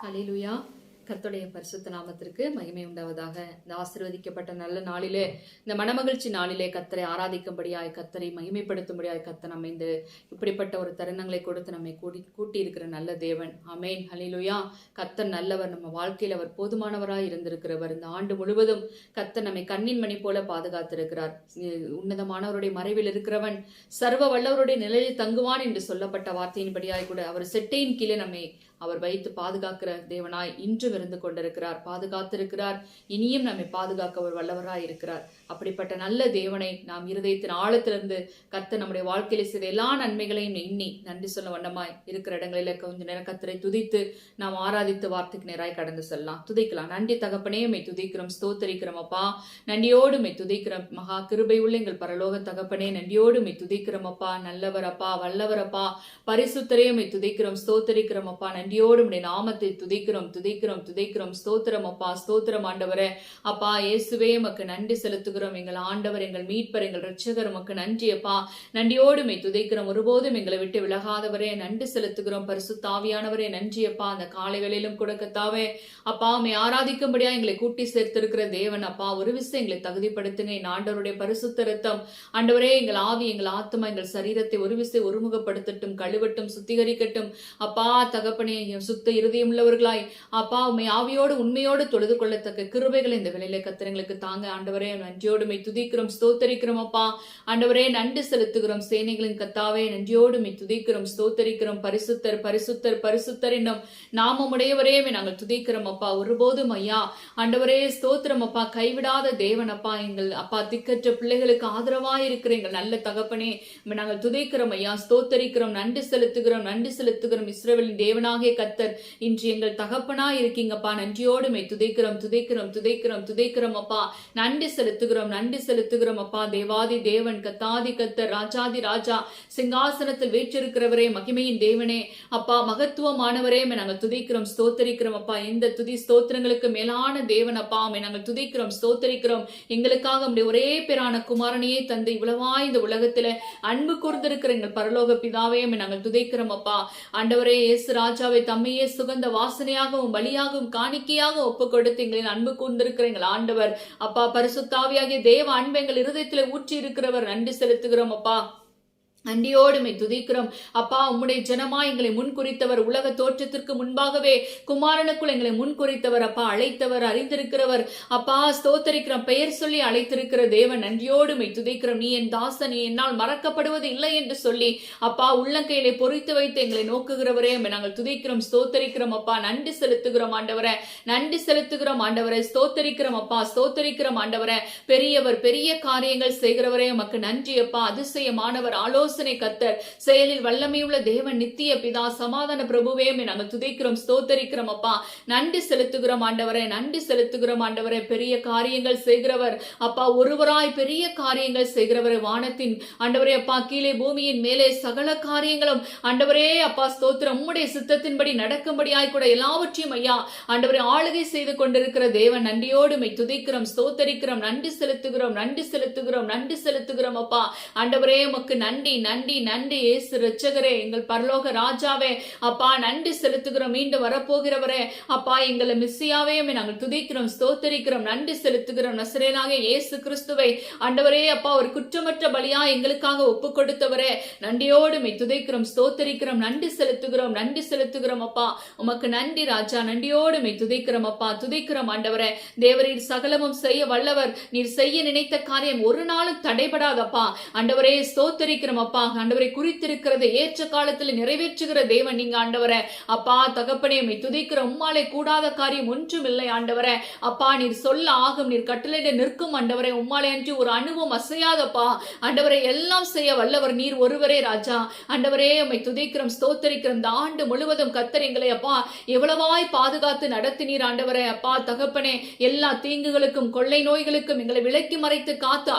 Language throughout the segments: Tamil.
ஹல்லேலூயா. கர்த்தருடைய பரிசுத்த நாமத்திற்கு மகிமை உண்டாவதாக. இந்த ஆசீர்வதிக்கப்பட்ட நல்ல நாளிலே, இந்த மனமகிழ்ச்சி நாளிலே கர்த்தரை ஆராதிக்கும்படியாய், கர்த்தரை மகிமைப்படுத்தும்படியாய் கர்த்தர் நம்மை இந்த இப்படிப்பட்ட ஒரு தருணங்களை கொடுத்து நம்மை கூட்டி இருக்கிற நல்ல தேவன். ஆமென். ஹல்லேலூயா. கர்த்தர் நல்லவர். நம்ம வாழ்க்கையில் அவர் போதுமானவராய் இருந்திருக்கிறவர். இந்த ஆண்டு முழுவதும் கர்த்தர் நம்மை கண்ணின் மணி போல பாதுகாத்திருக்கிறார். உன்னதமானவருடைய மறைவில் இருக்கிறவன் சர்வ வல்லவருடைய நிலையில் தங்குவான் என்று சொல்லப்பட்ட வார்த்தையின்படியாய் கூட அவர் செட்டையின் கீழே நம்மை அவர் வைத்து பாதுகாக்கிற தேவனாய் இன்றும் இருந்து கொண்டிருக்கிறார், பாதுகாத்திருக்கிறார். இனியும் நம்மை பாதுகாக்க அவர் வல்லவராய் இருக்கிறார். அப்படிப்பட்ட நல்ல தேவனை நாம் இருதயத்தின் ஆழத்திலிருந்து கர்த்தர் நம்முடைய வாழ்க்கையில செய்த எல்லா நன்மைகளையும் எண்ணி நன்றி சொல்ல வண்ணமாய் இருக்கிற இடங்களில கொஞ்ச நேரம் கர்த்தரை துதித்து நாம் ஆராதித்து வார்த்தைக்கு நேராய் கடந்து செல்லலாம். துதிக்கலாம். நன்றி தகப்பனே, மை துதிக்கிறோம், ஸ்தோத்தரிக்கிறோம் அப்பா. நன்றியோடு மை துதிக்கிறோம். மகா கிருபை உள்ள எங்கள் பரலோக தகப்பனே, நன்றியோடு மை துதிக்கிறோம் அப்பா. நல்லவர் அப்பா, வல்லவர் அப்பா, பரிசுத்தரே மை துதிக்கிறோம், ஸ்தோத்தரிக்கிறோம் அப்பா. நன்றியோடு உடைய நாமத்தை துதிக்கிறோம், துதிக்கிறோம், துதிக்கிறோம். ஸ்தோத்திரம் அப்பா, ஸ்தோத்திரம் ஆண்டவரே. அப்பா இயேசுவே உமக்கு நன்றி செலுத்துகிறோம். எங்கள் ஆண்டவர், எங்கள் மீட்பர், எங்கள் இரட்சகர் உமக்கு நன்றி அப்பா. நன்றியோடு மை துதிக்கிறோம். ஒருபோதும் எங்களை விட்டு விலகாதவரே நன்றி செலுத்துகிறோம். பரிசுத்த ஆவியானவரே நன்றி அப்பா. அந்த காலைகளிலும் கூட கர்த்தாவே அப்பா உம்மை ஆராதிக்கும்படியா எங்களை கூட்டி சேர்த்திருக்கிற தேவன் அப்பா, ஒரு விஷயம் எங்களை தகுதிப்படுத்துங்க. என் ஆண்டவருடைய பரிசுத்த ரத்தம் ஆண்டவரே எங்கள் ஆவி, எங்கள் ஆத்மா, எங்கள் சரீரத்தை ஒரு விஷயம் ஒருமுகப்படுத்தட்டும், கழுவட்டும், சுத்திகரிக்கட்டும் அப்பா. தகப்பனே சுத்த இருதயம் உள்ளவர்களாய் அப்பா உண்மை ஆவியோடு உண்மையோடு தொழுது கொள்ளத்தக்க கிருபைகளை இந்த வேளையில கர்த்தர்களுக்கு தாங்க. ஆண்டவரே நன்றியோடு மை துதிக்கிறோம், ஸ்தோத்தரிக்கிறோம் அப்பா. ஆண்டவரே நன்றி செலுத்துகிறோம். சேனைகளின் கர்த்தாவே நன்றியோடு மை துதிக்கிறோம், ஸ்தோத்தரிக்கிறோம். பரிசுத்தர், பரிசுத்தர், பரிசுத்தர் என்னும் நாமமுடையவரே நாங்கள் துதிக்கிறோம் அப்பா. ஒருபோதும் ஐயா ஆண்டவரே ஸ்தோத்திரம் அப்பா. கைவிடாத தேவன் அப்பா, எங்கள் அப்பா திக்கற்ற பிள்ளைகளுக்கு ஆதரவாய் இருக்கிற எங்கள் நல்ல தகப்பனே நாங்கள் துதிக்கிறோம் ஐயா, ஸ்தோத்தரிக்கிறோம், நன்றி செலுத்துகிறோம், நன்றி செலுத்துகிறோம். இஸ்ரவேலின் தேவனாகிய கர்த்தர் இன்று எங்கள் தகப்பனா இருக்கீங்கப்பா. நன்றியோடு மை துதிக்கிறோம், துதிக்கிறோம், துதிக்கிறோம், துதிக்கிறோம் அப்பா. நன்றி செலுத்துகிறோம், நன்றி செலுத்துகிறோம் அப்பா. தேவாதி தேவன், கத்தாதி கர்த்தர், ராஜாதி ராஜா, சிங்காசனத்தில் வீற்றிருக்கிறவரே, மகிமையின் தேவனே அப்பா, மகத்துவமானவரே நாங்கள் துதிக்கிறோம், ஸ்தோத்தரிக்கிறோம் அப்பா. இந்த துதி ஸ்தோத்திரங்களுக்கு மேலான தேவன் அப்பா, நாங்கள் துதிக்கிறோம், ஸ்தோத்தரிக்கிறோம். எங்களுக்காக நம்முடைய ஒரே பேரான குமாரனையே தந்து இவ்வளவாய் இந்த உலகத்துல அன்பு கூர்ந்திருக்கிற எங்கள் பரலோக பிதாவே நாங்கள் துதிக்கிறோம் அப்பா. ஆண்டவரே இயேசு ராஜாவை தம்மையே சுகந்த வாசனையாகவும் பலியாகவும் காணிக்கையாக ஒப்பு கொடுத்து எங்களின் அன்பு கூர்ந்திருக்கிற எங்கள் ஆண்டவர் அப்பா, பரிசுத்தாவியாகிய தேவ அன்பு எங்கள் இருதயத்தில் ஊற்றி இருக்கிறவர் நன்றி செலுத்துகிறோம் அப்பா. நன்றியோடு மை துதிக்கிறோம் அப்பா. உம்முடைய ஜனமா எங்களை முன்குறித்தவர், உலக தோற்றத்திற்கு முன்பாகவே குமாரனுக்குள் எங்களை முன்குறித்தவர் அப்பா, அழைத்தவர், அறிந்திருக்கிறவர் அப்பா. ஸ்தோத்தரிக்கிறோம். பெயர் சொல்லி அழைத்திருக்கிற தேவன் நன்றியோடு மை துதிக்கிறோம். நீ என் தாசன், நீ என்னால் மறக்கப்படுவது இல்லை என்று சொல்லி அப்பா உள்ளங்கையிலே பொறித்து வைத்து எங்களை நோக்குகிறவரே நாங்கள் துதிக்கிறோம், ஸ்தோத்தரிக்கிறோம் அப்பா. நன்றி செலுத்துகிறோம் ஆண்டவரே, நன்றி செலுத்துகிறோம் ஆண்டவரே. ஸ்தோத்தரிக்கிறோம் அப்பா, ஸ்தோத்தரிக்கிறோம் ஆண்டவரே. பெரியவர், பெரிய காரியங்கள் செய்கிறவரே உமக்கு நன்றி அப்பா. அதிசயமானவர், ஆலோசனை கர்த்தர், செயலில் வல்லமையுள்ள தேவன், நித்திய பிதா, சமாதான பிரபுவே நாங்கள் துதிக்கிறோம், ஸ்தோத்தரிக்கிறோம் அப்பா. நன்றி செலுத்துகிறோம் ஆண்டவரே, நன்றி செலுத்துகிறோம் ஆண்டவரே. பெரிய காரியங்கள் செய்கிறவர் அப்பா, ஒருவராய் பெரிய காரியங்கள் செய்கிறவரே. வானத்தின் ஆண்டவரே அப்பா, கீழே பூமியின் மேலே சகல காரியங்களும் ஆண்டவரே அப்பா ஸ்தோத்திரம் உம்முடைய சித்தத்தின்படி நடக்கும்படியாய் கூட எல்லாவற்றையும் ஐயா ஆண்டவரே ஆளுகை செய்து கொண்டிருக்கிற தேவன் நன்றியோடு மை துதிக்கிறோம், ஸ்தோத்தரிக்கிறோம், நன்றி செலுத்துகிறோம், நன்றி செலுத்துகிறோம், நன்றி செலுத்துகிறோம் அப்பா. ஆண்டவரே உமக்கு நன்றி, நன்றி, நன்றி. இயேசு இரட்சகரே, எங்கள் பரலோக ராஜாவே அப்பா நன்றி செலுத்துகிறோம். மீண்டும் வரப்போகிறவரே அப்பா, எங்களை மெஸ்ஸியாவே நாங்கள் துதிக்கிறோம், ஸ்தோத்தரிக்கிறோம், நன்றி செலுத்துகிறோம். நசரேயனாகிய இயேசு கிறிஸ்துவை ஆண்டவரே அப்பா ஒரு குற்றமற்ற பலியா எங்களுக்காக ஒப்பு கொடுத்தவரே நன்றியோடு மை துதிக்கிறோம், ஸ்தோத்தரிக்கிறோம், நன்றி செலுத்துகிறோம், நன்றி செலுத்துகிறோம் அப்பா. உமக்கு நன்றி ராஜா, நன்றியோடு மை துதிக்கிறோம் அப்பா, துதிக்கிறோம் ஆண்டவரே. தேவரீர் சகலமும் செய்ய வல்லவர். நீர் செய்ய நினைத்த காரியம் ஒரு நாளும் தடைபடாதப்பா. ஆண்டவரே ஸ்தோத்தரிக்கிறோம் அப்பா. ஆண்டவரை குறித்திருக்கிறதை ஏற்ற காலத்தில் நிறைவேற்றுகிற தேவன் நீங்க ஆண்டவரே அப்பா. தகப்பனே மை துதிக்கிற உம்மாலே கூடாத காரியம் ஒன்றும் இல்லை ஆண்டவரே அப்பா. நீர் சொல்ல ஆகும், நீர் கட்டளையிட நிற்கும் ஆண்டவரே. உம்மாலே அன்றி ஒரு அணுவும் அசையாதப்பா ஆண்டவரை. எல்லாம் செய்ய வல்லவர் நீர் ஒருவரே ராஜா. ஆண்டவரே மை துதிக்கிறோம், ஸ்தோத்தரிக்கிறோம். இந்த ஆண்டு முழுவதும் கர்த்தர் எங்களை அப்பா எவ்வளவாய் பாதுகாத்து நடத்தினீர் ஆண்டவரே அப்பா. தகப்பனே எல்லா தீங்குகளுக்கும் கொள்ளை நோய்களுக்கும் எங்களை விலக்கி மறைத்து காத்தா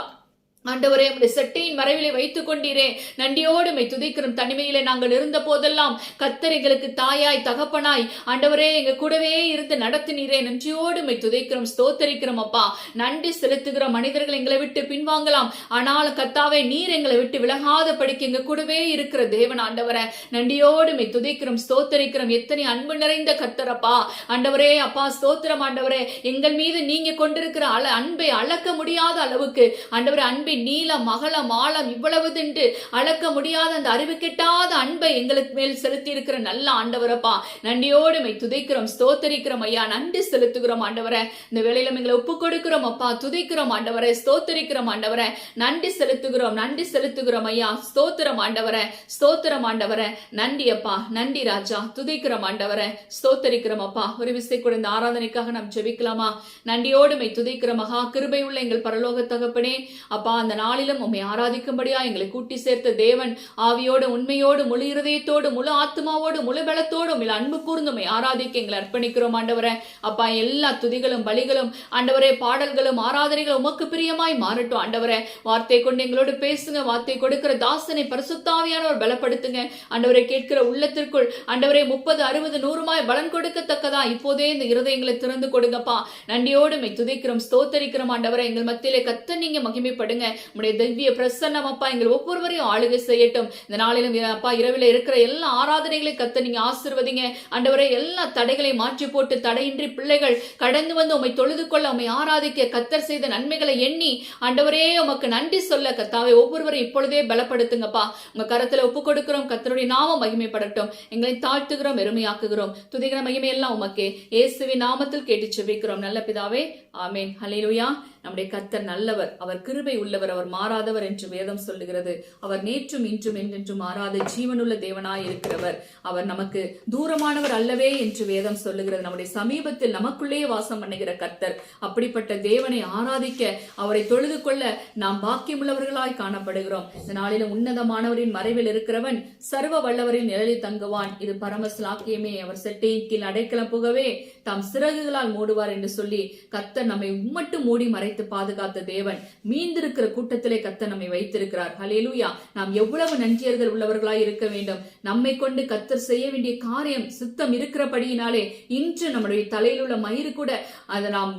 ஆண்டவரே உம்முடைய செட்டையின் மறைவிலே வைத்துக் கொண்டீரே, நன்றியோடு உம்மை துதிக்கிறோம். தனிமையிலே நாங்கள் இருந்த போதெல்லாம் கர்த்தர் எங்களுக்கு தாயாய் தகப்பனாய் ஆண்டவரே எங்க கூடவே இருந்து நடத்தினீரே, நன்றியோடு உம்மை துதிக்கிறோம், ஸ்தோத்தரிக்கிறோம் அப்பா. நன்றி செலுத்துகிறோம். மனிதர்கள் எங்களை விட்டு பின்வாங்கலாம், ஆனால் கர்த்தாவே நீர் எங்களை விட்டு விலகாத படிக்க எங்க கூடவே இருக்கிற தேவன் ஆண்டவரே, நன்றியோடு உம்மை துதிக்கிறோம், ஸ்தோத்தரிக்கிறோம். எத்தனை அன்பு நிறைந்த கர்த்தர் அப்பா. ஆண்டவரே அப்பா ஸ்தோத்திரம் ஆண்டவரே, எங்கள் மீது நீங்க கொண்டிருக்கிற அன்பை அளக்க முடியாத அளவுக்கு ஆண்டவரே அன்பை நீளம் அகலம் ஆழம் இவ்வளவுதென்று அளக்க முடியாத அந்த அறிவு கெட்டாத அன்பை எங்களுக்கு மேல் செலுத்தி இருக்கிற நல்ல ஆண்டவரப்பா, நன்றியோடு உம்மை துதிக்கிறோம், ஸ்தோத்தரிக்கிறோம் ஐயா. நன்றி செலுத்துகிறோம் ஆண்டவரே. இந்த வேளையில எங்களை ஒப்பு கொடுக்கிறோம் அப்பா, துதிக்கிறோம் ஆண்டவரே, ஸ்தோத்தரிக்கிறோம் ஆண்டவரே. நன்றி செலுத்துகிறோம், நன்றி செலுத்துகிறோம் ஐயா. ஸ்தோத்திரம் ஆண்டவரே, ஸ்தோத்திரம் ஆண்டவரே. நன்றி அப்பா, நன்றி ராஜா. துதிக்கிறோம் ஆண்டவரே, ஸ்தோத்தரிக்கிறோம் அப்பா. ஒரு விசை கூட இந்த ஆராதனைக்காக நாம் ஜெபிக்கலாமா? நன்றியோடு உம்மை துதிக்கிறோம் மகா கிருபை உள்ள எங்கள் பரலோக தகப்பனே அப்பா. அந்த நாளிலும் உம்மை ஆராதிக்கும்படியா எங்களை கூட்டி சேர்த்த தேவன், ஆவியோடு உண்மையோடு முழு இருதயத்தோடு முழு ஆத்மாவோடு முழு பலத்தோடு உம்மை அன்பு கூர்ந்து உம்மை ஆராதிக்க எங்களை அர்ப்பணிக்கிறோம் ஆண்டவரே. அப்பா எல்லா துதிகளும் பலிகளும் ஆண்டவரே பாடல்களும் ஆராதனைகளும் உமக்கு பிரியமாய் மாறட்டும் ஆண்டவரே. வார்த்தை கொண்டு எங்களோடு பேசுங்க. வார்த்தை கொடுக்கிற தாசனை பரிசுத்தாவியானவர் பலப்படுத்துங்க ஆண்டவரை. கேட்கிற உள்ளத்திற்குள் ஆண்டவரே 30 60 100 பலன் கொடுக்கத்தக்கதா இப்போதே இந்த இருதயங்களை திறந்து கொடுங்கப்பா. நன்றியோடு உம்மை துதிக்கிறோம், ஸ்தோத்தரிக்கிறோம் ஆண்டவரே. எங்கள் மத்தியிலே கர்த்தர் நீங்க மகிமைப்படுங்க. உம்முடைய திவ்ய பிரசன்னம் அப்பா எங்கள் ஒவ்வொருவரையும் ஆளுகை செய்யட்டும். இந்த நாளிலும் அப்பா இரவில இருக்கிற எல்லா ஆராதனைகளையும் கர்த்தர் நீங்க ஆசீர்வதிங்க ஆண்டவரே. எல்லா தடைகளை மாற்றி போட்டு தடையின்றி பிள்ளைகள் கடந்து வந்து உம்மை தொழுது கொள்ள உம்மை ஆராதிக்க கர்த்தர் செய்த நன்மைகளை எண்ணி ஆண்டவரே உமக்கு நன்றி சொல்ல கர்த்தாவே ஒவ்வொருவரை இப்பொழுதே பலப்படுத்துங்கப்பா. உங்க கரத்துல ஒப்பு கொடுக்கிறோம். கர்த்தருடைய நாமம் மகிமைப்படட்டும். எங்களை தாழ்த்துகிறோம், எருமையாக்குகிறோம். துதிக்கிற மகிமை எல்லாம் உமக்கே இயேசுவின் நாமத்தில் கேட்டு செபிக்கிறோம் நல்ல பிதாவே, ஆமென். ஹல்லேலூயா. நம்முடைய கர்த்தர் நல்லவர், அவர் கிருபை உள்ளவர், அவர் மாறாதவர் என்று வேதம் சொல்லுகிறது. அவர் நேற்றும் இன்றும் என்றென்றும் மாறாத ஜீவனுள்ள தேவனாய் இருக்கிறவர். அவர் நமக்கு தூரமானவர் அல்லவே என்று வேதம் சொல்லுகிறது. நம்முடைய சமீபத்தில் நமக்குள்ளேயே வாசம் பண்ணுகிற கர்த்தர். அப்படிப்பட்ட தேவனை ஆராதிக்க அவரை தொழுது கொள்ள நாம் பாக்கியமுள்ளவர்களாய் காணப்படுகிறோம். இந்த நாளிலும் உன்னதமானவரின் மறைவில் இருக்கிறவன் சர்வ வல்லவரின் நிழலில் தங்குவான். இது பரமஸ்லாக்கியமே. அவர் செட்டையின் கீழ் அடைக்கலம் புகவே தாம் சிறகுகளால் மூடுவார் என்று சொல்லி கர்த்தர் நம்மை உம்மட்டும் மூடி மறைத்து பாதுகாத்த தேவன். மீந்திருக்கிற கூட்டத்திலே கர்த்தர் நம்மை வைத்திருக்கிறார். ஹல்லேலூயா. நாம் எவ்வளவு நன்றியர்கள் உள்ளவர்களாய் இருக்க வேண்டும். நம்மை கொண்டு கர்த்தர் செய்ய வேண்டிய காரியம் சித்தம் இருக்கிறபடியினாலே இன்று நம்முடைய தலையில் உள்ள மயிறு கூட அதை நாம்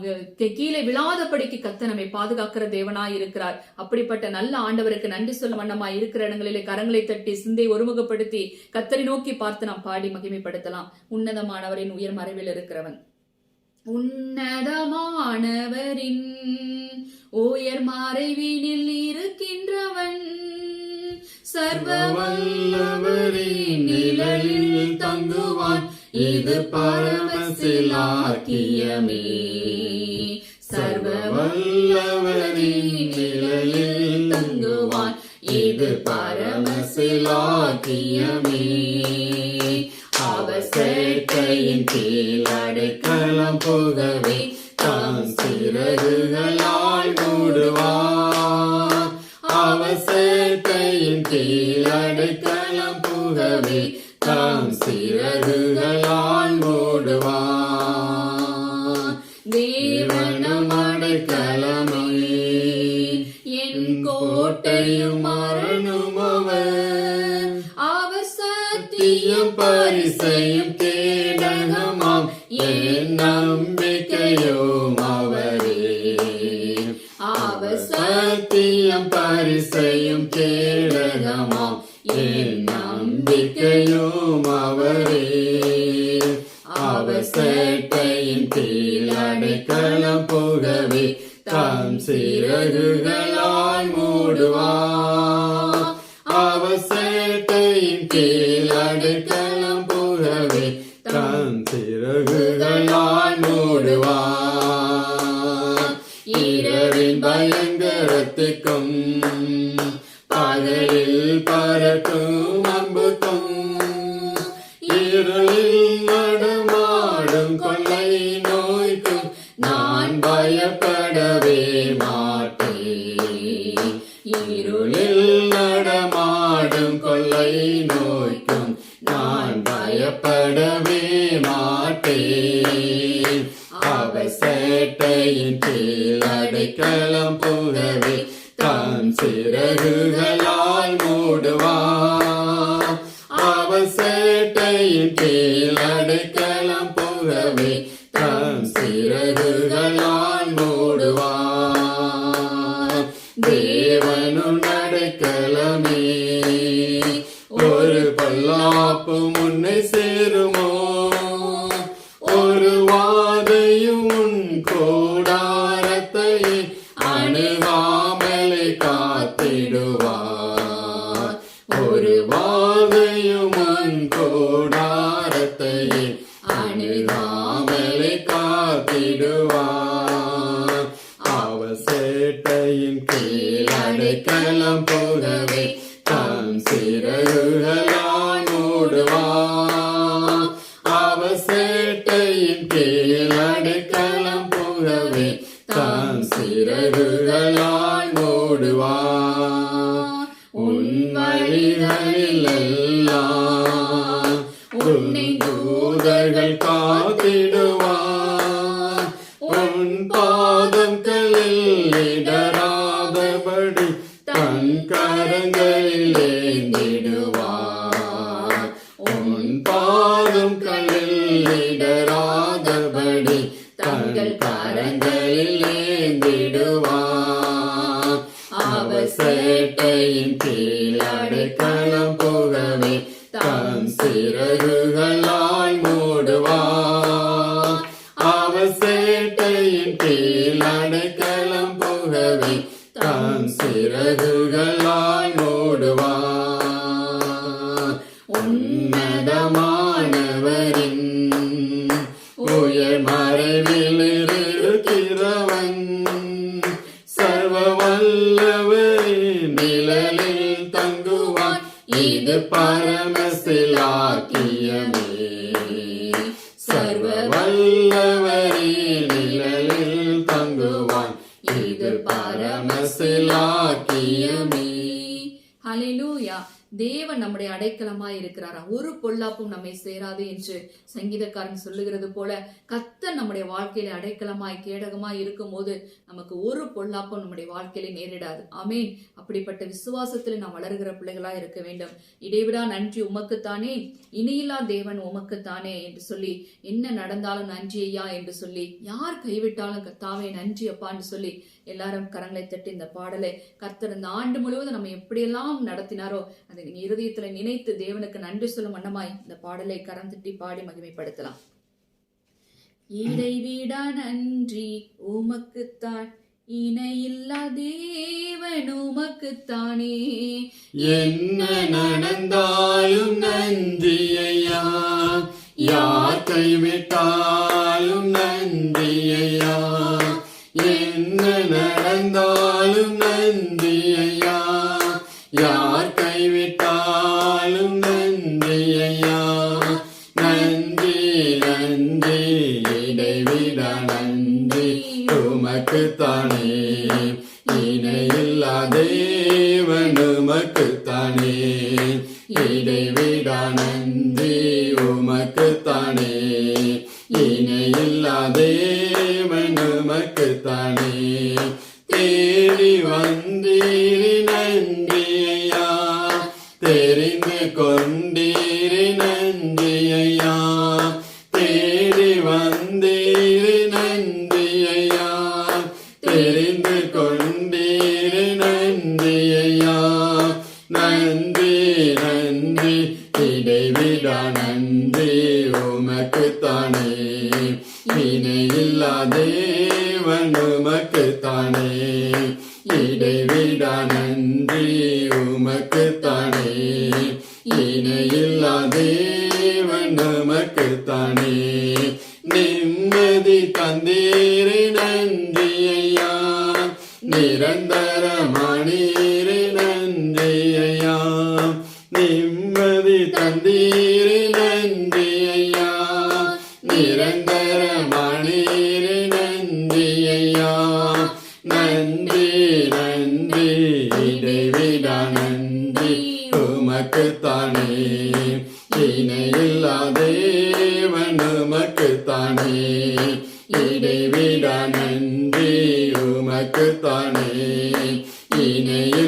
கீழே விழாதபடிக்கு கர்த்தர் நம்மை பாதுகாக்கிற தேவனாய் இருக்கிறார். அப்படிப்பட்ட நல்ல ஆண்டவருக்கு நன்றி சொல்ல வண்ணமாய் இருக்கிற இடங்களிலே கரங்களை தட்டி சிந்தை ஒருமுகப்படுத்தி கர்த்தரை நோக்கி பார்த்து நாம் பாடி மகிமைப்படுத்தலாம். உன்னதமானவரின் உயர் மறைவில் இருக்கிறவன், உன்னதமானவரின் உயர் மறைவினில் இருக்கின்றவன், சர்வ வல்லவரின் நிழலில் தங்குவான். இது பரமசிலாக்கியமே. சர்வ வல்லவரின் நிழலில் தங்குவான். இது பரமசிலாக்கியமே. அவர் சேட்டையின் கீழ் அடைக்கலம் புகவே தாம் சிறகுகளால் மூடுவார். அவர் சேட்டையின் கீழ் அடைக்கலம் புகவே தாம் சிறகுகளால் மூடுவார். தேவனம் அடைக்கலமே என் கோட்டையும் மரணும் அவர். அவர் சத்தியம் பரிசையும் கேடகமாம் என் நம்பிக்கையும் அவரே. அவர் சத்தியம் பரிசையும் கேடகமாம் என் நம்பிக்கையும் அவரே. அவர் சேட்டையின் கீழ் அடைக்கலம் புகவே தாம் சிறகுகளால் மூடுவார். அவர் சேட்டையின் கீழ் அடைக்கலம் புகவே தாம் சிறகுகளால் மூடுவார். இரவின் பயங்கரத்துக்கும் பகலில் பறக்கும் அம்புக்கும் இருளில் நடமாடும் கொள்ளை நோய்க்கும் நான் பயப்படவே மாட்டேன். இருளில் நடமாடும் கொள்ளை நோய்க்கும் நான் பயப்படவே மாட்டேன். அவர் சேட்டையின் கீழ் அடைக்கலம் புகவே தாம் சிறகுகளால் மூடுவார். அவர் சேட்டையின் கீழ் அடைக்கலம் புகவே தம் சிறகுகளால் மூடுவார். தேவனும் அடைக்கலமே, ஒரு பொல்லாப்பு முன்னை சேருமோ, ஒரு வாதையும் உன் கூடாரத்தை அணுகாமலே காத்திடுவார். ஒரு வாதையும் உன் கூடாரத்தை அணுகாமலே காத்திடுவார். அவர் சேட்டையின் கீழ் அடைக்கலம் புகவே தம் சிறகுகளால் மூடுவார். அவர் சேட்டையின் கீழ் அடைக்கலம் புகவே தம் சிறகுகளால் மூடுவார். உன் வழிகளில் எல்லாம் உன்னை தூதர்கள் காத்திடுவார். உன் பாதங்களில் இடராதபடி தன் கரங்களில் ஏந்திடுவார். உன் பாதங்களில் இடராதபடி தங்கள் கரங்களில் ஏந்திடுவார். அவர் சேட்டையின் கீழ் அடைக்கலம் புகவே தம் சிறகுகளால் மூடுவார். அவர் சேட்டையின் கீழ் அடைக்கலம் புகவே தம் சிறகுகளால் மூடுவார். உன்னதமானவரின் உயர் மறைவில் இருக்கிறவன் சர்வ வல்லவரின் நிழலில் தங்குவான். இது பரமசிலாக்கியமே, சர்வ வல்லவரின் நிழலில் தங்குவான். இது பரமசிலாக்கியமே. ஹல்லேலூயா. தேவன் நம்முடைய அடைக்கலமாய் இருக்கிறாரா, ஒரு பொல்லாப்பும் நம்மை சேராது என்று சங்கீதக்காரன் சொல்லுகிறது போல கர்த்தர் நம்முடைய வாழ்க்கையில அடைக்கலமாய் கேடகமாய் இருக்கும் போது நமக்கு ஒரு பொல்லாப்பும் நம்முடைய வாழ்க்கையில நேரிடாது. ஆமேன். அப்படிப்பட்ட விசுவாசத்துல நாம் வளர்கிற பிள்ளைகளா இருக்க வேண்டும். இடைவிடா நன்றி உமக்குத்தானே, இணையில்லா தேவன் உமக்குத்தானே என்று சொல்லி, என்ன நடந்தாலும் நன்றி ஐயா என்று சொல்லி, யார் கைவிட்டாலும் கர்த்தாவே நன்றி அப்பான்னு சொல்லி எல்லாரும் கரங்களை தட்டி இந்த பாடலை கர்த்தர் இந்த ஆண்டு முழுவதும் நம்ம எப்படியெல்லாம் நடத்தினாரோ அதை இருதயத்துல நினைத்து தேவனுக்கு நன்றி சொல்லும் வண்ணமாய் இந்த பாடலை கரம் தட்டி பாடி மகிமைப்படுத்தலாம். இடைவிடா நன்றி உமக்குத்தான், இணையில்லா தேவன் உமக்குத்தானே. என்ன நடந்தாலும் நன்றி ஐயா, யார் கைவிட்டாலும் நன்றி ஐயா. என்ன நடந்தாலும் நன்றி ஐயா, யார் கைவிட்டாலும் நன்றி ஐயா. நன்றி நன்றி இடைவிடா நன்றி உமக்குத்தானே, இணையில்லா தேவன் உமக்குத்தானே. இடைவிடா நன்றி உமக்குத்தானே, இணையில்லா தேவன் உமக்குத்தானே. தேடி வந்தீரி நன்றி ஐயா, தெரிந்து கொண்டீரி நன்றி ஐயா. தேடி வந்தீரி நன்றி ஐயா, தெரிந்து கொண்டீரி நன்றி ஐயா. நன்றி நன்றி இடைவிடா நன்றி உமக்குத்தானே, இணையில்லா தேவன் உமக்குத்தானே. இடைவிடா நன்றி உமக்குத்தானே, இணையில்லா தேவன் உமக்குத்தானே. நிம்மதி தந்தீரி நன்றி ஐயா, நிரந்தரமானீரி நன்றி ஐயா. நிம்மதி தந்தீரி நன்றி ஐயா, நிரந்தரமானீரி நன்றி ஐயா. நன்றி நன்றி இடைவிடா நன்றி உமக்குத்தானே, இணையில்லா தேவன் உமக்குத்தானே. இடைவிடா நன்றி உமக்குத்தானே, இணையில்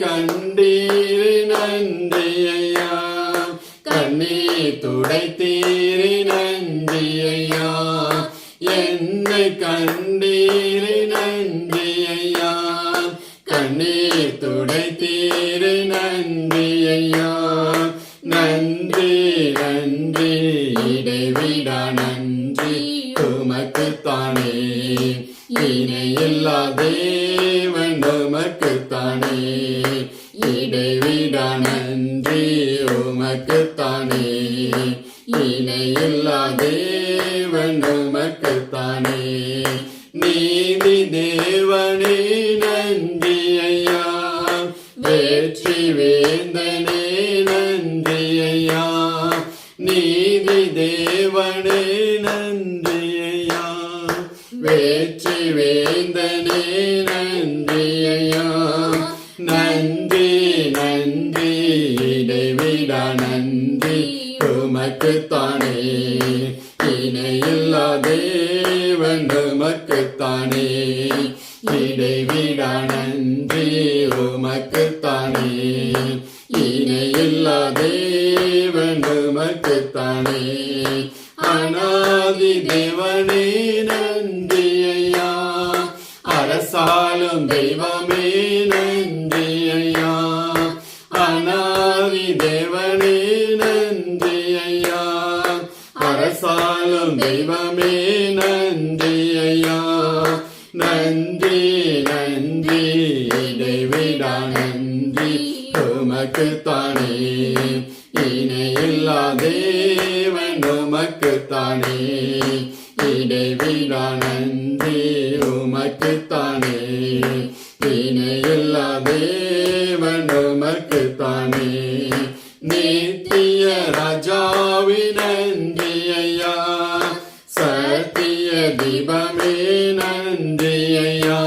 கண்டீரே நன்றி ஐயா, கண்ணீர் துடைத்தீரே நன்றி ஐயா, என்னை கண்டீரே நன்றி ஐயா, கண்ணீர் துடைத்தீரே நன்றி ஐயா, நன்றி நன்றி இடைவிடா நன்றி உமக்குத்தானே, இணையில்லா தேவன் உமக்குத்தானே, இடைவிடா நன்றி உமக்குத்தானே, இணையில்லா தேவன் உமக்குத்தானே, நீதி தேவனே நன்றி ஐயா, வெற்றி வேந்தனே நன்றி ஐயா, நீதி தேவனே நன்றி ஐயா, வெற்றி வேந்தனே நன்றி ஐயா, நன்றி நன்றி இடைவிடா நன்றி உமக்குத்தானே, இணையில்லா தேவன் உமக்குத்தானே, இடைவிடா நன்றி உமக்குத்தானே, இணையில்லா தேவன் உமக்குத்தானே, அநாதி தேவனே நன்றி ஐயா, அரசாளும் தெய்வமே நன்றி ஐயா, அநாதி தேவனே நன்றி ஐயா, அரசாளும் தெய்வமே நன்றி ஐயா, நன்றி நன்றி இடைவிடா நன்றி உமக்குத்தானே, இணையில்லா தேவன் உமக்குத்தானே, இடைவிடா நன்றி உமக்குத்தானே, இணையில்லா தேவன் உமக்குத்தானே, நித்திய ராஜாவே நன்றி ஐயா, சத்திய தீபமே நன்றி ஐயா,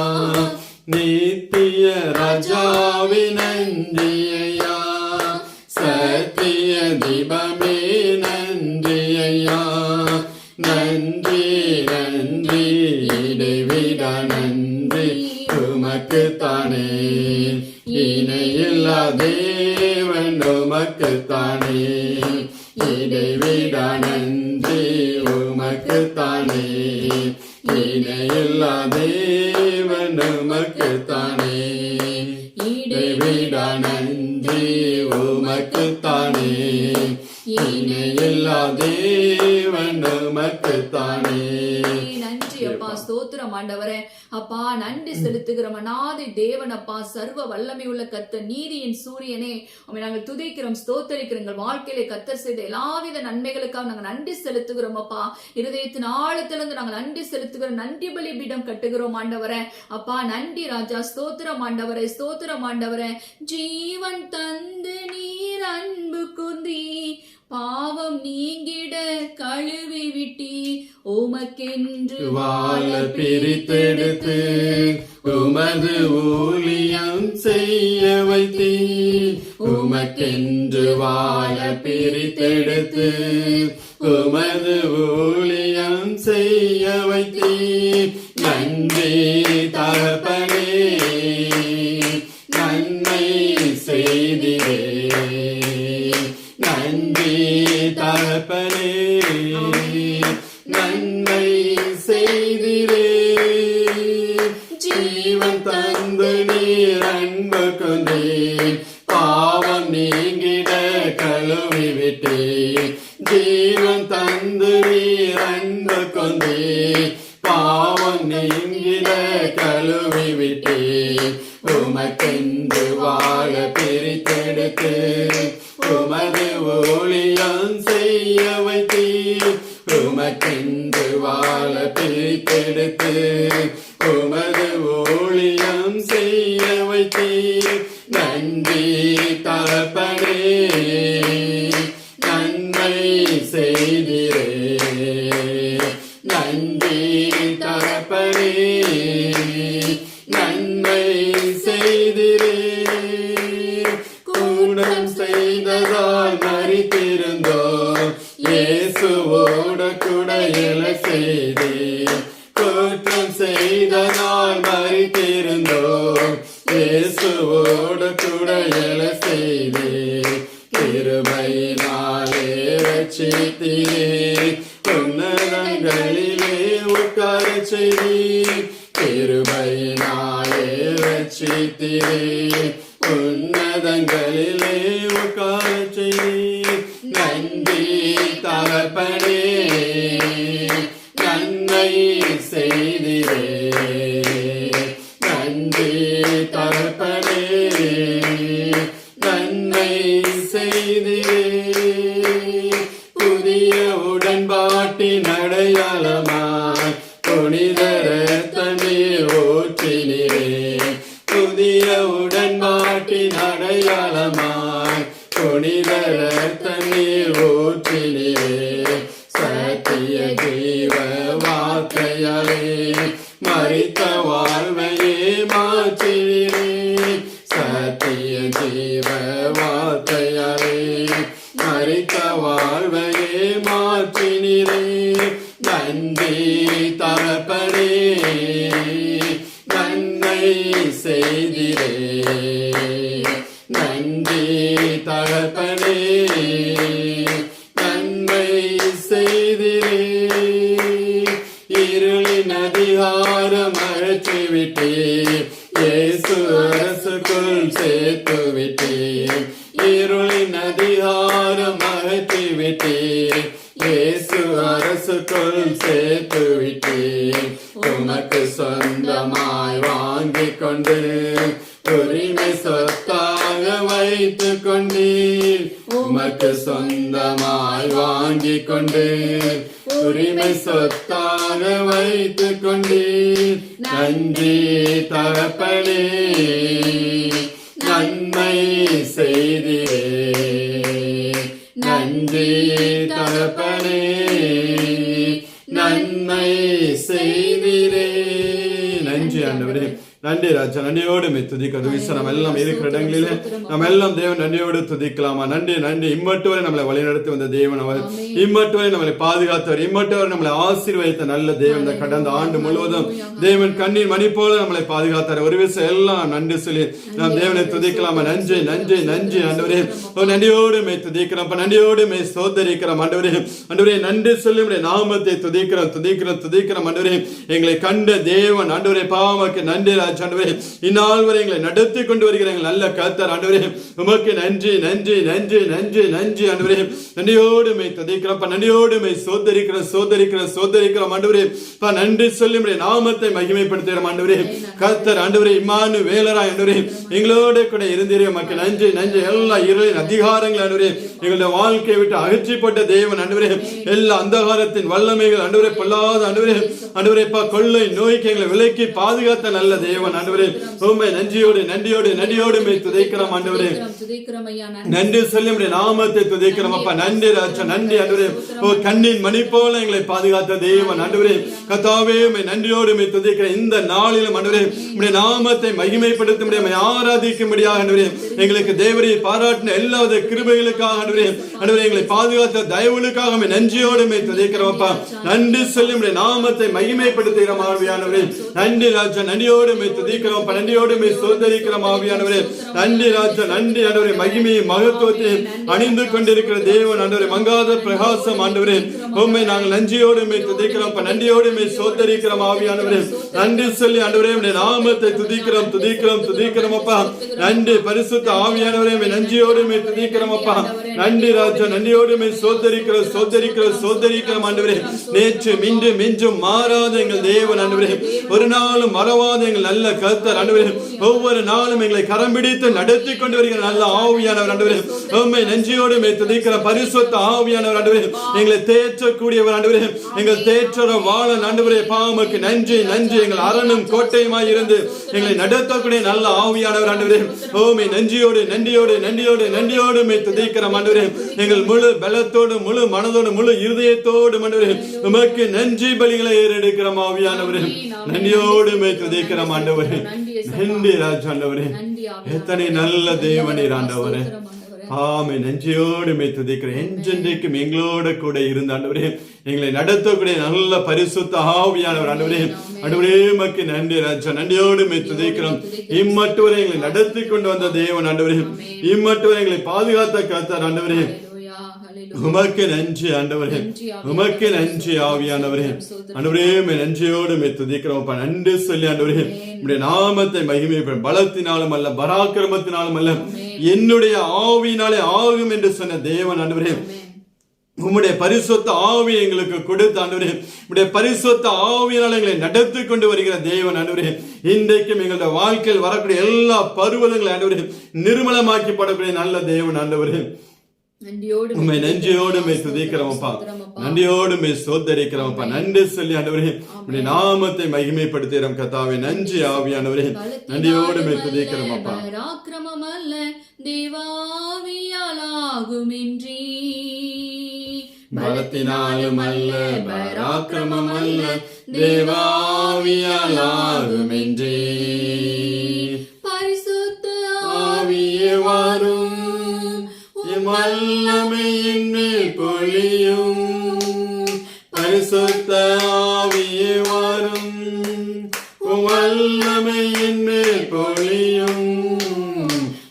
நித்திய ராஜாவே நன்றி ஐயா, சத்திய தீபமே நன்றி ஐயா, நன்றி நன்றி இடைவிடா நன்றி உமக்குத்தானே, இணையில்லா தேவன் உமக்குத்தானே, இடைவிடா நன்றி உமக்குத்தானே, இணையில்லா தேவன் உமக்குத்தானே, இடைவிடா நன்றி உமக்குத்தானே, இணையில்லா தேவன் உமக்குத்தானே. நன்றி அப்பா, ஸ்தோத்திரம் ஆண்டவரே. அப்பா நன்றி செலுத்துகிறோம். அநாதி தேவன் அப்பா, சர்வ வல்லமை உள்ள கர்த்தர், நீதியின் சூரியனே, உம்மை நாங்கள் துதிக்கிறோம், ஸ்தோத்தரிக்கிறோம். எங்கள் வாழ்க்கையிலே கர்த்தர் செய்த எல்லாவித நன்மைகளுக்காக நாங்கள் நன்றி செலுத்துகிறோம் அப்பா. இருதயத்தின் ஆழத்திலிருந்து நாங்கள் நன்றி செலுத்துகிறோம். நன்றி பலி பீடம் கட்டுகிறோம் ஆண்டவரே. அப்பா நன்றி ராஜா, ஸ்தோத்திரம் ஆண்டவரே, ஸ்தோத்திரம் ஆண்டவரே. ஜீவன் தந்து நீர் அன்பு குந்தி பாவம் நீங்கிட கழுவி விட்டி, உமக்கென்று வாழ பிரித்தெடுத்து உமது ஊழியம் செய்ய வைத்தீர், உமக்கென்று வாழ பிரித்தெடுத்து உமது ஊழியம் செய்ய வைத்தீர், நன்றி தகப்பனே, நன்மை செய்திரே, நன்றி தகப்பனே, நன்மை செய்திரே, ஜீவன் தந்து நீர் அன்பு கொண்டீர், பாவம் நீங்கிட கழுவி விட்டீர், ஜீவன் தந்து நீர் அன்பு கொண்டீர், பாவம் நீங்கிட கழுவி விட்டீர், உமக்கென்று வாழ பிரித்தெடுத்து உமது ஊழியம் செய்ய வைத்தீர், உமக்கென்று வாழ பிரித்தெடுத்து உமது ஊழியம் செய்ய வைத்தீர், நன்றி தகப்பனே, நன்மை செய்திரே, நன்றி தகப்பனே, நன்மை செய்திரே, கூடம் செய்ததால் மரித்திருந்தோம், இயேசுவோடு கூட எழ செய்தீர், குற்றம் செய்ததால் மரித்திருந்தோம், இயேசு இயேசுவோடு கூட எழ செய்தே கிருபையினாலே ரட்சித்தீரே உன்னதங்களிலே உட்கார செய்தீர் கிருபையினாலே ரட்சித்தீரே உன்னதங்களிலே உட்கார செய்தீர் நன்றி தகப்பனே நன்மை செய்திரே நன்றி தகப்பனே நன்மை செய்திரே புதிய உடன்பாட்டின் அடையாளமாய் புனித ரத்தநீர் ஊற்றினீரே புதிய உடன்பாட்டின் அடையாளமாய் புனித ரத்தநீர் ஊற்றினீரே சத்திய ஜீவ வார்த்தையாலே மரித்த வாழ்வையே மாற்றினீரே சத்திய ஜீவ வார்த்தையாலே மரித்த வாழ்வையே மாற்றினீரே நன்றி தகப்பனே நன்மை செய்திரே நன்றி தகப்பனே நன்மை செய்திரே இருளின் அதிகாரம் அகற்றிவிட்டீர் இயேசு அரசுக்குள் சேர்த்துவிட்டீர் இருளின் அதிகாரம் அகற்றிவிட்டீர் இயேசு அரசுக்குள் சேர்த்துவிட்டீர் உமக்கு சொந்தமாய் வாங்கிக் கொண்டு உரிமை சொத்தாக வைத்துக் கொண்டீர் உமக்கு சொந்தமாய் வாங்கிக் கொண்டு உரிமை சொத்தாக வைத்துக் கொண்டீர் நன்றி தகப்பனே நன்மை செய்திரே நன்றி தகப்பனே நன்மை செய்திரே நன்றி ஆண்டவரே நன்றி ராஜா நன்றியோடு துதிக்க நம்ம எல்லாம் இருக்கிற இடங்களிலே நம்ம எல்லாம் தேவன் நன்றியோடு துதிக்கலாமா நன்றி நன்றி இம்மட்டு வரை நம்மளை வழிநடத்தி வந்த தேவன் அவர் இம்மட்டு வரை நம்மளை பாதுகாத்தவர் இம்மட்டு வரை நம்மளை ஆசீர்வதித்த நல்ல தேவன் இந்த கடந்த ஆண்டு முழுவதும் தேவன் கண்ணீர் மணி போல நம்மளை பாதுகாத்தார் ஒரு விஷயம் எல்லாம் நன்றி சொல்லி நாம் தேவனை துதிக்கலாமா நன்றி நன்றி நன்றி ஆண்டவரே நன்றியோடு துதிக்கிறோம் நன்றியோடு சோதரிக்கிறோம் ஆண்டவரே நன்றி சொல்லி நாமத்தை துதிக்கிறோம் துதிக்கிறோம் துதிக்கிறோம் ஆண்டவரே எங்களை கண்ட தேவன் ஆண்டவரே பாவமாக்கு நன்றி ஆண்டவரே இந்நாள் வரை எங்களை நடத்தி கொண்டு வருகிற நல்ல கர்த்தர் ஆண்டவரே உமக்கு நன்றி நன்றி நன்றி நன்றி நன்றி ஆண்டவரே நன்றியோடு துதிக்கிறோம் நன்றியோடு சோதரிக்கிறோம் ஆண்டவரே நன்றி சொல்லி நாமத்தை மகிமைப்படுத்துகிறோம் ஆண்டவரே கர்த்தர் ஆண்டவரே இம்மானுவேலராய் ஆண்டவரே எங்களோட கூட இருந்தீரே உமக்கு நன்றி நன்றி எல்லா இருளின் அதிகாரங்கள் ஆண்டவரே எங்களுடைய வாழ்க்கையை விட்டு அகற்றிப்பட்ட தேவன் ஆண்டவரே எல்லா அந்தகாரத்தின் வல்லமைகள் ஆண்டவரே பொல்லாத ஆண்டவரே கொள்ளை நோய்க்கு எங்களை விலக்கி பாதுகாத்த நல்ல தேவன் ஆண்டவரே உம்மை நன்றியோடு நன்றியோடு நன்றியோடு துதிக்கிறோம் ஆண்டவரே நன்றி சொல்லி நாமத்தை துதிக்கிறோம் அப்பா நன்றி ராஜா நன்றி ஆண்டவரே கண்ணின் மணி போல எங்களை பாதுகாத்த தேவன் ஆண்டவரே கர்த்தாவே உம்மை நன்றியோடு துதிக்கிற இந்த நாளிலும் ஆண்டவரே உம்முடைய நாமத்தை மகிமைப்படுத்த முடியாம ஆராதிக்கும்படியாக ஆண்டவரே எங்களுக்கு தேவரை பாராட்டின எல்லா கிருபைகளுக்காக ஆண்டவரே எங்களை பாதுகாத்த தயவுகளுக்காக நன்றியோடு துதிக்கிறோம் அப்பா நன்றி சொல்லி உம்முடைய நாமத்தை மகிமைப்படுத்துகிறோம் ஆவியானவரே நன்றி ராஜா நன்றியோடு துதிக்கிறோம் நன்றியோடு சோதரிக்கிறோம் ஆவியானவரே நன்றி ராஜா நன்றி ஆண்டவரே மகிமையை மகத்துவத்தை அணிந்து கொண்டிருக்கிற தேவன் ஆண்டவரே மங்காத பிரகாசம் ஆண்டவரே உம்மை நாங்கள் நன்றியோடு துதிக்கிறோம் நன்றியோடு சோதரிக்கிறோம் ஆவியானவரே நன்றி சொல்லி ஆண்டவரே உம்முடைய நாமத்தை துதிக்கிறோம் துதிக்கிறோம் துதிக்கிறோம் அப்பா நன்றி பரிசுத்த ஆவியானவரே நன்றியோடு துதிக்கிறோம் அப்பா நன்றி ராஜா நன்றியோடு சோதரிக்கிறோம் ஆண்டவரே நேற்று மீண்டும் மிஞ்சும் மாறாத எங்கள் தேவன் ஆண்டவரே ஒரு நாளும் மறவாத எங்கள் நல்ல கர்த்தர் ஆண்டவரே ஒவ்வொரு நாளும் எங்களை கரம் பிடித்து நடத்தி கொண்டு வருகிற நல்ல ஆவியானவர் ஆண்டவரே உம்மை நன்றியோடு துதிக்கிற பரிசுத்த ஆவியானவர் ஆண்டவரே எங்களை தேற்றக்கூடியவர் ஆண்டவரே எங்கள் தேற்ற வாழ ஆண்டவரே பாவமுக்கு நன்றி நன்றி எங்கள் அரணும் கோட்டையுமாய் இருந்து எங்களை நடத்தக்கூடிய நல்ல ஆவியானவர் ஆண்டவரே உம்மை நன்றியோடு நன்றியோடு நன்றியோடு நன்றியோடு துதிக்கிற ஆண்டவரே எங்கள் முழு பலத்தோடு முழு மனதோடு முழு இருதயத்தோடு ஆண்டவரே உமக்கு நன்றி பலிகளை ஏறெடுக்கிறோம் ஆவியானவரே நன்றியோடு துதிக்கிறோம் ஆண்டவரே நன்றி ராஜா ஆண்டவரே எத்தனை நல்ல தேவனீர் ஆண்டவரே ஆமே. நன்றியோடு மே துதிக்கிறேன். என்றென்றைக்கும் எங்களோட கூட இருந்த ஆண்டவரே, எங்களை நடத்தக்கூடிய நல்ல பரிசுத்த ஆவியானவர் ஆண்டவரே, ஆண்டவரே உமக்கு நன்றி ராஜா. நன்றியோடு மே துதிக்கிறோம். இம்மட்டு வரை எங்களை நடத்தி கொண்டு வந்த தேவன் ஆண்டவரே, இம்மட்டு வரை எங்களை பாதுகாத்த கர்த்தர் ஆண்டவரே, உமக்கு நன்றி ஆண்டவரே, உமக்கு நன்றி ஆவியானவரே. ஆண்டவரே நன்றியோடு மே துதிக்கிறோம். நன்றி சொல்லி ஆண்டவரே, உம்முடைய நாமத்தை மகிமைப்படும். பலத்தினாலும் அல்ல, பராக்கிரமத்தினாலும் அல்ல, என்னுடைய ஆவியினாலே ஆகும் என்று சொன்ன தேவன் ஆண்டவரே, உம்முடைய பரிசுத்த ஆவி எங்களுக்கு கொடுத்த ஆண்டவரே, உம்முடைய பரிசுத்த ஆவியினால் எங்களை நடத்தி கொண்டு வருகிற தேவன் ஆண்டவரே, இன்றைக்கும் எங்களுடைய வாழ்க்கையில் வரக்கூடிய எல்லா பருவதங்களை ஆண்டவரே நிர்மலமாக்கப்படக்கூடிய நல்ல தேவன் ஆண்டவரே, உம்மை நன்றியோடு மே துதிக்கிறோம்ப்பா, நன்றியோடு மே ஸ்தோத்தரிக்கிறோம்ப்பா. நன்றி சொல்லி ஆண்டவரே, உம்முடைய நாமத்தை மகிமைப்படுத்துகிறோம் கர்த்தாவே. நன்றி ஆவியானவரே, நன்றியோடு மே துதிக்கிறோம்ப்பா. பராக்கிரமம் அல்ல தேவாவியாலாகுமின்றி, பலத்தினாலும் அல்ல, பராக்கிரமம் அல்ல, தேவாவியாலாகுமின்றி. பரிசுத்த ஆவியே வாரும், வல்லமையின் மேல் பொழியும். பரிசுத்த ஆவியே வாரும், வல்லமையின் மேல் பொழியும்.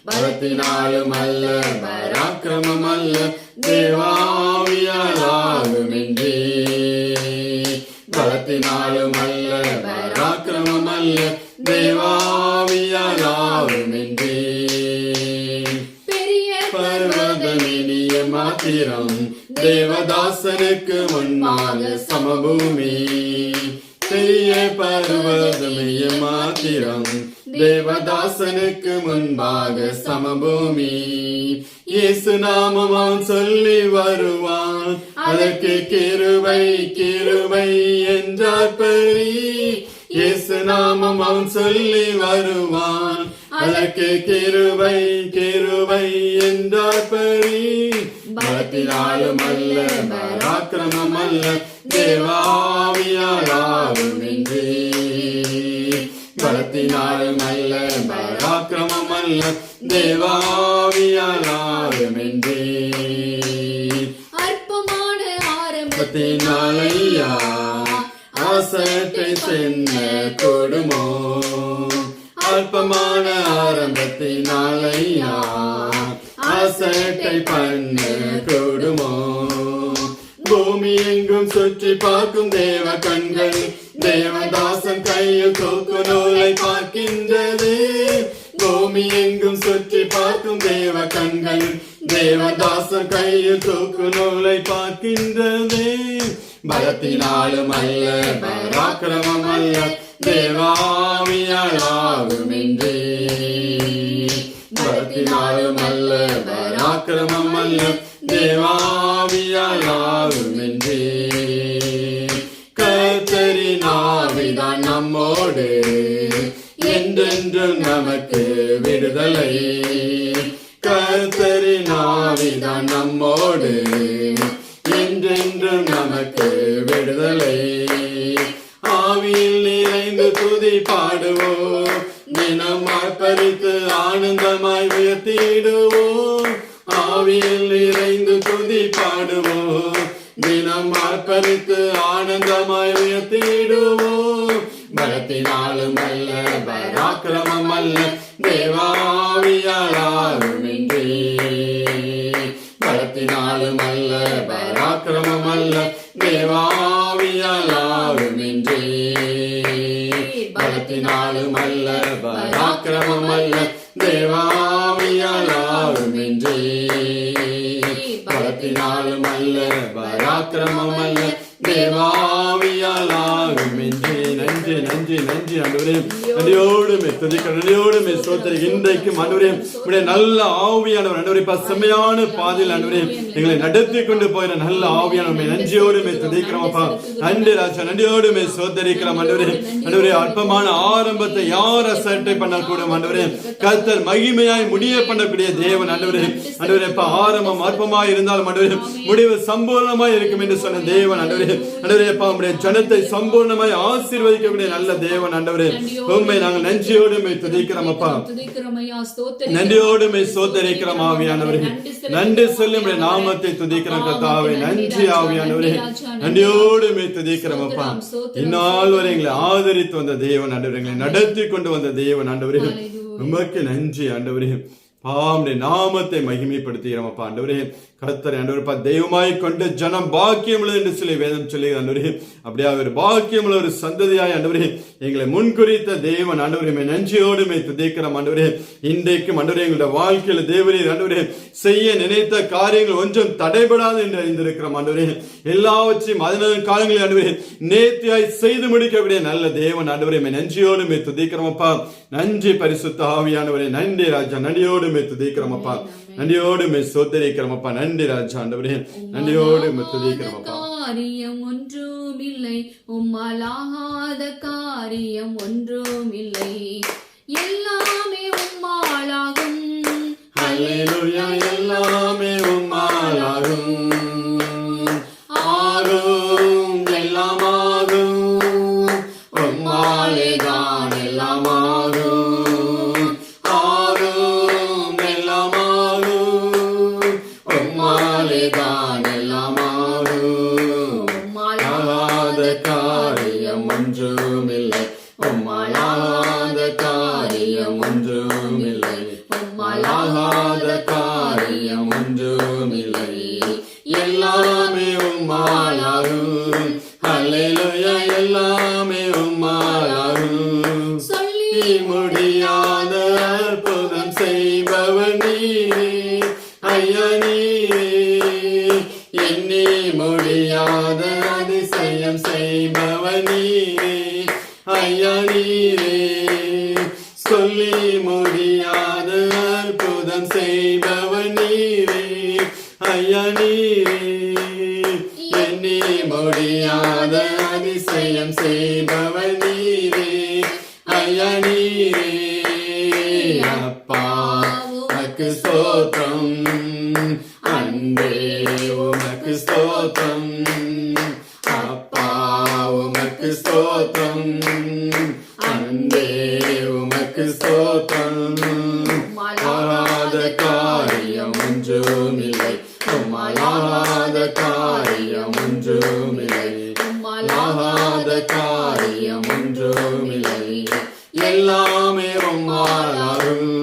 பலத்தினாலும் அல்ல, பராக்கிரமம் அல்ல, தேவாவியாலாகுமின்றி. பலத்தினாலும் அல்ல, பராக்கிரமம் அல்ல, தேவாவியாலாகுமின்றி. பர்வதமினிய மாத்திரம் தேவதாசனுக்கு முன்பாக சமபூமி. பெரிய பர்வதமிய மாத்திரம் தேவதாசனுக்கு முன்பாக சமபூமி. இயேசு நாமம் அவன் சொல்லி வருவான், அதற்கு கிருபை கிருபை என்றார் பரி. இயேசு நாமம் அவன் சொல்லி வருவான், அதற்கு கிருபை கிருபை என்றார் பரி. பலத்தினாலும் அல்ல, பராக்கிரமம் அல்ல, தேவாவியாலாகுமின்றி. பலத்தினாலும் அல்ல, பராக்கிரமம் அல்ல, தேவாவியாலாகுமின்றி. அற்பமான ஆரம்பத்தினாலையா ஆசத்தை சென்ன கொடுமோ. அல்பமான ஆரம்பத்தினாலையா ஆசத்தை பண்ண கொடுமோ. பூமி எங்கும் சுற்றி பார்க்கும் தேவ கண்கள், தேவதாசன் கையில் தூக்கு நூலை பார்க்கின்றது. பூமி எங்கும் சுற்றி பார்க்கும் தேவ கண்கள், தேவதாசன் கையில் தூக்கு நூலை பார்க்கின்றது. பலத்தினாலும் அல்ல, பராக்கிரமம் அல்ல, தேவாவியாலாகுமின்றி. பலத்தினாலும் அல்ல, பராக்கிரமம் அல்ல, தேவாவியாலாகுமின்றி. கர்த்தரின் ஆவிதான் நம்மோடு, என்றென்றும் நமக்கு விடுதலை. கர்த்தரின் ஆவிதான் நம்மோடு, என்றென்றும் நமக்கு விடுதலை. ஆவியில் நிறைந்து துதி பாடுவோம், தினம் ஆர்ப்பரித்து ஆனந்தமாய் உயர்த்திடுவோம். ஆவியில் நிறைந்து துதி பாடுவோம், தினம் ஆர்ப்பரித்து ஆனந்தமாய் உயர்த்திடுவோம். பலத்தினாலும் அல்ல, பராக்கிரமம் அல்ல, தேவாவியாலாகுமின்றி. பலத்தினாலும் அல்ல, பராக்கிரமம் அல்ல, தேவாவியாலாகுமின்றி. பலத்தினாலும் அல்ல, பராக்கிரமம் அல்ல, தேவாவியாலாகுமின்றி. பலத்தினாலும் அல்ல, பராக்கிரமம் அல்ல, தேவாவியாலாகுமின்றி. நன்றி நன்றி நன்றி ஆண்டவரே, நன்றியோடு துதிக்கிறோம், நன்றியோடு ஸ்தோத்திரிக்கிறோம். இன்றைக்கும் ஆண்டவரே, உம்முடைய நல்ல ஆவியானவர் ஆண்டவரே, பசுமையான பாதையில் ஆண்டவரே எங்களை நடத்தி கொண்டு போகிற நல்ல ஆவியானவரை நன்றியோடு துதிக்கிறோம் அப்பா. நன்றி ராஜா, நன்றியோடு ஸ்தோத்திரிக்கிறோம் ஆண்டவரே. ஆண்டவரே, அல்பமான ஆரம்பத்தை யார் அசட்டை பண்ணக்கூடும் ஆண்டவரே. கர்த்தர் மகிமையாய் முடிய பண்ணக்கூடிய தேவன் ஆண்டவரே. ஆண்டவரே, ஆரம்பம் அற்பமாய் இருந்தாலும் ஆண்டவரே, முடிவு சம்பூர்ணமாய் இருக்கும் என்று சொன்ன தேவன் ஆண்டவரே. ஆண்டவரே. ஆண்டவரே அப்பா உம்முடைய ஜனத்தை சம்பூர்ணமாய் ஆசீர்வதிக்கக்கூடிய நல்ல தேவன் ஆண்டவரே. உம்மை நாங்கள் நன்றியோடு துதிக்கிறோம் அப்பா. நன்றியோடு ஸ்தோத்திரிக்கிறோம் ஆவியானவரே. நன்றி சொல்லி உம்முடைய நாமத்தை துதிக்கிறோம் கர்த்தாவே. நன்றி ஆவியானவரே. நன்றியோடு துதிக்கிறோம் அப்பா. இந்நாள் வரை எங்களை ஆதரித்து வந்த தேவன் ஆண்டவரே, எங்களை நடத்தி கொண்டு வந்த தேவன் ஆண்டவரே, உமக்கு நன்றி ஆண்டவரே. உம்முடைய நாமத்தை மகிமைப்படுத்துகிறோம் அப்பா ஆண்டவரே. கர்த்தரை ஆண்டவரே தெய்வமாய் கொண்டு ஜனம் பாக்கியம் உள்ளது என்று சொல்லி வேதம் சொல்லி ஆண்டவரே, அப்படியே ஒரு பாக்கியம் உள்ள ஒரு சந்ததியாய் ஆண்டவரே எங்களை முன்குறித்த தேவன் ஆண்டவரே, நன்றியோடு துதிக்கிறோம் ஆண்டவரே. இன்றைக்கும் ஆண்டவரே எங்களுடைய வாழ்க்கையில தேவரீர் ஆண்டவரே செய்ய நினைத்த காரியங்கள் ஒன்றும் தடைபடாது என்று அறிந்திருக்கிறோம் ஆண்டவரே. எல்லாவற்றையும் 11 காலங்களில் ஆண்டவரே நேர்த்தியாய் செய்து முடிக்கக்கூடிய நல்ல தேவன் ஆண்டவரே, நன்றியோடு துதிக்கிறோம் அப்பா. நன்றி பரிசுத்த ஆவியானவரே. நன்றி ராஜா. நன்றியோடு துதிக்கிறோம் அப்பா. நன்றியோடு ஸ்தோத்திரிக்கிறோம் அப்பா. நன்றி ராஜா ஆண்டவரே. நன்றியோடு துதிக்கிறோம் அப்பா. காரியம் ஒன்றும் இல்லை, உம்மாலாகாத காரியம் ஒன்றும் இல்லை, எல்லாமே உம்மாலாகும். ஹல்லேலூயா. எல்லாமே உம்மாலாகும். ஆகும் எல்லாமாகும், உம்மாலே தான் எல்லாமாகும். ஆகும் எல்லாமாகும், உம்மாலே தான் எல்லாமாகும். உம்மாலாத காரியம் ஒன்றுமில்லை, உம்மாலாத காரியம் ஒன்றுமில்லை, உம்மாலாத காரியம் ஒன்றுமில்லை, எல்லாமே உம்மாலாகும். ஹல்லேலூயா. எல்லாமே உம்மாலாகும். சொல்லி முடியாத அற்புதம் செய்பவர் நீரே ஐயா நீரே, எண்ணி முடியாத அதிசயம் செய்பவர் நீரே ஐயா நீரே, சொல்லி முடியாத அற்புதம் செய்பவர் நீரே ஐயா நீரே, எண்ணி முடியாத அதிசயம் செய்பவர் நீரே ஐயா நீரே. அப்பா உமக்கு ஸ்தோத்திரம், அன்பே உமக்கு ஸ்தோத்திரம், அப்பா உமக்கு ஸ்தோத்திரம், அன்பே உமக்கு ஸ்தோத்திரம். உம்மாலாத காரியம் ஒன்றுமில்லை, உம்மாலாத காரியம் ஒன்றுமில்லை, உம்மாலாத காரியம் ஒன்றுமில்லை, எல்லாமே உம்மாலாகும்.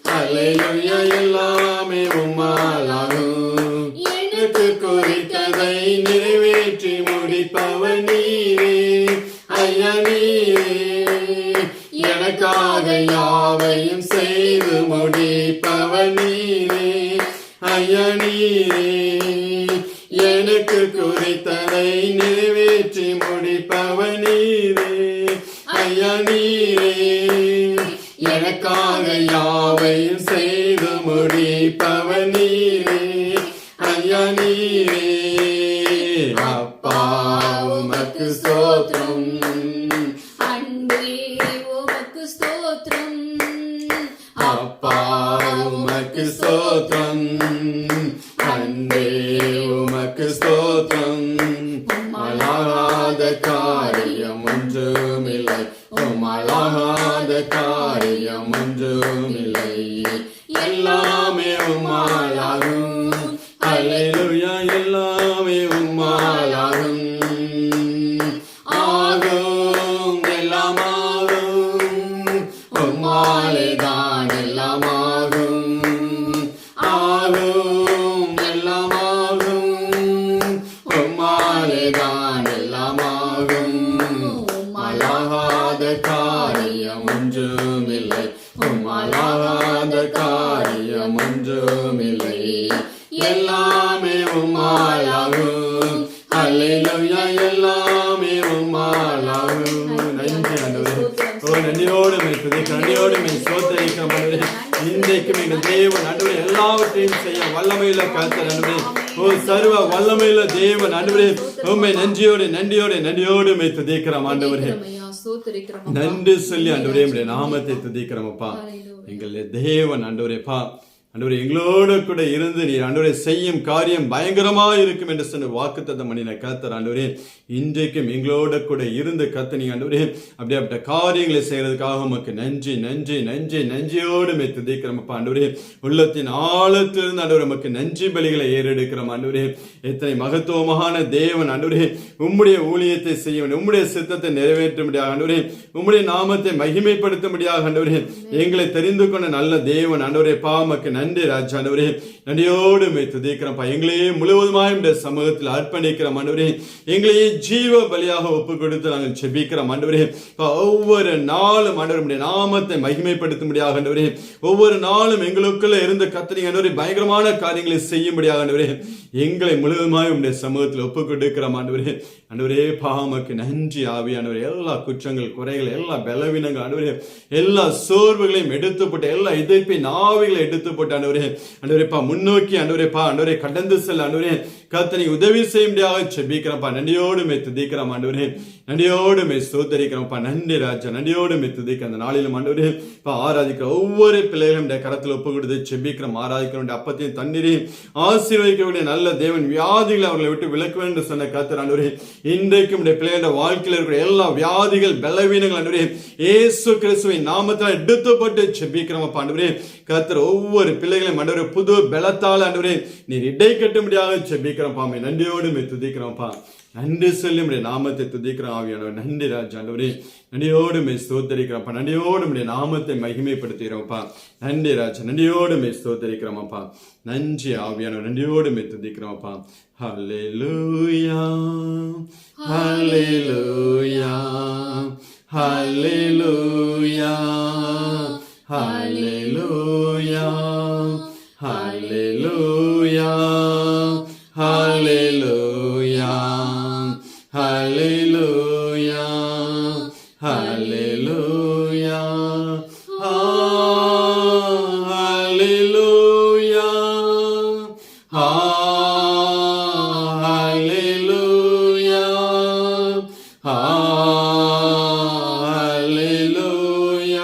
ஹல்லேலூயா. எல்லாமே உம்மாலாகும். எனக்கு குறித்ததை நிறைவேற்றி முடிப்பவர் நீரே ஐயா நீரே, எனக்காக யாவையும் செய்து முடிப்பவர் நீரே ஐயா நீரே, எனக்கு குறித்ததை நிறைவேற்றி முடிப்பவர் நீரே ஐயா நீரே, எனக்காக யாவையும் செய்து முடிப்பவர் நீரே ஐயா நீரே. அப்பா உமக்கு ஸ்தோத்திரம், அன்பே உமக்கு ஸ்தோத்திரம், அப்பா உமக்கு ஸ்தோத்திரம், அன்பே உமக்கு ஸ்தோத்திரம். உம்மாலாத காரியம் ஒன்றுமில்லை, உம்மாலாத காரியம் ஒன்றுமில்லை, எல்லாமே உம்மாலாகும். ஹல்லேலூயா. எல்லாமே உம்மாலாகும். ஆகும் எல்லாமாகும், உம்மாலே தான் எல்லாமாகும். ஆகும் எல்லாமாகும், உம்மாலே தான் எல்லாமாகும். உம்மாலாகாத காரியம் ஒன்றுமில்லை, உம்மாலாகாத காரியம் ஒன்றுமில்லை, எல்லாமே உம்மாலாகும். ஹல்லேலூயா. எல்லாமே உம்மாலாகும். நன்றி ஆண்டவரே. நன்றியோடு நன்றியோடு ஸ்தோத்திரிக்கிறோம் ஆண்டவரே. இன்றைக்கும் எங்கள் தேவன் ஆண்டவரே எல்லாவற்றையும் செய்ய வல்லமையுள்ள கர்த்தர் ஆண்டவரே. சர்வ வல்லமையுள்ள தேவன் ஆண்டவரே, உம்மை நன்றியோடு நன்றியோடு நன்றியோடு துதிக்கிறோம் ஆண்டவரே. நன்றி சொல்லி ஆண்டவரே உம்முடைய நாமத்தை துதிக்கிறோம் அப்பா. எங்கள் தேவன் ஆண்டவரே பா ஆண்டவரே எங்களோட கூட இருந்து நீர் ஆண்டவரே செய்யும் காரியம் பயங்கரமா இருக்கும் என்று சொன்ன வாக்குத்தத்தம் பண்ணின கர்த்தர் ஆண்டவரே, இன்றைக்கும் எங்களோட கூட இருந்து கர்த்தர் நீங்க ஆண்டவரே அப்படிப்பட்ட காரியங்களை செய்யறதுக்காக உமக்கு நன்றி நன்றி நன்றி நன்றியோடு துதிக்கிறோம் ஆண்டவரே. உள்ளத்தின் ஆழத்திலிருந்து ஆண்டவரே உமக்கு நன்றி பலிகளை ஏறெடுக்கிறோம் ஆண்டவரே. எத்தனை மகத்துவமான தேவன் ஆண்டவரே, உம்முடைய ஊழியத்தை செய்ய வேண்டும், உம்முடைய சித்தத்தை நிறைவேற்ற முடியாது ஆண்டவரே, உம்முடைய நாமத்தை மகிமைப்படுத்த முடியாது ஆண்டவரே. எங்களை தெரிந்து கொண்ட நல்ல தேவன் ஆண்டவரே, பாமக்கு நன்றி ராஜா ஆண்டவரே. நன்றியோடு துதிக்கிறோம். எங்களையே முழுவதுமாய் இந்த சமூகத்தில் அர்ப்பணிக்கிறோம் ஆண்டவரே. எங்களையே ஜீவ பலியாக ஒப்பு கொடுத்து நாங்கள் செபிக்கிறோம் ஆண்டவரே. ஒவ்வொரு நாளும் ஆண்டவருடைய நாமத்தை மகிமைப்படுத்த முடியாது ஆண்டவரே. ஒவ்வொரு நாளும் எங்களுக்குள்ள இருந்து கர்த்தர் ஆண்டவரே பயங்கரமான காரியங்களை செய்ய முடியாது ஆண்டவரே. எங்களை முழுவதுமாய் உடைய சமூகத்தில் ஒப்பு கொடுக்கிறோம் ஆண்டவரே. ஆண்டவரே பாமக்கு நன்றி ஆவியானவரே. எல்லா குற்றங்கள் குறைகள் எல்லா பலவீனங்கள் ஆண்டவரே, எல்லா சோர்வுகளையும் எடுத்து போட்டு எல்லா எதிர்ப்பின் ஆவிகளை எடுத்து போட்டு ஆண்டவரே ஆண்டவரேப்பா முன்னோக்கி ஆண்டவரேப்பா ஆண்டவரே கடந்து செல்ல ஆண்டவரே கர்த்தர் நீங்க உதவி செய்ய முடியாது செபிக்கிறோம்ப்பா. நன்றியோடு துதிக்கிறோம் ஆண்டவரே. நன்றியோடு ஸ்தோத்திரிக்கிறோம்ப்பா. நன்றி ராஜா. நன்றியோடு துதிக்க அந்த நாளிலும் ஆண்டவரே ஆராதிக்கிற ஒவ்வொரு பிள்ளைகளும் கரத்தில் ஒப்பு கொடுத்து செபிக்கிறோம். ஆராதிக்கிற அப்பத்தையும் தண்ணீரையும் ஆசீர்வதிக்கக்கூடிய நல்ல தேவன் வியாதிகளை அவர்களை விட்டு விலக்க வேண்டும் சொன்ன கர்த்தர் ஆண்டவரே, இன்றைக்கும் பிள்ளைகளோட வாழ்க்கையில் இருக்கிற எல்லா வியாதிகள் பலவீனங்கள் ஆண்டவரே இயேசு கிறிஸ்துவின் நாமத்தால் எடுத்துப்பட்டு செபிக்கிறோம் ஆண்டவரே. கர்த்தர் ஒவ்வொரு பிள்ளைகளையும் ஆண்டவரே புது பலத்தால் ஆண்டவரே நீர் இடை கட்ட முடியாத செபிக்கிறோம் பாமே. நன்றியோடு துதிக்கிறோம்ப்பா. நன்றி சொல்லி உடைய நாமத்தை துதிக்கிறோம் ஆவியானவர். நன்றி ராஜா ஆண்டவரே. நன்றியோடு ஸ்தோத்தரிக்கிறோம்ப்பா. நன்றியோடு உடைய நாமத்தை மகிமைப்படுத்துகிறோம்ப்பா. நன்றி ராஜா. நன்றியோடு ஸ்தோத்தரிக்கிறோம்ப்பா. நன்றி ஆவியானவர். நன்றியோடு துதிக்கிறோம்ப்பா. ஹல்லேலூயா ஹல்லேலூயா ஹல்லேலூயா ஹல்லேலூயா ஹல்லேலூயா ஹல்லேலூயா ஹல்லேலூயா ஹல்லேலூயா ஹல்லேலூயா ஹல்லேலூயா ஹல்லேலூயா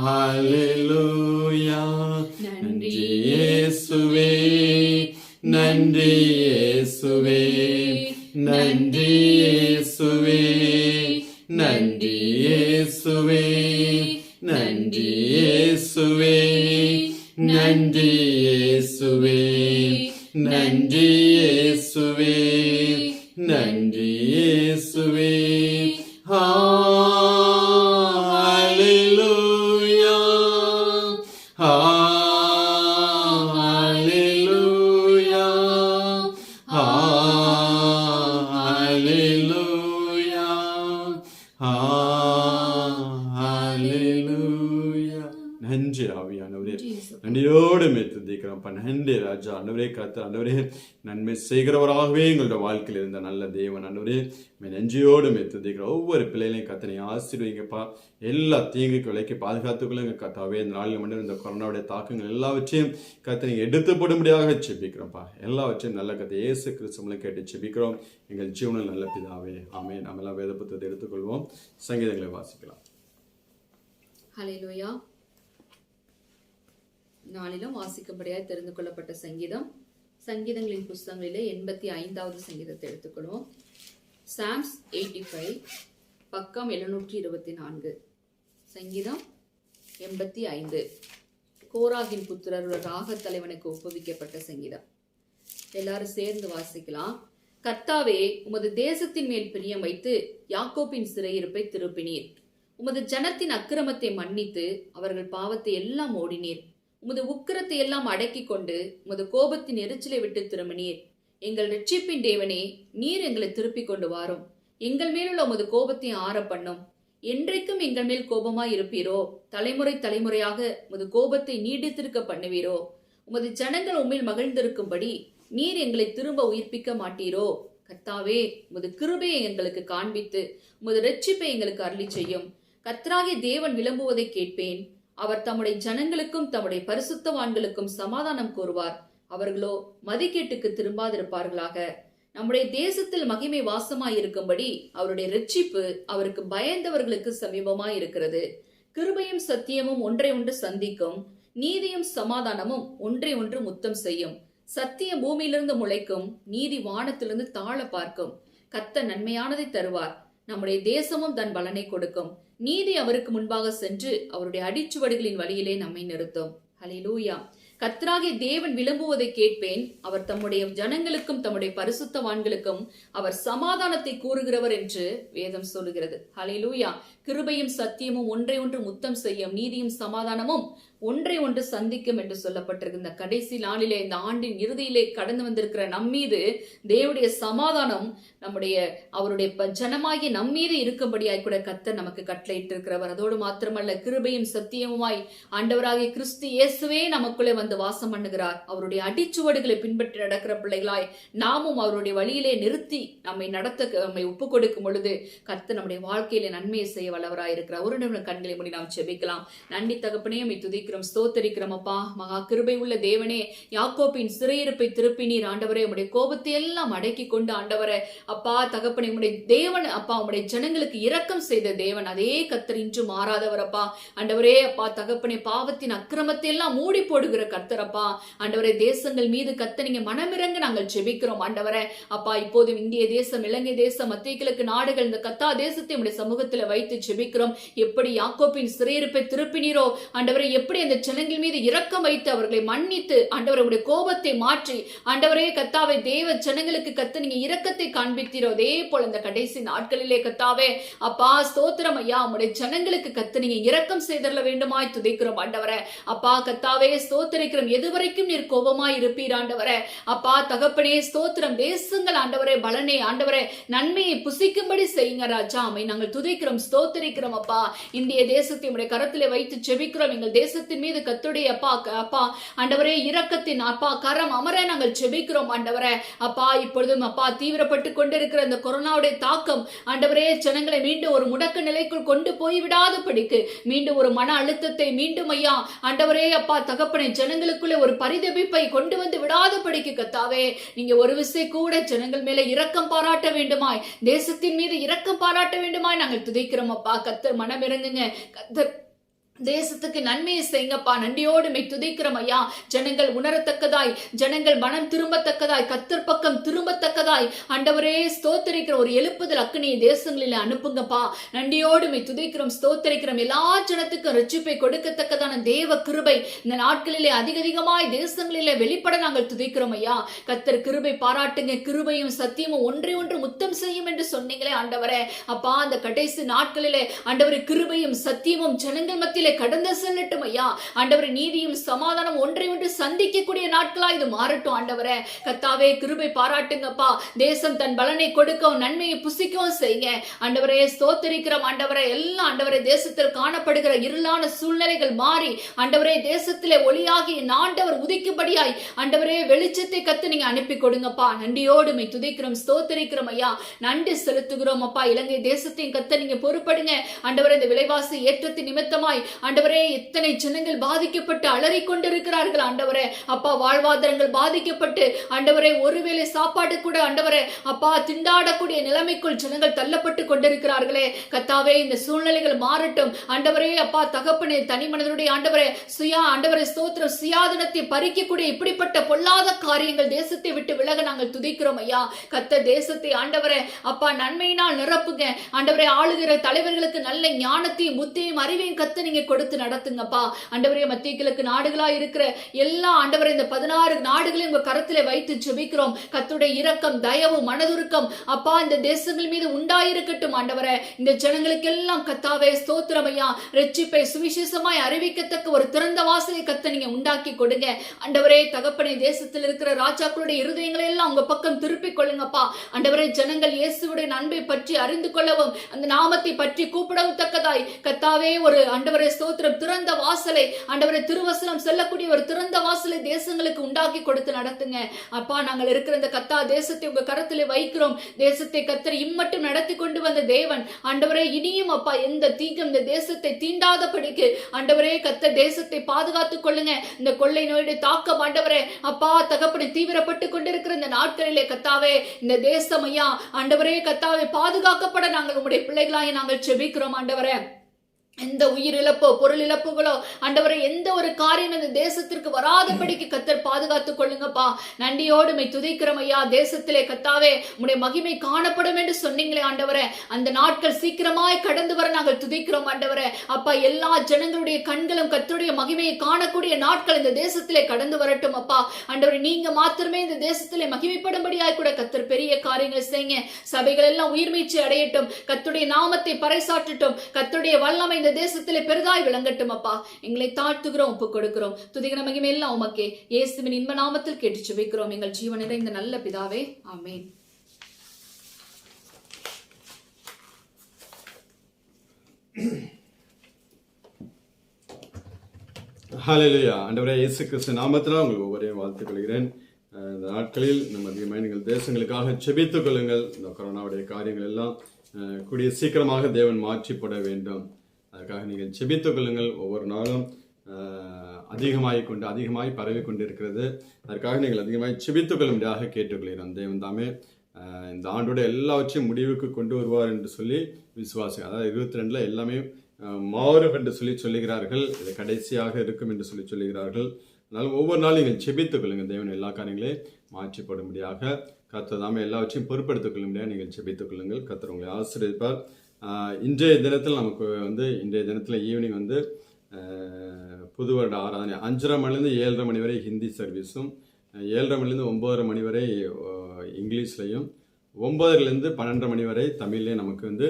ஹல்லேலூயா. நன்றி இயேசுவே, நன்றி இயேசுவே, நன்றி இயேசுவே, நன்றி இயேசுவே, நன்றி இயேசுவே, நன்றி இயேசுவே, நன்றி இயேசுவே, நன்றி இயேசுவே. ஹல்லேலூயா ஹல்லேலூயா ஹல்லேலூயா ஹல்லேலூயா. நன்றி ஆவியானவரே. நன்றியோடு துதிக்கிறோம்ப்பா. நன்றி ராஜா ஆண்டவரே. கர்த்தர் ஆண்டவரே நன்மை செய்கிறவராகவே எங்களோட வாழ்க்கையில் இருந்த நல்ல தேவன் ஆண்டவரே, நன்றியோடு துதிக்கிறோம். ஒவ்வொரு பிள்ளைகளையும் கர்த்தரை ஆசீர்வதிங்கப்பா. எல்லா தீங்குக்கு விலைக்கு பாதுகாத்துக்கொள்ளுங்க கர்த்தாவே. இந்த நாளில் மட்டும் இந்த கொரோனாவுடைய தாக்கங்கள் எல்லாவற்றையும் கர்த்தரை எடுத்து போடும்படியாக செபிக்கிறோம்ப்பா. எல்லாவற்றையும் நல்ல கர்த்தர் இயேசு கிறிஸ்துவிலே கேட்டு செபிக்கிறோம் எங்கள் ஜீவனில் நல்ல பிதாவே. ஆமென். நம்ம எல்லாம் வேத புத்தகத்தை எடுத்துக்கொள்வோம். சங்கீதங்களை வாசிக்கலாம். ஹல்லேலூயா. நாளிலும் வாசிக்கும்படியாக தெரிந்து கொள்ளப்பட்ட சங்கீதம், சங்கீதங்களின் புஸ்தகங்களிலே 85வது சங்கீதத்தை எடுத்துக்கொள்வோம். சாம்ஸ் 85, பக்கம் 724. சங்கீதம் 85 கோராகின் புத்திரர் ஒரு ராகத் தலைவனுக்கு ஒப்புவிக்கப்பட்ட சங்கீதம். எல்லாரும் சேர்ந்து வாசிக்கலாம். கர்த்தாவே, உமது தேசத்தின் மேல் பிரியம் வைத்து யாக்கோபின் சிறையிருப்பை திருப்பினீர். உமது ஜனத்தின் அக்கிரமத்தை மன்னித்து அவர்கள் பாவத்தை எல்லாம் ஓடினீர். உமது உக்கிரத்தை எல்லாம் அடக்கி கொண்டு உமது கோபத்தின் எரிச்சலை விட்டு திரும்பினீர். எங்கள் இரட்சிப்பின் தேவனே, நீர் எங்களை திருப்பி கொண்டு வாரும். எங்கள் மேலுள்ள உமது கோபத்தை ஆற பண்ணும். என்றைக்கும் எங்கள் மேல் கோபமாய் இருப்பீரோ? தலைமுறை தலைமுறையாக உமது கோபத்தை நீடித்திருக்க பண்ணுவீரோ? உமது ஜனங்கள் உம்மில் மகிழ்ந்திருக்கும்படி நீர் எங்களை திரும்ப உயிர்ப்பிக்க மாட்டீரோ? கர்த்தாவே, உமது கிருபையை எங்களுக்கு காண்பித்து உமது இரட்சிப்பை எங்களுக்கு அருளி செய்யும். கர்த்தராகிய தேவன் விளம்புவதை கேட்பேன். அவர் தம்முடைய ஜனங்களுக்கும் தம்முடைய பரிசுத்தவான்களுக்கும் சமாதானம் கூறுவார். அவர்களோ மதிக்கேட்டுக்கு திரும்பாதிருப்பார்களாக. நம்முடைய தேசத்தில் மகிமை வாசமாய் இருக்கும்படி அவருடைய இரட்சிப்பு அவருக்கு பயந்தவர்களுக்கு சமீபமாய் இருக்கிறது. கிருபையும் சத்தியமும் ஒன்றை ஒன்று சந்திக்கும், நீதியும் சமாதானமும் ஒன்றை ஒன்று முத்தம் செய்யும். சத்தியம் பூமியிலிருந்து முளைக்கும், நீதி வானத்திலிருந்து தாழ பார்க்கும். கர்த்தர் நன்மையானதை தருவார், நம்முடைய தேசமும் தன் பலனை கொடுக்கும். நீதி அவருக்கு முன்பாக சென்று அவருடைய அடிச்சுவடுகளின் வழியிலே நம்மை நிறுத்தும். ஹல்லேலூயா. கர்த்தராகிய தேவன் விளம்புவதை கேட்பேன். அவர் தம்முடைய ஜனங்களுக்கும் தம்முடைய பரிசுத்தவான்களுக்கும் அவர் சமாதானத்தை கூறுகிறவர் என்று வேதம் சொல்லுகிறது. ஹல்லேலூயா. கிருபையும் சத்தியமும் ஒன்றை ஒன்று முத்தம் செய்யும், நீதியும் சமாதானமும் ஒன்றை ஒன்று சந்திக்கும் என்று சொல்லப்பட்டிருக்கு. இந்த கடைசி நாளிலே, இந்த ஆண்டின் இறுதியிலே கடந்து வந்திருக்கிற நம்மீது தேவனுடைய சமாதானம் அவருடைய ஜனமாகி நம்மீது இருக்கும்படியாய் கூட கர்த்தர் நமக்கு கட்டளையிட்டு இருக்கிறவர். அதோடு மாத்திரமல்ல, கிருபையும் சத்தியமுமாய் ஆண்டவராகிய கிறிஸ்து இயேசுவே நமக்குள்ளே வந்து வாசம் பண்ணுகிறார். அவருடைய அடிச்சுவடுகளை பின்பற்றி நடக்கிற பிள்ளைகளாய் நாமும் அவருடைய வழியிலே நிறுத்தி நம்மை ஒப்பு கொடுக்கும் பொழுது கர்த்தர் நம்முடைய வாழ்க்கையில நன்மையை செய்ய வல்லவராயிருக்கிறார். ஒரு நிமிடம் கண்களை மூடி நாம் ஜெபிக்கலாம். நன்றி தகப்பனே, உம்மை துதிக்கிறோம், ஸ்தோத்தரிக்கிறோம் அப்பா. மகா கிருபை உள்ள தேவனே, யாக்கோபின் சிறையிருப்பை திருப்பினீர் ஆண்டவரே. உம்முடைய கோபத்தை எல்லாம் அடக்கி கொண்டு ஆண்டவரே அப்பா தகப்பனே, உம்முடைய தேவன் அப்பா, உம்முடைய ஜனங்களுக்கு இரக்கம் செய்த தேவன் அதே கர்த்தர் இன்றும் மாறாதவர் அப்பா. ஆண்டவரே அப்பா தகப்பனே, பாவத்தின் அக்கிரமத்தை எல்லாம் மூடி போடுகிற கர்த்தர் அப்பா. ஆண்டவரே, தேசங்கள் மீது கர்த்தர் நீங்க மனமிறங்க நாங்கள் ஜெபிக்கிறோம் ஆண்டவரே அப்பா. இப்போதும் இந்திய தேசம், இலங்கை தேசம், மத்திய கிழக்கு நாடுகள், இந்த கத்தா தேசத்தை உம்முடைய சமூகத்துல வைத்து ஜெபிக்கிறோம். எப்படி யாக்கோபின் சிறையிருப்பை திருப்பினீரோ ஆண்டவரே, எப்படி அந்த ஜனங்கள் மீது இரக்கம் வைத்து அவர்களை மன்னித்து ஆண்டவரே உடைய கோபத்தை மாற்றி ஆண்டவரே கத்தாவை தேவ ஜனங்களுக்கு கத்த நீங்க இரக்கத்தை காண்பித்தீரோ, அதே போல இந்த கடைசி நாட்களிலே கத்தாவே அப்பா ஸ்தோத்திரம் ஐயா, உடைய ஜனங்களுக்கு கத்த நீங்க இரக்கம் செய்தரல வேண்டுமாய் துதிக்கிறோம் ஆண்டவரே அப்பா. கத்தாவே ஸ்தோத்திரிக்கிறோம், எதுவரைக்கும் நீர் கோபமாய் இருப்பீர் ஆண்டவரே அப்பா தகப்பனே. ஸ்தோத்திரம், தேசங்கள் ஆண்டவரே பலனே ஆண்டவரே நன்மையை புசிக்கும்படி செய்யுங்க ராஜா. அமை நாங்கள் துதிக்கிறோம், ஸ்தோத்திரிக்கிறோம் அப்பா. இந்திய தேசத்தை உடைய கரத்திலே வைத்து ஜெபிக்கிறோம். எங்கள் தேசத்தின் மீது கர்த்தருடைய அப்பா ஆண்டவரே இரக்கத்தின் அப்பா கரம் அமர நாங்கள் ஜெபிக்கிறோம் ஆண்டவரே அப்பா. இப்பொழுதும் அப்பா தீவிரப்பட்டு கொண்டிருக்கிற இந்த கொரோனாவுடைய தாக்கம் ஆண்டவரே ஜனங்களை மீண்டும் ஒரு முடக்க நிலைக்குள் கொண்டு போய் விடாதபடிக்கு, மீண்டும் ஒரு மன அழுத்தத்தை மீண்டும் ஐயா ஆண்டவரே அப்பா தகப்பனை ஜனங்களுக்குள்ளே ஒரு பரிதபிப்பை கொண்டு வந்து விடாதபடிக்கு கத்தாவே நீங்க ஒரு விசை கூட ஜனங்கள் மேல இரக்கம் பாராட்ட வேண்டுமாய், தேசத்தின் மீது இரக்கம் பாராட்ட வேண்டுமாய் நாங்கள் துதிக்கிறோம் அப்பா. கர்த்தர் மனம் இறங்குங்க, கர்த்தர் தேசத்துக்கு நன்மையை செய்யுங்கப்பா. நன்றியோடு மை துதிக்கிறோம் ஐயா. ஜனங்கள் உணரத்தக்கதாய், ஜனங்கள் மனம் திரும்பத்தக்கதாய், கர்த்தர் பக்கம் திரும்பத்தக்கதாய் ஆண்டவரே ஸ்தோத்தரிக்கிற ஒரு எழுப்புதல் அக்னியை தேசங்களில் அனுப்புங்கப்பா. நன்றியோடு மை துதிக்கிறோம், ஸ்தோத்தரிக்கிறோம். எல்லா ஜனத்துக்கும் ரட்சிப்பை கொடுக்கத்தக்கதான தேவ கிருபை இந்த நாட்களிலே அதிகமாய் தேசங்களிலே வெளிப்பட நாங்கள் துதிக்கிறோம் ஐயா. கர்த்தர் கிருபை பாராட்டுங்க. கிருபையும் சத்தியமும் ஒன்றை ஒன்று முத்தம் செய்யும் என்று சொன்னீங்களே ஆண்டவரே அப்பா. அந்த கடைசி நாட்களிலே ஆண்டவரே கிருபையும் சத்தியமும் ஜனங்கள் மத்தியிலே கடந்து செல்லட்டும் ஐயா ஆண்டவரே. நீதியும் சமாதானம் ஒன்றை ஒன்று சந்திக்கக்கூடிய நாட்களா இது மாறட்டும் ஆண்டவரே கர்த்தாவே. கிருபை பாராட்டுங்கப்பா. தேசம் தன் பலனை கொடுக்கவும் நன்மையை புசிக்கவும் செய்யுங்க ஆண்டவரே. ஸ்தோத்திரிக்கிறோம் ஆண்டவரே. எல்லாம் ஆண்டவரே தேசத்தில் காணப்படுகிற இருளான சூழ்நிலைகள் மாறி ஆண்டவரே தேசத்திலே ஒளியாகி ஆண்டவர் உதிக்கும்படியாய் ஆண்டவரே வெளிச்சத்தை கத்து நீங்க அனுப்பி கொடுங்கப்பா. நன்றியோடு மை துதிக்கிறோம், ஸ்தோத்திரிக்கிறோம் ஐயா. நன்றி செலுத்துகிறோம் அப்பா. இலங்கை தேசத்தையும் கத்த நீங்க பொறுப்படுங்க ஆண்டவரே. இந்த விலைவாசி ஏற்றத்தின் நிமித்தமாய் ஆண்டவரே எத்தனை ஜனங்கள் பாதிக்கப்பட்டு அலறி கொண்டிருக்கிறார்கள் ஆண்டவரே அப்பா. வாழ்வாதாரங்கள் பாதிக்கப்பட்டு ஆண்டவரே ஒருவேளை சாப்பாடு கூட ஆண்டவரே அப்பா திண்டாடக்கூடிய நிலைமைக்குள் ஜனங்கள் தள்ளப்பட்டு கொண்டிருக்கிறார்களே கத்தாவே. இந்த சூழ்நிலைகள் மாறட்டும் ஆண்டவரே அப்பா தகப்பனே. தனி மனிதனுடைய ஆண்டவரே ஆண்டவரே ஸ்தோத்திரம் சுயாதனத்தை பறிக்கக்கூடிய இப்படிப்பட்ட பொல்லாத காரியங்கள் தேசத்தை விட்டு விலக நாங்கள் துதிக்கிறோம் ஐயா. கத்த தேசத்தை ஆண்டவரே அப்பா நன்மையினால் நிரப்புங்க ஆண்டவரே. ஆளுகிற தலைவர்களுக்கு நல்ல ஞானத்தையும் புத்தியையும் அறிவையும் கத்த நீங்க கொடுத்து நடத்துங்கப்பா ஆண்டவரே. மத்திய கிழக்கு நாடுகளா இருக்கிற எல்லா ஆண்டவரே இந்த 16 நாடுகளையும் உங்க கரத்திலே வைத்து ஜெபிக்கிறோம். கர்த்தருடைய இரக்கம் தயவு மனதுருக்கம் அப்பா இந்த தேசங்கள் மீது உண்டாயிருக்கட்டும் ஆண்டவரே. இந்த ஜனங்களுக்கு எல்லாம் கத்தாவே ஸ்தோத்திரம் ஐயா. ரட்சிப்பை சுவிசேஷமாய் அறிவிக்கத்தக்க ஒரு திறந்த வாசலை கத்த நீங்க உண்டாக்கி கொடுங்க ஆண்டவரே தகப்பனே. தேசத்தில் இருக்கிற ராஜாக்களுடைய இருதயங்களை எல்லாம் உங்க பக்கம் திருப்பிக் கொள்ளுங்கப்பா ஆண்டவரே. ஜனங்கள் இயேசுவுடைய அன்பை பற்றி அறிந்து கொள்ளவும் அந்த நாமத்தை பற்றி கூப்பிடவும் தக்கதாய் கத்தாவே ஒரு ஆண்டவரே ஸ்தோத்திரம் திறந்த வாசலை ஆண்டவரே திருவசனம் செல்லக்கூடிய ஒரு திறந்த வாசலை தேசங்களுக்கு உண்டாக்கி கொடுத்து நடத்துங்க அப்பா. நாங்கள் இருக்கிற இந்த கத்தா தேசத்தை உங்க கரத்திலே வைக்கிறோம். தேசத்தை கத்தர் இம்மட்டும் நடத்தி கொண்டு வந்த தேவன் ஆண்டவரே. இனியும் அப்பா எந்த தீங்கும் இந்த தேசத்தை தீண்டாதபடிக்கு ஆண்டவரே கத்த தேசத்தை பாதுகாத்துக் கொள்ளுங்க. இந்த கொள்ளை நோயுடைய தாக்கம் ஆண்டவரே அப்பா தகப்பனை தீவிரப்பட்டு கொண்டிருக்கிற இந்த நாட்களிலே கத்தாவே இந்த தேசம் ஐயா ஆண்டவரே கத்தாவே பாதுகாக்கப்பட நாங்கள் உங்களுடைய பிள்ளைகளாய் நாங்கள் ஜெபிக்கிறோம் ஆண்டவரே. எந்த உயிர் இழப்போ பொருள் இழப்புகளோ ஆண்டவரை எந்த ஒரு காரியம் இந்த தேசத்திற்கு வராதபடிக்கு கத்தர் பாதுகாத்துக் கொள்ளுங்கப்பா. நன்றியோடு மை துதிக்கிறோம் ஐயா. தேசத்திலே கத்தாவே உம்முடைய மகிமை காணப்படும் என்று சொன்னீங்களே ஆண்டவரே, அந்த நாட்கள் சீக்கிரமாய் கடந்து வர நாங்கள் துதிக்கிறோம் ஆண்டவரே. அப்பா, எல்லா ஜனங்களுடைய கண்களும் கர்த்தருடைய மகிமையை காணக்கூடிய நாட்கள் இந்த தேசத்திலே கடந்து வரட்டும் அப்பா. ஆண்டவரே, நீங்க மாத்திரமே இந்த தேசத்திலே மகிமைப்படும்படியாய் கூட கத்தர் பெரிய காரியங்கள் செய்யுங்க. சபைகள் எல்லாம் உயிர்மீச்சு அடையட்டும், கர்த்தருடைய நாமத்தை பறைசாற்றட்டும், கர்த்தருடைய வல்லமை இந்த தேசத்திலே பெரிதாய் விளங்கட்டும் அப்பா. எங்களை தாழ்த்துகிறோம், ஒப்புக் கொடுக்கிறோம். துதிக்கிற மகிமை எல்லாம் உமக்கே இயேசுவின் இன்ப நாமத்தில் கேட்டு ஜெபிக்கிறோம் எங்கள் ஜீவன் நிறைந்த நல்ல பிதாவே, ஆமென். ஹல்லேலூயா. ஆண்டவரே இயேசு கிறிஸ்து நாமத்தினால் உங்களுக்கு ஒவ்வொருவரையும் வாழ்த்துக் கொள்கிறேன். இந்த நாட்களில் நம்ம அதிகமாக நீங்கள் தேசங்களுக்காக ஜெபித்துக் கொள்ளுங்கள். இந்த கொரோனாவுடைய காரியங்கள் எல்லாம் கூடிய சீக்கிரமாக தேவன் மாற்றிப்பட வேண்டும். அதுக்காக நீங்கள் ஜெபித்துக் கொள்ளுங்கள். ஒவ்வொரு நாளும் அதிகமாய் பரவி கொண்டிருக்கிறது. அதற்காக நீங்கள் அதிகமாக ஜெபித்துக் கொள்ளும்படியாக கேட்டுக்கொள்கிறோம். தேவன் தாமே இந்த ஆண்டோட எல்லாவற்றையும் முடிவுக்கு கொண்டு வருவார் என்று சொல்லி விசுவாசி, அதாவது 22 எல்லாமே மாறும் என்று சொல்லுகிறார்கள். இது கடைசியாக இருக்கும் என்று சொல்லுகிறார்கள். அதனால் ஒவ்வொரு நாளும் நீங்கள் ஜெபித்துக் கொள்ளுங்கள். தேவன் எல்லா காரியங்களையும் மாற்றிப்படும்படியாக கர்த்தர் தாமே எல்லாவற்றையும் பொறுப்படுத்திக் கொள்ளும்படியாக நீங்கள் ஜெபித்துக் கொள்ளுங்கள். கர்த்தர் உங்களை ஆசீர்வதிப்பார். இன்றைய தினத்தில் ஈவினிங் புது வருட ஆராதனை 5:30 மணிலேருந்து 7:30 மணி வரை ஹிந்தி சர்வீஸும், 7:30 மணிலேருந்து 9:30 மணி வரை இங்கிலீஷ்லையும், 9:00லேருந்து 12:30 மணி வரை தமிழ்லேயும் நமக்கு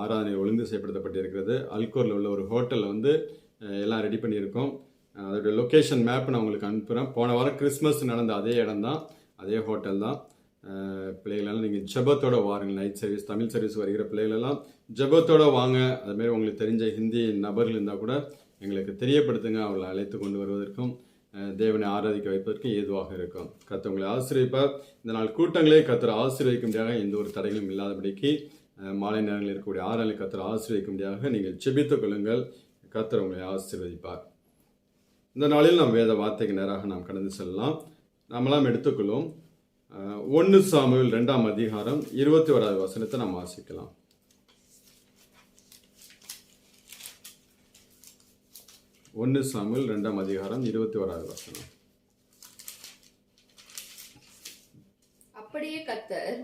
ஆராதனை ஒழுங்கு செய்யப்படுத்தப்பட்டிருக்கிறது. அல்கோரில் உள்ள ஒரு ஹோட்டலில் எல்லாம் ரெடி பண்ணியிருக்கோம். அதோடைய லொக்கேஷன் மேப் நான் உங்களுக்கு அனுப்புகிறேன். போன வாரம் கிறிஸ்மஸ் நடந்த அதே இடம் தான், அதே ஹோட்டல் தான். பிள்ளைகளெல்லாம் நீங்கள் ஜெபத்தோடு வாருங்கள். நைட் சர்வீஸ், தமிழ் சர்வீஸ் வருகிற பிள்ளைகளெல்லாம் ஜெபத்தோடு வாங்க. அதுமாரி உங்களுக்கு தெரிஞ்ச ஹிந்தி நபர்கள் இருந்தால் கூட எங்களுக்கு தெரியப்படுத்துங்க. அவளை அழைத்து கொண்டு வருவதற்கும் தேவனை ஆராதிக்க வைப்பதற்கும் ஏதுவாக இருக்கும். கர்த்தர் உங்களை ஆசீர்வதிப்பார். இந்த நாள் கூட்டங்களே கர்த்தர் ஆசீர்வதிக்கும்படியாக எந்த ஒரு தடைகளும் இல்லாதபடிக்கு மாலை நேரங்களில் இருக்கக்கூடிய ஆராதனை கர்த்தர் ஆசீர்வதிக்கும்படியாக நீங்கள் ஜெபித்துக் கொள்ளுங்கள். கர்த்தர் உங்களை ஆசீர்வதிப்பார். இந்த நாளில் நாம் வேத வார்த்தைக்கு நேராக நாம் கடந்து செல்லலாம். நாமெல்லாம் எடுத்துக்கொள்வோம். 1 சாமுவேல் 2ஆம் அதிகாரம் 21வது வசனத்தை நாம் வாசிக்கலாம். 1 சாமுவேல் 2ஆம் அதிகாரம் 21வது வசனம்.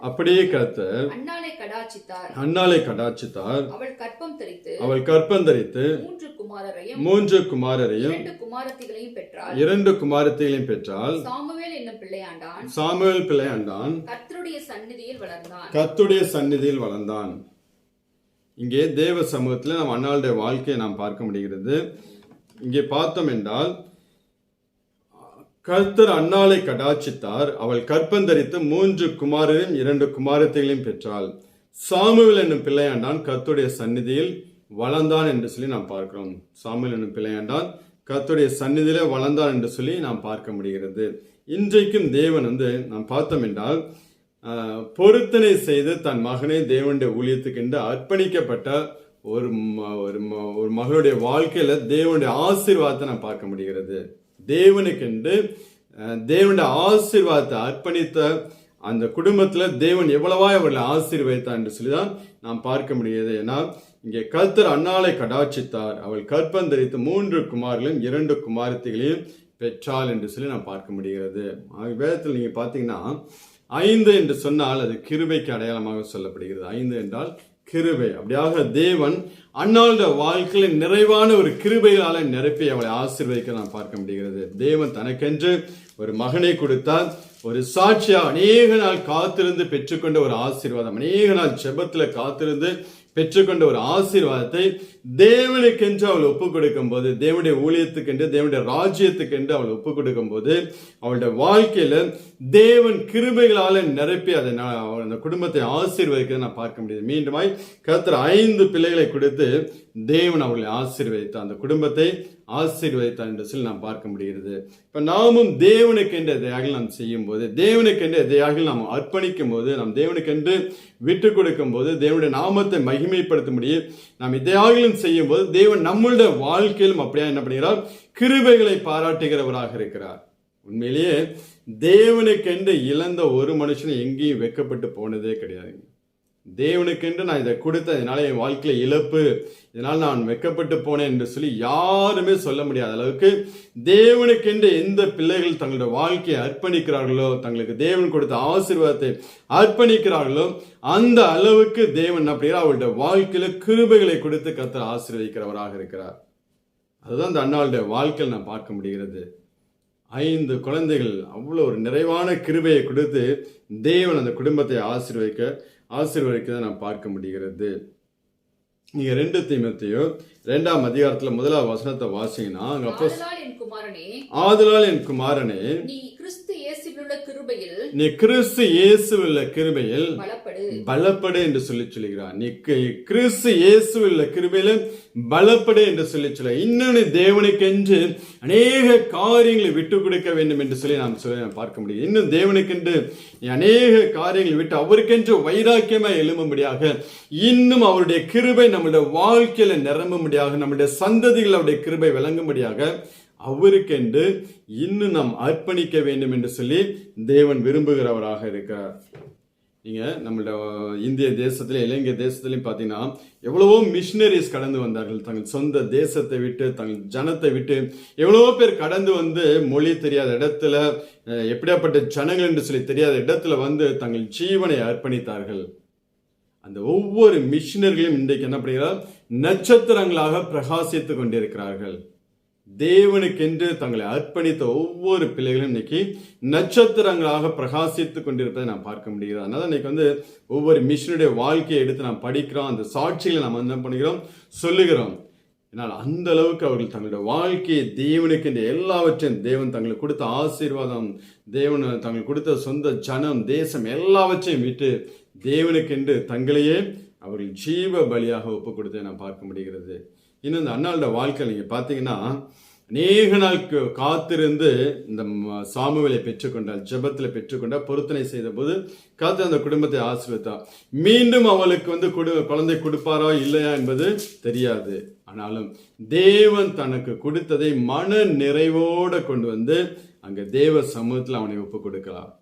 அப்படியே கர்த்தர் அன்னாளை கடாட்சித்தார். அவள் கற்பம் தரித்து 3 குமாரரையும் 2 குமாரத்திகளையும் பெற்றாள். சாமுவேல் பிள்ளையாண்டான், கர்த்தருடைய சந்நிதியில் வளர்ந்தான். இங்கே தேவ சமூகத்தில் நாம் அன்னாளுடைய வாழ்க்கையை நாம் பார்க்க முடிகிறது. இங்கே பார்த்தோம் என்றால் கர்த்தர் அன்னாளை கடாட்சித்தார். அவள் கற்பந்தரித்து 3 குமாரரையும் 2 குமாரத்திகளையும் பெற்றாள். சாமுவேல் என்னும் பிள்ளையாண்டான் கர்த்தருடைய சந்நிதியில் வளர்ந்தான் என்று சொல்லி நாம் பார்க்கிறோம். சாமுவேல் என்னும் பிள்ளையாண்டான் கர்த்தருடைய சந்நிதியிலே வளர்ந்தான் என்று சொல்லி நாம் பார்க்க முடிகிறது. இன்றைக்கும் தேவன் நாம் பார்த்தோம் என்றால் பொருத்தனை செய்து தன் மகனை தேவனுடைய ஊழியத்துக்கென்று அர்ப்பணிக்கப்பட்ட ஒரு மகளுடைய வாழ்க்கையில தேவனுடைய ஆசீர்வாதத்தை நாம் பார்க்க முடிகிறது. தேவனுக்கென்று தேவனுடைய ஆசீர்வாதத்தை அர்ப்பணித்த அந்த குடும்பத்தில் தேவன் எவ்வளவாய் அவர்களை ஆசீர்வதித்தார் என்று சொல்லிதான் நாம் பார்க்க முடியாது. ஏன்னா இங்கே கர்த்தர் அன்னாளை கடாட்சித்தார். அவள் கற்பந்தரித்து 3 குமாரர்களையும் 2 குமாரத்திகளையும் பெற்றாள் என்று சொல்லி நாம் பார்க்க முடிகிறது. வேதத்தில் நீங்க பார்த்தீங்கன்னா 5 என்று சொன்னால் அது கிருபைக்கு அடையாளமாக சொல்லப்படுகிறது. 5 என்றால் கிருபை. அப்படியாக தேவன் அன்னாளுடைய வாழ்க்கையில் நிறைவான ஒரு கிருபையால நிரப்பி அவளை ஆசீர்வதிக்க நாம் பார்க்க முடிகிறது. தேவன் தனக்கென்று ஒரு மகனை கொடுத்தார். ஒரு சாட்சியா அநேக நாள் காத்திருந்து பெற்றுக்கொண்ட ஒரு ஆசீர்வாதம், அநேக நாள் ஜெபத்துல காத்திருந்து பெற்றுக்கொண்ட ஒரு ஆசீர்வாதத்தை தேவனுக்கென்று அவள் ஒப்புக் கொடுக்கும் போது, தேவனுடைய ஊழியத்துக்கென்று தேவனுடைய ராஜ்யத்துக்கென்று அவள் ஒப்புக் கொடுக்கும் போது அவளுடைய வாழ்க்கையில தேவன் கிருபைகளால நிரப்பி அதை அந்த குடும்பத்தை ஆசீர்வதிக்க நான் பார்க்க முடியுது. மீண்டுமாய் கர்த்தர் 5 பிள்ளைகளை கொடுத்து தேவன் அவர்களை ஆசீர்வதித்தார், அந்த குடும்பத்தை ஆசீர்வதித்தார் என்று சொல்லி நாம் பார்க்க முடிகிறது. இப்ப நாமும் தேவனுக்கென்று எதையாக நாம் செய்யும் போது, தேவனுக்கென்று எதையாக நாம் அர்ப்பணிக்கும் போது, நாம் தேவனுக்கென்று விட்டு கொடுக்கும் போது, தேவனுடைய நாமத்தை மகிமைப்படுத்தும்படி நாம் இதையாகிலும் செய்யும் போது தேவன் நம்மளுடைய வாழ்க்கையிலும் அப்படியா என்ன பண்ணுகிறார்? கிருபைகளை பாராட்டுகிறவராக இருக்கிறார். உண்மையிலேயே தேவனுக்கென்று இழந்த ஒரு மனுஷனை எங்கேயும் வெட்கப்பட்டு போனதே கிடையாது. தேவனுக்கென்று நான் இதை கொடுத்தேன், இதனால என் வாழ்க்கையில இழப்பு, இதனால் நான் வெட்கப்பட்டு போனேன் என்று சொல்லி யாருமே சொல்ல முடியாத அளவுக்கு தேவனுக்கென்று எந்த பிள்ளைகள் தங்களுடைய வாழ்க்கையை அர்ப்பணிக்கிறார்களோ, தங்களுக்கு தேவன் கொடுத்த ஆசீர்வாதத்தை அர்ப்பணிக்கிறார்களோ, அந்த அளவுக்கு தேவன் அப்படியே அவருடைய வாழ்க்கையில கிருபைகளை கொடுத்து கர்த்தர் ஆசீர்வதிக்கிறவராக இருக்கிறார். அதுதான் அந்த அண்ணாளுடைய வாழ்க்கையில் நான் பார்க்க முடிகிறது. 5 குழந்தைகள், அவ்வளோ ஒரு நிறைவான கிருபையை கொடுத்து தேவன் அந்த குடும்பத்தை ஆசீர்வதிக்க நான் பார்க்க முடிகிறது. நீங்க 2 தீமோத்தேயு 2ஆம் அதிகாரத்துல 1ஆம் வசனத்தை வாசிங்கன்னா, அங்க அப்போ ஆதலால் என் குமாரனே நீ கிறிஸ்து இயேசுவிலுள்ள கிருபையில் பலப்படு என்று சொல்லுகிறார். நீ கிறிஸ்து இயேசுவிலுள்ள கிருபையில பலப்படு என்று சொல்ல, இன்னொன்னு தேவனுக்கென்று அநேக காரியங்களை விட்டு கொடுக்க வேண்டும் என்று சொல்லி நாம் பார்க்க முடியும். இன்னும் தேவனுக்கென்று அநேக காரியங்களை விட்டு அவருக்கென்று வைராக்கியமா எழும்பும்படியாக, இன்னும் அவருடைய கிருபை நம்முடைய வாழ்க்கையில நிரம்பும்படியாக, நம்முடைய சந்ததிகள் அவருடைய கிருபை விளங்கும்படியாக அவருக்கென்று இன்னும் நாம் அர்ப்பணிக்க வேண்டும் என்று சொல்லி தேவன் விரும்புகிறவராக இருக்கிறார். நீங்க நம்மளோட இந்திய தேசத்துல, இலங்கை தேசத்திலையும் பாத்தீங்கன்னா எவ்வளவோ மிஷினரிஸ் கடந்து வந்தார்கள். தங்கள் சொந்த தேசத்தை விட்டு, தங்கள் ஜனத்தை விட்டு எவ்வளவோ பேர் கடந்து வந்து, மொழி தெரியாத இடத்துல, எப்படியாப்பட்ட ஜனங்கள் என்று சொல்லி தெரியாத இடத்துல வந்து தங்கள் ஜீவனை அர்ப்பணித்தார்கள். அந்த ஒவ்வொரு மிஷினர்களும் இன்றைக்கு என்ன பண்ணுகிறார்? நட்சத்திரங்களாக பிரகாசித்துக் கொண்டிருக்கிறார்கள். தேவனுக்கென்று தங்களை அர்ப்பணித்த ஒவ்வொரு பிள்ளைகளும் இன்னைக்கு நட்சத்திரங்களாக பிரகாசித்துக் கொண்டிருப்பதை நாம் பார்க்க முடிகிறது. அதனால இன்னைக்கு வந்து ஒவ்வொரு மிஷனுடைய வாழ்க்கையை எடுத்து நாம் படிக்கிறோம், அந்த சாட்சிகளை நாம் என்ன பண்ணுகிறோம், சொல்லுகிறோம். ஏன்னால் அந்த அளவுக்கு அவர்கள் தங்களுடைய வாழ்க்கையை தேவனுக்கென்று எல்லாவற்றையும், தேவன் தங்களுக்கு கொடுத்த ஆசீர்வாதம், தேவன் தங்களுக்கு கொடுத்த சொந்த ஜனம், தேசம் எல்லாவற்றையும் விட்டு தேவனுக்கென்று தங்களையே அவர்கள் ஜீவ பலியாக ஒப்பு கொடுத்ததை நாம் பார்க்க முடிகிறது. இன்னும் இந்த அண்ணாளோட வாழ்க்கை நீங்க பாத்தீங்கன்னா, அநேக நாள் காத்திருந்து இந்த சாமுவேலை பெற்றுக்கொண்டார், ஜெபத்தில் பெற்றுக்கொண்டார், பொருத்தனை செய்த போது காத்து அந்த குடும்பத்தை ஆசீர்வதித்தார். மீண்டும் அவளுக்கு வந்து குழந்தை கொடுப்பாரா இல்லையா என்பது தெரியாது. ஆனாலும் தேவன் தனக்கு கொடுத்ததை மன நிறைவோட கொண்டு வந்து அங்க தேவ சமூகத்தில் அவனை ஒப்பு கொடுக்கலாம்.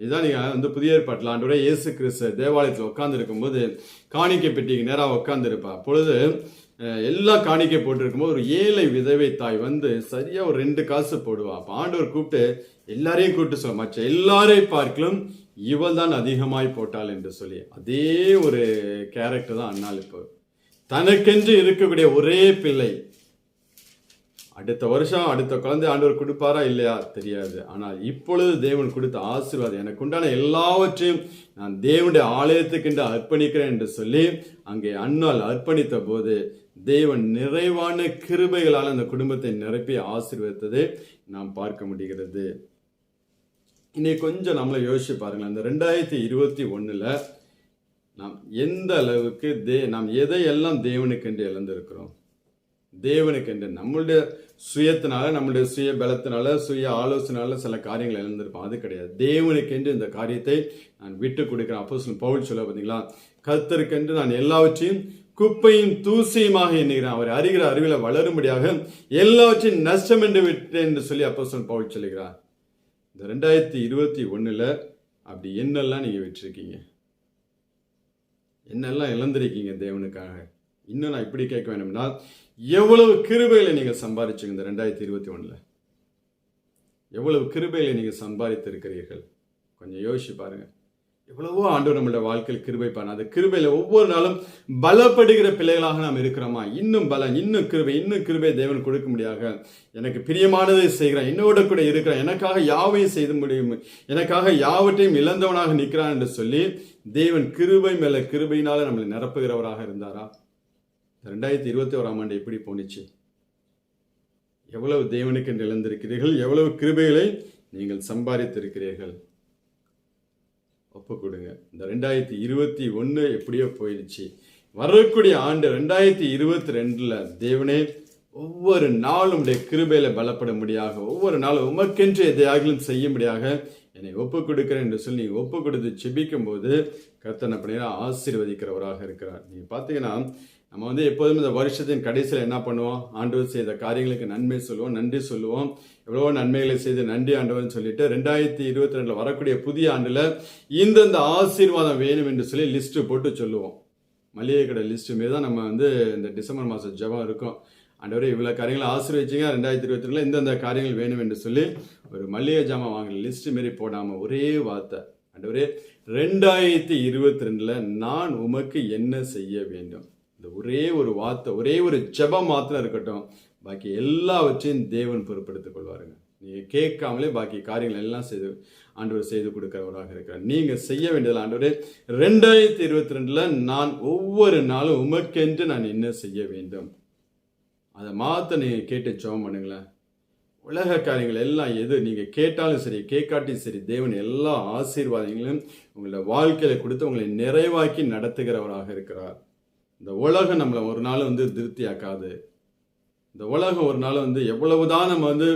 இதுதான் நீங்க வந்து புதிய ஏற்பாட்டில் ஆண்டவரே இயேசு கிறிஸ்து தேவாலயத்தில் உட்கார்ந்து இருக்கும்போது காணிக்கை பெட்டிக்கு நேராக உட்கார்ந்து இருப்பா. அப்பொழுது எல்லாம் காணிக்கை போட்டிருக்கும் போது ஒரு ஏழை விதவை தாய் வந்து சரியா ஒரு 2 காசு போடுவா. அப்ப ஆண்டவர் கூப்பிட்டு எல்லாரையும் கூப்பிட்டு சொல்ல, மற்ற எல்லாரையும் பார்க்கலும் இவள் தான் அதிகமாய் போட்டாள் என்று சொல்லி, அதே ஒரு கேரக்டர் தான் அண்ணாள். இப்போ தனக்கென்று இருக்கக்கூடிய ஒரே பிள்ளை, அடுத்த வருஷம் அடுத்த குழந்தை ஆண்டவர் கொடுப்பாரா இல்லையா தெரியாது. ஆனால் இப்பொழுது தேவன் கொடுத்த ஆசீர்வாதம், எனக்கு உண்டான எல்லாவற்றையும் நான் தேவனுடைய ஆலயத்துக்கென்று அர்ப்பணிக்கிறேன் என்று சொல்லி அங்கே அண்ணாள் அர்ப்பணித்த போது தேவன் நிறைவான கிருபைகளால் அந்த குடும்பத்தை நிரப்பி ஆசீர்வதித்ததை நாம் பார்க்க முடிகிறது. இன்னைக்கு கொஞ்சம் நம்மளை யோசிச்சு பாருங்களேன். இந்த 2021 நாம் எந்த அளவுக்கு நாம் எதையெல்லாம் தேவனுக்கென்று இழந்திருக்கிறோம். தேவனுக்கென்று நம்மளுடைய சுயத்தினால, நம்மளுடைய சுய பலத்தினால, சுய ஆலோசனால சில காரியங்கள் இழந்திருப்போம். அது கிடையாது. தேவனுக்கென்று இந்த காரியத்தை நான் விட்டு கொடுக்கிறேன். அப்போஸ்தலன் பவுல் சொல்ல பார்த்தீங்களா, கர்த்தருக்கென்று நான் எல்லாவற்றையும் குப்பையும் தூசியுமாக எண்ணுகிறேன், அவர் அறிகிற அறிவில வளரும்படியாக எல்லாவற்றையும் நஷ்டம் என்று விட்டேன் என்று சொல்லி அப்போஸ்தலன் பவுல் சொல்லுகிறார். இந்த 2021 அப்படி என்னெல்லாம் நீங்க விட்டுருக்கீங்க, என்னெல்லாம் இழந்திருக்கீங்க தேவனுக்காக? இன்னும் நான் இப்படி கேட்க வேண்டும்னா, எவ்வளவு கிருபைகளை நீங்க சம்பாதிச்சுங்க இந்த 2021 எவ்வளவு கிருபைகளை நீங்க சம்பாதித்து இருக்கிறீர்கள்? கொஞ்சம் யோசிச்சு பாருங்க. எவ்வளவோ ஆண்டவர் நம்மளுடைய வாழ்க்கையில் கிருபை பண்ண, அந்த கிருபையில ஒவ்வொரு நாளும் பலப்படுகிற பிள்ளைகளாக நாம் இருக்கிறோமா? இன்னும் பலம், இன்னும் கிருபை தேவன் கொடுக்க முடியாக, எனக்கு பிரியமானதை செய்கிறேன், என்னோட கூட இருக்கிறேன், எனக்காக யாவையும் செய்து முடியும், எனக்காக யாவற்றையும் இழந்தவனாக நிற்கிறான் என்று சொல்லி தேவன் கிருபை மேல கிருபையினால நம்மளை நிரப்புகிறவராக இருந்தாரா? 2021 எப்படி போனிச்சு? எவ்வளவு தேவனுக்கு என்று இழந்திருக்கிறீர்கள்? எவ்வளவு கிருபைகளை நீங்கள் சம்பாதித்திருக்கிறீர்கள்? ஒப்பு கொடுங்க. இந்த 2021 எப்படியோ போயிடுச்சு. வரக்கூடிய ஆண்டு 2022 தேவனே ஒவ்வொரு நாளும் உடைய கிருபையில பலப்பட முடியாக, ஒவ்வொரு நாளும் உமக்கென்று எதையாகிலும் செய்யும்படியாக என்னை ஒப்பு கொடுக்கிறேன் என்று சொல்லி நீங்க ஒப்பு கொடுத்து செபிக்கும் போது கர்த்தர் அப்படின்னா ஆசீர்வதிக்கிறவராக இருக்கிறார். நீங்க பாத்தீங்கன்னா நம்ம வந்து எப்போதும் இந்த வருஷத்தின் கடைசியில் என்ன பண்ணுவோம்? ஆண்டவர் செய்த காரியங்களுக்கு நன்மை சொல்லுவோம், நன்றி சொல்லுவோம். எவ்வளவோ நன்மைகளை செய்து நன்றி ஆண்டவர்னு சொல்லிட்டு 2022 வரக்கூடிய புதிய ஆண்டுல இந்தந்த ஆசீர்வாதம் வேணும் என்று சொல்லி லிஸ்ட் போட்டு சொல்லுவோம். மளிகை கடை லிஸ்ட் மாரி தான் நம்ம வந்து இந்த டிசம்பர் மாதம் ஜெபம் இருக்கும். ஆண்டவரே இவ்வளோ காரியங்களை ஆசீர்வதிச்சிங்க, 2022 இந்தந்த காரியங்கள் வேணும் என்று சொல்லி ஒரு மளிகை ஜாமான் வாங்கின லிஸ்ட் மாரி போடாமல் ஒரே வார்த்தை, ஆண்டவரே 2022 நான் உமக்கு என்ன செய்ய வேண்டும். இந்த ஒரே ஒரு வார்த்தை, ஒரே ஒரு ஜெபம் மாத்திரம் இருக்கட்டும். பாக்கி எல்லாவற்றையும் தேவன் பொறுப்படுத்திக் கொள்வாருங்க. நீங்க கேட்காமலே பாக்கி காரியங்கள் எல்லாம் ஆண்டவர் செய்து கொடுக்கிறவராக இருக்கிறார். நீங்க செய்ய வேண்டியதில், ஆண்டவரே 2022 நான் ஒவ்வொரு நாளும் உமக்கென்று நான் என்ன செய்ய வேண்டும், அதை மாத்த நீங்க கேட்டு ஜெபம் பண்ணுங்களேன். உலக காரியங்கள் எல்லாம் எது நீங்க கேட்டாலும் சரி கேட்காட்டியும் சரி, தேவன் எல்லா ஆசீர்வாதங்களையும் உங்களோட வாழ்க்கையில கொடுத்து உங்களை நிறைவாக்கி நடத்துகிறவராக இருக்கிறார். இந்த உலகம் நம்மளை ஒரு நாள் வந்து திருப்தியாக்காது. இந்த உலகம் ஒரு நாள் வந்து எவ்வளவுதான் நம்ம வந்து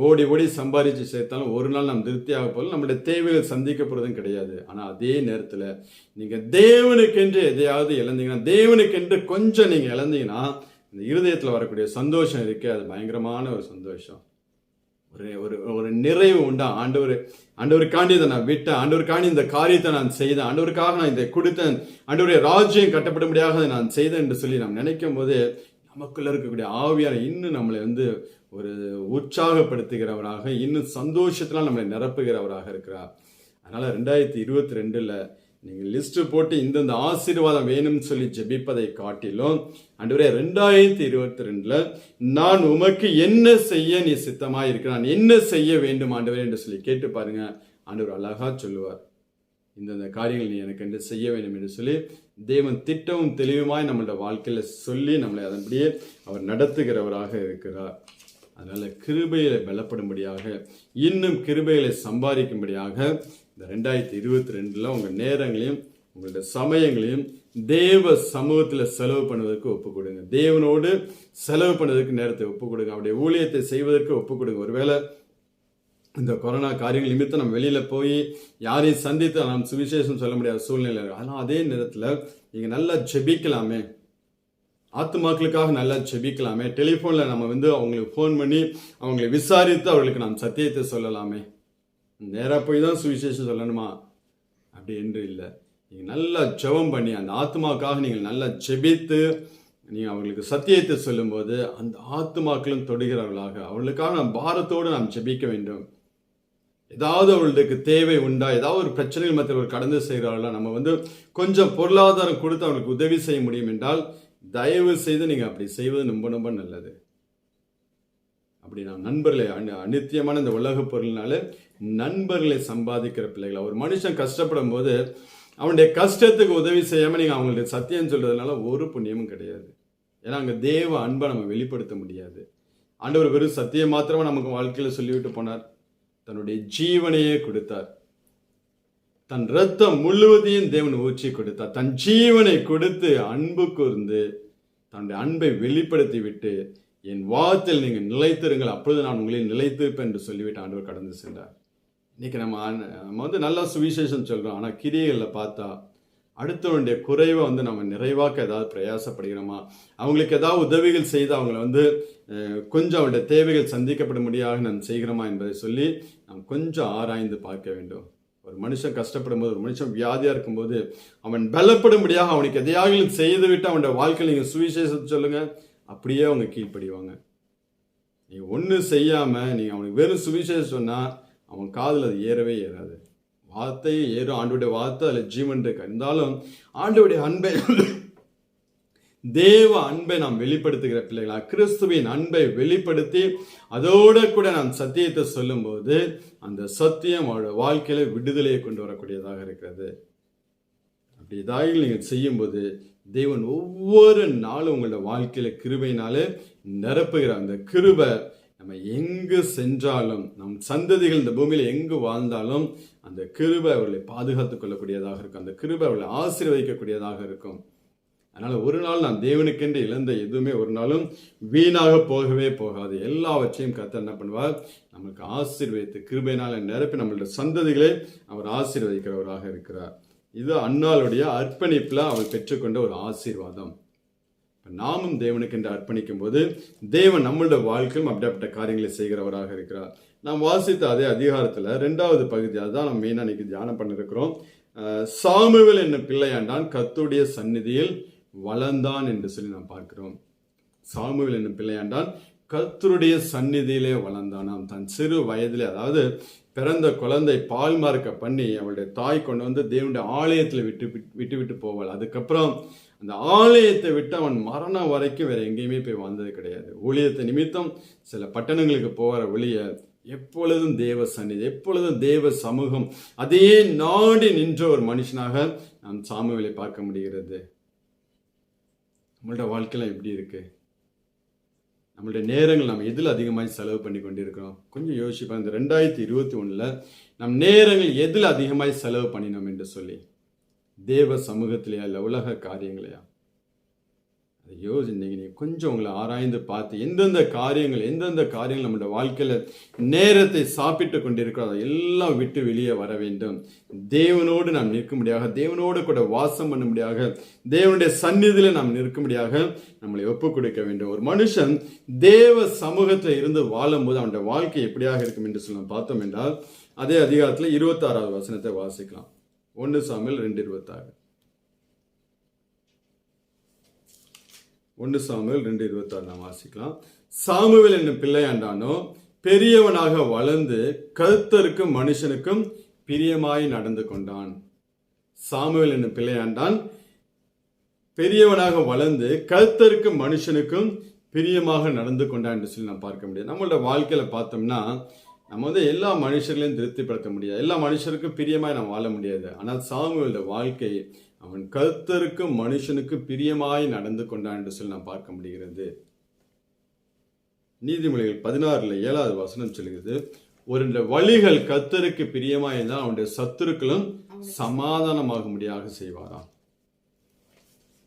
ஓடி ஓடி சம்பாதிச்சு சேர்த்தாலும் ஒரு நாள் நம்ம திருப்தியாக போல நம்மளுடைய தேவைகள் சந்திக்கப்படுறதும் கிடையாது. ஆனால் அதே நேரத்தில் நீங்கள் தேவனுக்கென்று எதையாவது இழந்தீங்கன்னா, தேவனுக்கென்று கொஞ்சம் நீங்கள் இழந்தீங்கன்னா, இந்த இருதயத்தில் வரக்கூடிய சந்தோஷம் இருக்கு, அது பயங்கரமான ஒரு சந்தோஷம். ஒரு நிறைவு உண்டா. ஆண்டவருக்காண்டி இதை நான் விட்டேன், ஆண்டவருக்காண்டி இந்த காரியத்தை நான் செய்தேன், ஆண்டவருக்காக நான் இதை கொடுத்தேன், ஆண்டவருடைய ராஜ்யம் கட்டப்படும்படியாக நான் செய்தேன் என்று சொல்லி நாம் நினைக்கும் போது நமக்குள்ள இருக்கக்கூடிய ஆவியான இன்னும் நம்மளை வந்து ஒரு உற்சாகப்படுத்துகிறவராக, இன்னும் சந்தோஷத்தினால் நம்மளை நிரப்புகிறவராக இருக்கிறார். அதனால 2022 நீங்கள் லிஸ்ட் போட்டு இந்தந்த ஆசீர்வாதம் வேணும்னு சொல்லி ஜெபிப்பதை காட்டிலும், ஆண்டவரே 2022 நான் உமக்கு என்ன செய்ய நீ சித்தமாக இருக்கிற, நான் என்ன செய்ய வேண்டும் ஆண்டவரே என்று சொல்லி கேட்டு பாருங்க. ஆண்டவர் அழகா சொல்லுவார், இந்தந்த காரியங்கள் நீ எனக்கு என்று செய்ய வேண்டும் என்று சொல்லி தேவன் திட்டமும் தெளிவுமாய் நம்மளோட வாழ்க்கையில சொல்லி நம்மளை அதன்படியே அவர் நடத்துகிறவராக இருக்கிறார். அதனால கிருபையில பலப்படும்படியாக, இன்னும் கிருபைகளை சம்பாதிக்கும்படியாக இந்த 2022 உங்க நேரங்களையும் உங்களுடைய சமயங்களையும் தேவ சமூகத்தில் செலவு பண்ணுவதற்கு ஒப்பு கொடுங்க. தேவனோடு செலவு பண்ணுவதற்கு நேரத்தை ஒப்பு கொடுங்க. அவருடைய ஊழியத்தை செய்வதற்கு ஒப்பு கொடுங்க. ஒருவேளை இந்த கொரோனா காரியங்கள் நிமித்தம் நம்ம வெளியில போய் யாரையும் சந்தித்து நாம் சுவிசேஷம் சொல்ல முடியாத சூழ்நிலை. ஆனால் அதே நேரத்தில் நீங்க நல்லா ஜெபிக்கலாமே, ஆத்துமாக்களுக்காக நல்லா ஜெபிக்கலாமே. டெலிஃபோனில் நம்ம வந்து அவங்களுக்கு ஃபோன் பண்ணி அவங்களை விசாரித்து அவர்களுக்கு நாம் சத்தியத்தை சொல்லலாமே. நேராக போய் தான் சுவிசேஷம் சொல்லணுமா அப்படி என்று இல்லை. நீங்கள் நல்லா ஜெபம் பண்ணி அந்த ஆத்மாவுக்காக நீங்கள் நல்லா ஜெபித்து நீங்கள் அவர்களுக்கு சத்தியத்தை சொல்லும்போது அந்த ஆத்மாக்களும் தொடுகிறவர்களாக, அவர்களுக்காக நாம் பாரத்தோடு நாம் ஜெபிக்க வேண்டும். ஏதாவது அவர்களுக்கு தேவை உண்டா, ஏதாவது ஒரு பிரச்சனைகள் மத்தியில் ஒரு கடந்து செய்கிறார்களா, நம்ம வந்து கொஞ்சம் பொருளாதாரம் கொடுத்து அவர்களுக்கு உதவி செய்ய முடியும் என்றால் தயவு செய்து நீங்கள் அப்படி செய்வது ரொம்ப ரொம்ப நல்லது. அப்படி நாம் நண்பர்களை அநித்தியமான இந்த உலக பொருளினால நண்பர்களை சம்பாதிக்கிற பிள்ளைகள். ஒரு மனுஷன் கஷ்டப்படும் போது அவனுடைய கஷ்டத்துக்கு உதவி செய்யாமல் நீங்கள் அவங்களுடைய சத்தியம் சொல்றதுனால ஒரு புண்ணியமும் கிடையாது. ஏன்னா அங்கே தேவ அன்பை நம்ம வெளிப்படுத்த முடியாது. ஆண்டவர் வெறும் சத்தியம் மாத்திரமா நமக்கு வாழ்க்கையில் சொல்லிவிட்டு போனார், தன்னுடைய ஜீவனையே கொடுத்தார். தன் ரத்தம் முழுவதையும் தேவன் ஊற்றி கொடுத்தார். தன் ஜீவனை கொடுத்து அன்பு கூர்ந்து தன்னுடைய அன்பை வெளிப்படுத்தி விட்டு, என் வார்த்தையில் நீங்கள் நிலைத்திருங்கள், அப்பொழுது நான் உங்களை நிலைத்திருப்பேன் என்று சொல்லிவிட்டு ஆண்டவர் கடந்து சென்றார். இன்னைக்கு நம்ம வந்து நல்லா சுவிசேஷம் சொல்றோம், ஆனால் கிரியைகளில் பார்த்தா அடுத்தவனுடைய குறைவை வந்து நம்ம நிறைவாக்க ஏதாவது பிரயாசப்படுகிறோமா, அவங்களுக்கு ஏதாவது உதவிகள் செய்து அவங்கள வந்து கொஞ்சம் அவருடைய தேவைகள் சந்திக்கப்பட முடியாத நாம் செய்கிறோமா என்பதை சொல்லி நாம் கொஞ்சம் ஆராய்ந்து பார்க்க வேண்டும். ஒரு மனுஷன் கஷ்டப்படும் போது, ஒரு மனுஷன் வியாதியா இருக்கும்போது அவன் பலப்படும்படியாக அவனுக்கு எதையாக செய்து விட்டு அவனுடைய வாழ்க்கையில் நீங்கள் சுவிசேஷத்தை சொல்லுங்க, அப்படியே அவங்க கீழ்ப்படிவாங்க. நீங்க ஒண்ணு செய்யாம நீங்க அவனுக்கு வெறும் சுவிசேஷம் சொன்னா அவன் காதுல அது ஏறவே ஏறாது. வார்த்தையே ஏறும், ஆண்டோடைய வார்த்தை அதுல ஜீவன் இருக்கு. இருந்தாலும் ஆண்டோடைய அன்பை, தேவ அன்பை நாம் வெளிப்படுத்துகிற பிள்ளைகளா, கிறிஸ்துவின் அன்பை வெளிப்படுத்தி அதோட கூட நாம் சத்தியத்தை சொல்லும் போது அந்த சத்தியம் அவருடைய வாழ்க்கையில விடுதலையை கொண்டு வரக்கூடியதாக இருக்கிறது. அப்படி இதாக நீங்கள் செய்யும்போது தேவன் ஒவ்வொரு நாளும் உங்களோட வாழ்க்கையில கிருபையினாலே நிரப்புகிற அந்த கிருபை நம்ம எங்கு சென்றாலும், நம் சந்ததிகள் இந்த பூமியில எங்கு வாழ்ந்தாலும் அந்த கிருபை அவர்களை பாதுகாத்துக் கொள்ளக்கூடியதாக இருக்கும். அந்த கிருபை அவர்களை ஆசீர்வதிக்கக்கூடியதாக இருக்கும். அதனால ஒரு நாள் நான் தேவனுக்கென்று இழந்த எதுவுமே ஒரு நாளும் வீணாக போகவே போகாது. எல்லாவற்றையும் கர்த்தர் என்ன பண்ணுவார், நமக்கு ஆசீர்வதித்து கிருபையினால நிரப்பி நம்மளுடைய சந்ததிகளை அவர் ஆசீர்வதிக்கிறவராக இருக்கிறார். இது அன்னாளுடைய அர்ப்பணிப்புல அவள் பெற்றுக்கொண்ட ஒரு ஆசீர்வாதம். நாமும் தேவனுக்கு என்று அர்ப்பணிக்கும் போது தேவன் நம்மளுடைய வாழ்க்கையும் அப்படிப்பட்ட காரியங்களை செய்கிறவராக இருக்கிறார். நாம் வாசித்த அதே அதிகாரத்தில் 2வது பகுதி, அதுதான் நம்ம மெயினாக இன்னைக்கு தியானம் பண்ணிருக்கிறோம். சாமுவேல் என்னும் பிள்ளையாண்டான் கர்த்தருடைய சந்நிதியில் வளர்ந்தான் என்று சொல்லி நாம் பார்க்கிறோம். சாமுவேல் என்னும் பிள்ளையாண்டான் கர்த்தருடைய சந்நிதியிலே வளர்ந்தானாம். தன் சிறு வயதிலே, அதாவது பிறந்த குழந்தை பால் மார்க்க பண்ணி அவளுடைய தாய் கொண்டு வந்து தேவனுடைய ஆலயத்தில் விட்டு போவாள். அதுக்கப்புறம் அந்த ஆலயத்தை விட்டு அவன் மரணம் வரைக்கும் வேற எங்கேயுமே போய் வாழ்ந்தது கிடையாது. ஊழியத்தை நிமித்தம் சில பட்டணங்களுக்கு போகிற ஒளிய எப்பொழுதும் தேவ சந்நிதி, எப்பொழுதும் தேவ சமூகம், அதையே நாடி நின்ற ஒரு மனுஷனாக நாம் சாமுவேலை பார்க்க முடிகிறது. நம்மளோட வாழ்க்கையில எப்படி இருக்கு? நம்மளுடைய நேரங்கள் நம்ம எதில் அதிகமாக செலவு பண்ணி கொண்டிருக்கிறோம்? கொஞ்சம் யோசிப்போம். இந்த 2021 நம் நேரங்கள் எதில் அதிகமாக செலவு பண்ணினோம் என்று சொல்லி, தேவ சமூகத்திலையா இல்லை உலக காரியங்களையா? அதை யோசிங்க. நீங்கள் கொஞ்சம் உங்களை ஆராய்ந்து பார்த்து எந்தெந்த காரியங்கள் நம்மளோட வாழ்க்கையில் நேரத்தை சாப்பிட்டு கொண்டிருக்கிறோம் அதை எல்லாம் விட்டு வெளியே வர வேண்டும். தேவனோடு நாம் நிற்கும்படியாக, தேவனோடு கூட வாசம் பண்ணும்படியாக, தேவனுடைய சந்நிதியில் நாம் நிற்கும்படியாக நம்மளை ஒப்பு கொடுக்க வேண்டும். ஒரு மனுஷன் தேவ சமூகத்தில் இருந்து வாழும்போது அவனுடைய வாழ்க்கை எப்படியாக இருக்கும் என்று சொல்லி பார்த்தோம் என்றால், அதே அதிகாரத்தில் 26வது வசனத்தை வாசிக்கலாம். 1 சாமுவேல் 2:26. 1 சாமுவேல் 2:26 நாம் வாசிக்கலாம். சாமுவேல் என்னும் பிள்ளையாண்டானோ பெரியவனாக வளர்ந்து கர்த்தருக்கும் மனுஷனுக்கும் பிரியமாய் நடந்து கொண்டான். சாமுவேல் என்னும் பிள்ளையாண்டான் பெரியவனாக வளர்ந்து கர்த்தருக்கும் மனுஷனுக்கும் பிரியமாக நடந்து கொண்டான் என்று சொல்லி நாம் பார்க்க முடியாது. நம்மளோட வாழ்க்கையில பார்த்தோம்னா நம்ம எல்லா மனுஷர்களையும் திருப்திப்படுத்த முடியாது, எல்லா மனுஷருக்கும் பிரியமாய் நாம் வாழ முடியாது. ஆனால் சாமுவேலோட வாழ்க்கை அவன் கர்த்தருக்கும் மனுஷனுக்கும் பிரியமாய் நடந்து கொண்டான் என்று சொல்லி நாம் பார்க்க முடிகிறது. நீதிமொழிகள் 16:7 வசனம் சொல்கிறது, ஒரு வழிகள் கர்த்தருக்கு பிரியமாய் இருந்தால் அவனுடைய சத்துருக்களும் சமாதானமாகும்படியாக செய்வாராம்.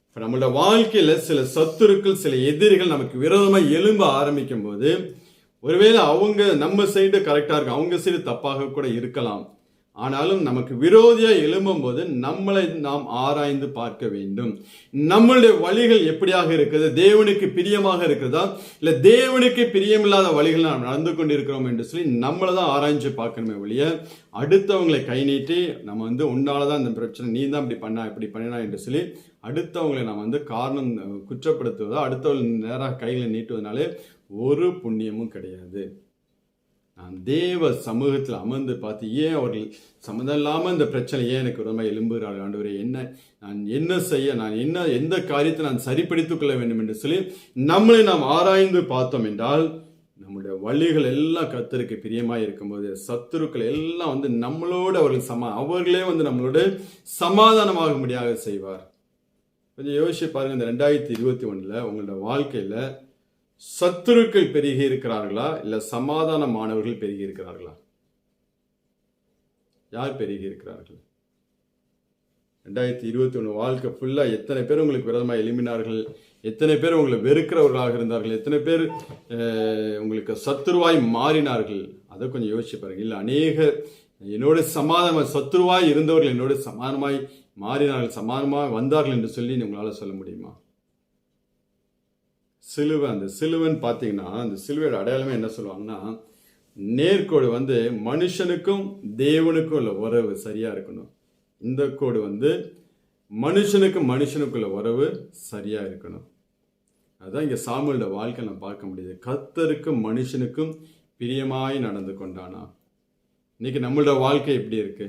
இப்ப நம்மளோட வாழ்க்கையில சில சத்துருக்கள், சில எதிரிகள் நமக்கு விரோதமாக எழும்ப ஆரம்பிக்கும் போது, ஒருவேளை அவங்க நம்ம சைடு கரெக்டா இருக்கு, அவங்க சைடு தப்பாக கூட இருக்கலாம். ஆனாலும் நமக்கு விரோதியா எழும்பும் போது நம்மளை நாம் ஆராய்ந்து பார்க்க வேண்டும். நம்மளுடைய வழிகள் எப்படியாக இருக்குது? தேவனுக்கு பிரியமாக இருக்கிறதா, இல்ல தேவனுக்கு பிரியமில்லாத வழிகள் நாம் நடந்து கொண்டிருக்கிறோம் என்று சொல்லி நம்மளை தான் ஆராய்ஞ்சு பார்க்கணுமே ஒழிய அடுத்தவங்களை கை நீட்டி நம்ம உன்னாலதான் இந்த பிரச்சனை, நீ தான் இப்படி பண்ணினா என்று சொல்லி அடுத்தவங்களை நாம் காரணம் குற்றப்படுத்துவதோ அடுத்தவர்கள் நேராக கைகளை நீட்டுவதனாலே ஒரு புண்ணியமும் கிடையாது. நான் தேவ சமூகத்தில் அமர்ந்து பார்த்து, ஏன் அவர்கள் சம்மந்தம் இல்லாமல் இந்த பிரச்சனை ஏன் எனக்கு ரொம்ப எழும்புகிறார்கள் ஆண்டவரே, நான் என்ன செய்ய, எந்த காரியத்தை நான் சரிப்படுத்திக் கொள்ள வேண்டும் என்று சொல்லி நம்மளை நாம் ஆராய்ந்து பார்த்தோம் என்றால் நம்முடைய வழிகள் எல்லாம் கர்த்தருக்கு பிரியமாய் இருக்கும்போது சத்துருக்கள் எல்லாம் நம்மளோடு அவர்களே நம்மளோட சமாதானமாக முடியாக செய்வார். கொஞ்சம் யோசிச்சு பாருங்க. இந்த 2021 உங்களோட வாழ்க்கையில சத்துருக்கள் பெருகி இருக்கிறார்களா, இல்ல சமாதானமானவர்கள் பெருகி இருக்கிறார்களா? யார் பெருகி இருக்கிறார்கள்? 2021 வாழ்க்கை ஃபுல்லா எத்தனை பேர் உங்களுக்கு விரோதமாக எழும்பினார்கள், எத்தனை பேர் உங்களை வெறுக்கிறவர்களாக இருந்தார்கள், எத்தனை பேர் உங்களுக்கு சத்துருவாய் மாறினார்கள்? அதை கொஞ்சம் யோசிச்சு பாருங்க. இல்ல அநேக என்னோட சத்துருவாய் இருந்தவர்கள் என்னோட சமாதானமாய் மாறினார்கள், சமாதானமாக வந்தார்கள் என்று சொல்லி உங்களால சொல்ல முடியுமா? சிலுவை, அந்த சிலுவைன்னு பார்த்தீங்கன்னா அந்த சிலுவையோட அடையாளமே என்ன சொல்லுவாங்கன்னா, நேர்கோடு மனுஷனுக்கும் தேவனுக்கும் உள்ள உறவு சரியா இருக்கணும். இந்த கோடு மனுஷனுக்குள்ள உறவு சரியா இருக்கணும். அதுதான் இங்க சாமுவேலோட வாழ்க்கை நம்ம பார்க்க முடியுது. கர்த்தருக்கும் மனுஷனுக்கும் பிரியமாய் நடந்து கொண்டானா. இன்னைக்கு நம்மளோட வாழ்க்கை எப்படி இருக்கு?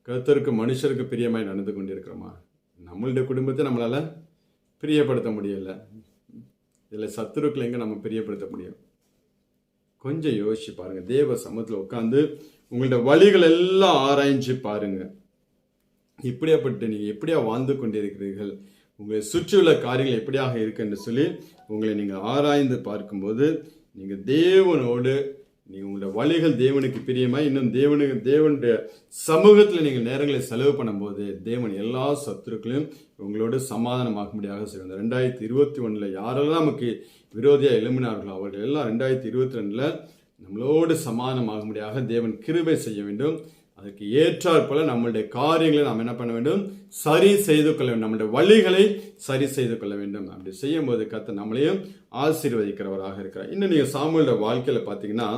கர்த்தருக்கு மனுஷருக்கு பிரியமாய் நடந்து கொண்டிருக்கிறோமா? நம்மளுடைய குடும்பத்தை நம்மளால பிரியப்படுத்த முடியல, இதில் சத்துருக்களை எங்க நம்ம பிரியப்படுத்த முடியும்? கொஞ்சம் யோசிச்சு பாருங்க. தேவ சமூகத்தில் உட்காந்து உங்களோட வழிகள் எல்லாம் ஆராய்ஞ்சு பாருங்க. இப்படியாப்பட்டு நீங்க எப்படியா வாழ்ந்து கொண்டிருக்கிறீர்கள், உங்களை சுற்றியுள்ள காரியங்கள் எப்படியாக இருக்கு என்று சொல்லி உங்களை நீங்க ஆராய்ந்து பார்க்கும்போது நீங்க தேவனோடு உங்களோட வழிகள் தேவனுக்கு பிரியமாய் இன்னும் தேவனுடைய சமூகத்தில் நீங்கள் நேரங்களை செலவு பண்ணும்போது தேவன் எல்லா சத்துருக்களையும் உங்களோடு சமாதானமாகும்படியாக செய்வார். 2021 யாரெல்லாம் நமக்கு விரோதியாக எழும்பினார்களோ அவர்கள் எல்லாம் 2022 நம்மளோடு சமாதானமாகும்படியாக தேவன் கிருபை செய்ய வேண்டும். அதுக்கு ஏற்றாற் போல நம்மளுடைய காரியங்களை நாம் என்ன பண்ண வேண்டும், சரி செய்து கொள்ள வேண்டும். நம்மளுடைய வழிகளை சரி செய்து கொள்ள வேண்டும். அப்படி செய்யும் போது கர்த்தர் நம்மளையும் ஆசீர்வதிக்கிறவராக இருக்கிறார். இன்னும் நீங்க சாமுவேலோட வாழ்க்கையில பாத்தீங்கன்னா,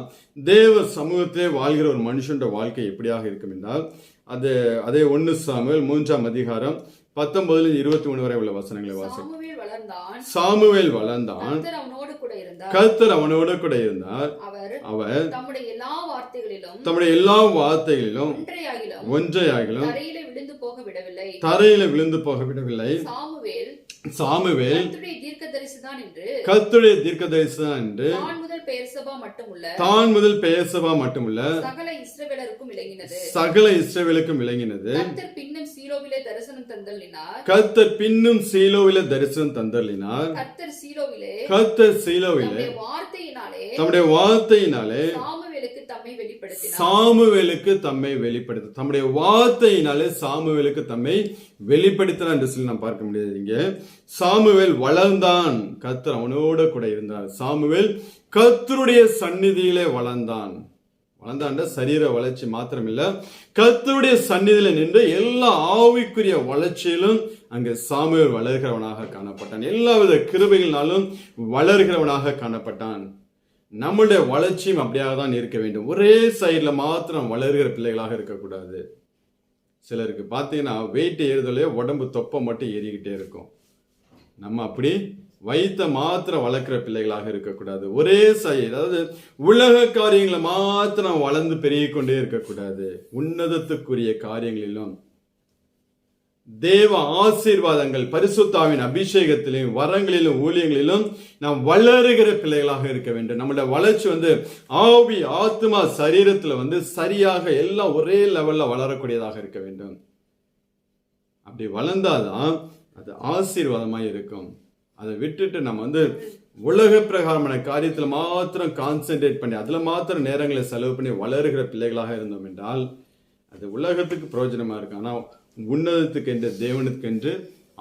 தேவ சமூகத்திலே வாழ்கிற ஒரு மனுஷனுடைய வாழ்க்கை எப்படியாக இருக்கும் என்றால், அதே 1 சாமுவேல் 3ஆம் அதிகாரம் 19 23 வரை உள்ள வசனங்களை வாசிக்கும். சாமுவேல் வளர்ந்தான், கர்த்தர் அவனோடு கூட இருந்தார். அவர் தம்முடைய எல்லா வார்த்தைகளிலும் ஒன்றையாகிலும் தரையில விழுந்து போக விடவில்லை. சாமுவேல் கர்த்தருடைய தீர்க்கதரிசிதான் என்று தான் முதல் பெயர்சபா மட்டுமல்ல சகல இஸ்ரவேலுக்கும் விளங்கினது. கர்த்தர் பின்னும் சீலோவிலே தரிசனம் தந்தருளினார். கர்த்தர் சீலோவிலே தம்முடைய வார்த்தையினாலே சாமுவேலுக்கு தம்மை வெளிப்படுத்த தம்முடைய வார்த்தையினாலே சாமுவேலுக்கு தம்மை வெளிப்படுத்தினார் என்று சொல்லி நாம் பார்க்க முடியாது. இங்க சாமுவேல் வளர்ந்தான், கர்த்தர் அவனோட கூட இருந்தார். சாமுவேல் கர்த்தருடைய சந்நிதியிலே வளர்ந்தான். சரீர வளர்ச்சி மாத்திரமில்ல, கர்த்தருடைய சந்நிதியில நின்று எல்லா ஆவிக்குரிய வளர்ச்சியிலும் அங்கு சாமுவேல் வளர்கிறவனாக காணப்பட்டான். எல்லாவித கிருபைகளினாலும் வளர்கிறவனாக காணப்பட்டான். நம்முடைய வளர்ச்சியும் அப்படியாக தான் இருக்க வேண்டும். ஒரே சைட்ல மாத்திரம் வளர்கிற பிள்ளைகளாக இருக்கக்கூடாது. சிலருக்கு பார்த்தீங்கன்னா வெயிட் ஏறுதலே உடம்பு தொப்பை மட்டும் ஏறிக்கிட்டே இருக்கும். நம்ம அப்படி வைத்த மாத்திரம் வளர்க்கிற பிள்ளைகளாக இருக்கக்கூடாது. ஒரே சைடு, அதாவது உலக காரியங்களை மாத்திரம் வளர்ந்து பெருகிக் கொண்டே இருக்கக்கூடாது. உன்னதத்துக்குரிய காரியங்களிலும் தேவ ஆசீர்வாதங்கள், பரிசுத்தாவின் அபிஷேகத்திலும் வரங்களிலும் ஊழியங்களிலும் நாம் வளருகிற பிள்ளைகளாக இருக்க வேண்டும். நம்மளோட வளர்ச்சி ஆவி ஆத்மா சரீரத்துல சரியாக எல்லாம் ஒரே லெவல்ல வளரக்கூடியதாக இருக்க வேண்டும். அப்படி வளர்ந்தாதான் அது ஆசீர்வாதமாய் இருக்கும். அதை விட்டுட்டு நம்ம உலக பிரகாரமான காரியத்துல மாத்திரம் கான்சென்ட்ரேட் பண்ணி அதுல மாத்திரம் நேரங்களை செலவு பண்ணி வளருகிற பிள்ளைகளாக இருந்தோம் என்றால் அது உலகத்துக்கு பிரயோஜனமா இருக்கு. ஆனா உன்னதத்துக்கு என்று, தேவனுக்கு என்று,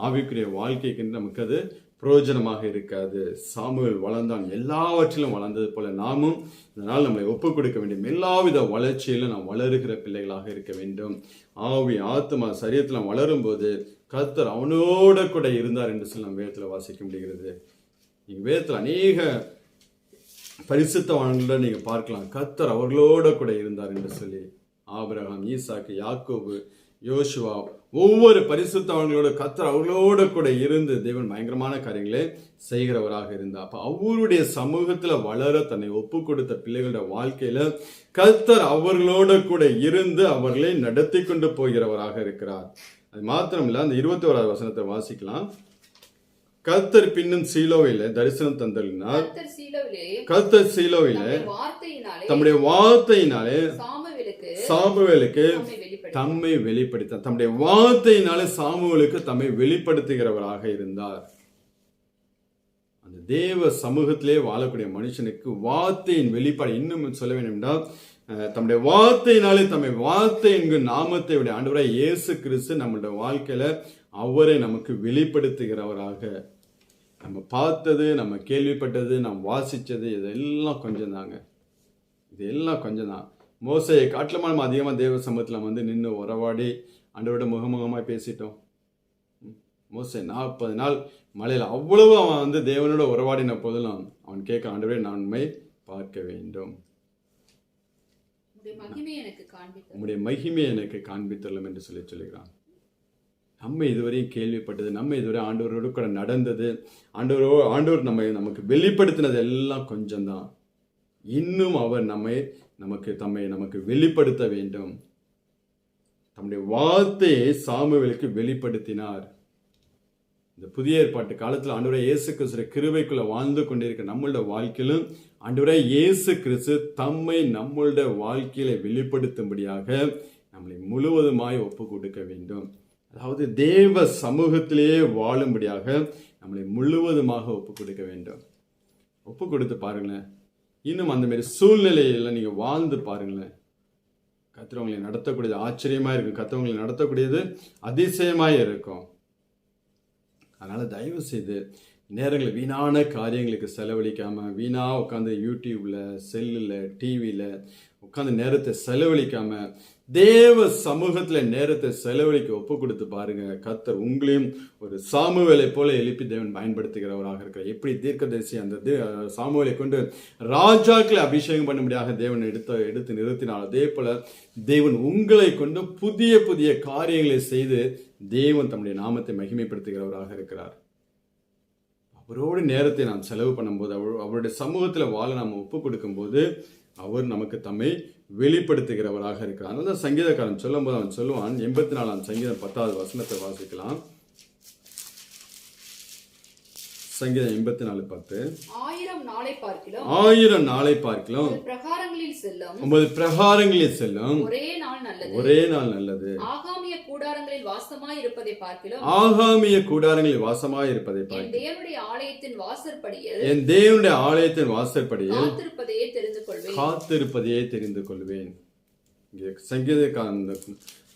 ஆவிக்குரிய வாழ்க்கைக்கு என்று நமக்கு அது பிரயோஜனமாக இருக்காது. சாமுவேல் வளர்ந்தான், எல்லாவற்றிலும் வளர்ந்தது போல நாமும் இதனால் நம்மளை ஒப்புக் கொடுக்க வேண்டும். எல்லாவித வளர்ச்சியிலும் நாம் வளருகிற பிள்ளைகளாக இருக்க வேண்டும். ஆவி ஆத்மா சரீரத்தில் வளரும் போது கர்த்தர் அவனோட கூட இருந்தார் என்று சொல்லி நம்ம வேதத்தில் வாசிக்க முடிகிறது. நீங்க வேதத்தில் அநேக பரிசுத்தவான்களோட நீங்க பார்க்கலாம், கர்த்தர் அவர்களோட கூட இருந்தார் என்று சொல்லி. ஆபிரகாம், ஈசாக்கு, யாக்கோபு, யோசுவா, ஒவ்வொரு பரிசுத்தவான்களோட கர்த்தர் அவர்களோட கூட இருந்து தேவன் பயங்கரமான காரியங்களை செய்கிறவராக இருந்தார். அப்ப அவருடைய சமூகத்துல வளர தன்னை ஒப்பு கொடுத்த பிள்ளைகளோட வாழ்க்கையில கர்த்தர் அவர்களோட கூட இருந்து அவர்களை நடத்தி கொண்டு போகிறவராக இருக்கிறார். அது மாத்திரம் இல்ல, அந்த 21வது வசனத்தை வாசிக்கலாம். கர்த்தர் பின்னும் சீலோவிலே தரிசனம் தந்தருளினார். கர்த்தர் சீலோவிலே தம்முடைய வார்த்தையினாலே சாமுவேலுக்கு தம்மை வெளிப்படுத்த தம்முடைய வார்த்தையினாலே சாமுவேலுக்கு தம்மை வெளிப்படுத்துகிறவராக இருந்தார். அந்த தேவ சமூகத்திலே வாழக்கூடிய மனுஷனுக்கு வார்த்தையின் வெளிப்பாடு இன்னும் சொல்ல வேண்டும் என்றால் தம்முடைய வார்த்தையினாலே தம்மை வார்த்தை என்கிற நாமத்தை விட ஆண்டவராய் இயேசு கிறிஸ்து நம்முடைய வாழ்க்கையில அவரை நமக்கு வெளிப்படுத்துகிறவராக. நம்ம பார்த்தது, நம்ம கேள்விப்பட்டது, நாம் வாசிச்சது இதெல்லாம் கொஞ்சம் தாங்க. இதெல்லாம் கொஞ்சம் தான். மோசையை காட்டிலுமா நம்ம அதிகமாக தேவ சமூகத்தில் நின்று உறவாடி ஆண்டவரோட முகமுகமாக பேசிட்டோம். மோசை 40 நாள் மலையில் அவ்வளவு அவன் தேவனோட உறவாடின போதிலும் அவன் கேட்க, ஆண்டவரே நான் உண்மை பார்க்க வேண்டும், உம்முடைய மகிமையை எனக்கு காண்பித்துள்ளோம் என்று சொல்லுகிறான். நம்ம இதுவரையும் கேள்விப்பட்டது, நம்ம இதுவரை ஆண்டவரோடு கூட நடந்தது, ஆண்டவர் நமக்கு வெளிப்படுத்தினது எல்லாம் கொஞ்சம்தான். இன்னும் அவர் நமக்கு வெளிப்படுத்த வேண்டும். தம்முடைய வார்த்தையை சாமுவேலுக்கு வெளிப்படுத்தினார். இந்த புதிய ஏற்பாட்டு காலத்தில் ஆண்டவரே இயேசு கிறிஸ்து கிருபைக்குள்ள வாழ்ந்து கொண்டிருக்க நம்மளோட வாழ்க்கையிலும் ஆண்டவரே இயேசு கிறிஸ்து தம்மை நம்மளோட வாழ்க்கையில வெளிப்படுத்தும்படியாக நம்மளை முழுவதுமாய் ஒப்பு கொடுக்க வேண்டும். அதாவது தேவ சமூகத்திலேயே வாழும்படியாக நம்மளை முழுவதுமாக ஒப்பு கொடுக்க வேண்டும். ஒப்பு கொடுத்து பாருங்களேன். இன்னும் அந்த மாதிரி சூழ்நிலையில நீங்க வாழ்ந்து பாருங்களேன். கர்த்தர் உங்களை நடத்தக்கூடியது ஆச்சரியமா இருக்கும். கர்த்தர் உங்களை நடத்தக்கூடியது அதிசயமாய் இருக்கும். அதனால தயவு செய்து நேரங்களை வீணான காரியங்களுக்கு செலவழிக்காம, வீணா உட்காந்து யூடியூப்ல, செல்லுல, டிவியில உட்கார்ந்து நேரத்தை செலவழிக்காம தேவ சமூகத்துல நேரத்தை செலவழிக்க ஒப்பு கொடுத்து பாருங்க. கர்த்தர் உங்களையும் ஒரு சாமுவேலை போல எழுப்பி தேவன் பயன்படுத்துகிறவராக இருக்கிறார். எப்படி தீர்க்கதரிசி அந்த சாமுவேலை கொண்டு ராஜாக்களை அபிஷேகம் பண்ணும்படியாக தேவன் எடுத்து நிறுத்தினார், அதே போல தேவன் உங்களை கொண்டு புதிய புதிய காரியங்களை செய்து தேவன் தம்முடைய நாமத்தை மகிமைப்படுத்துகிறவராக இருக்கிறார். அவரோடு நேரத்தை நாம் செலவு பண்ணும்போது, அவருடைய சமூகத்தில் வாழ நாம் ஒப்பு கொடுக்கும் போது அவர் நமக்கு தம்மை வெளிப்படுத்துகிறவராக இருக்கிறார். அதனால சங்கீதக்காரன் சொல்லும் போது அவன் சொல்லுவான், 84ஆம் சங்கீதம் 10வது வசனத்தை வாசிக்கலாம். சங்கீதம் 84:10. 1000 நாளை பார்க்கிலும் 1000 நாளை பார்க்கிலும் உமது பிரகாரங்களில் செல்லும் ஒரே நாள் நல்லது. ஆகாமிய கூடாரங்களில் வாசமாய் இருப்பதை பார்க்கிலும் என் தேவனுடைய ஆலயத்தின் வாசற்படியில் காத்திருப்பதையே தெரிந்து கொள்வேன். சங்கீதக்காரன்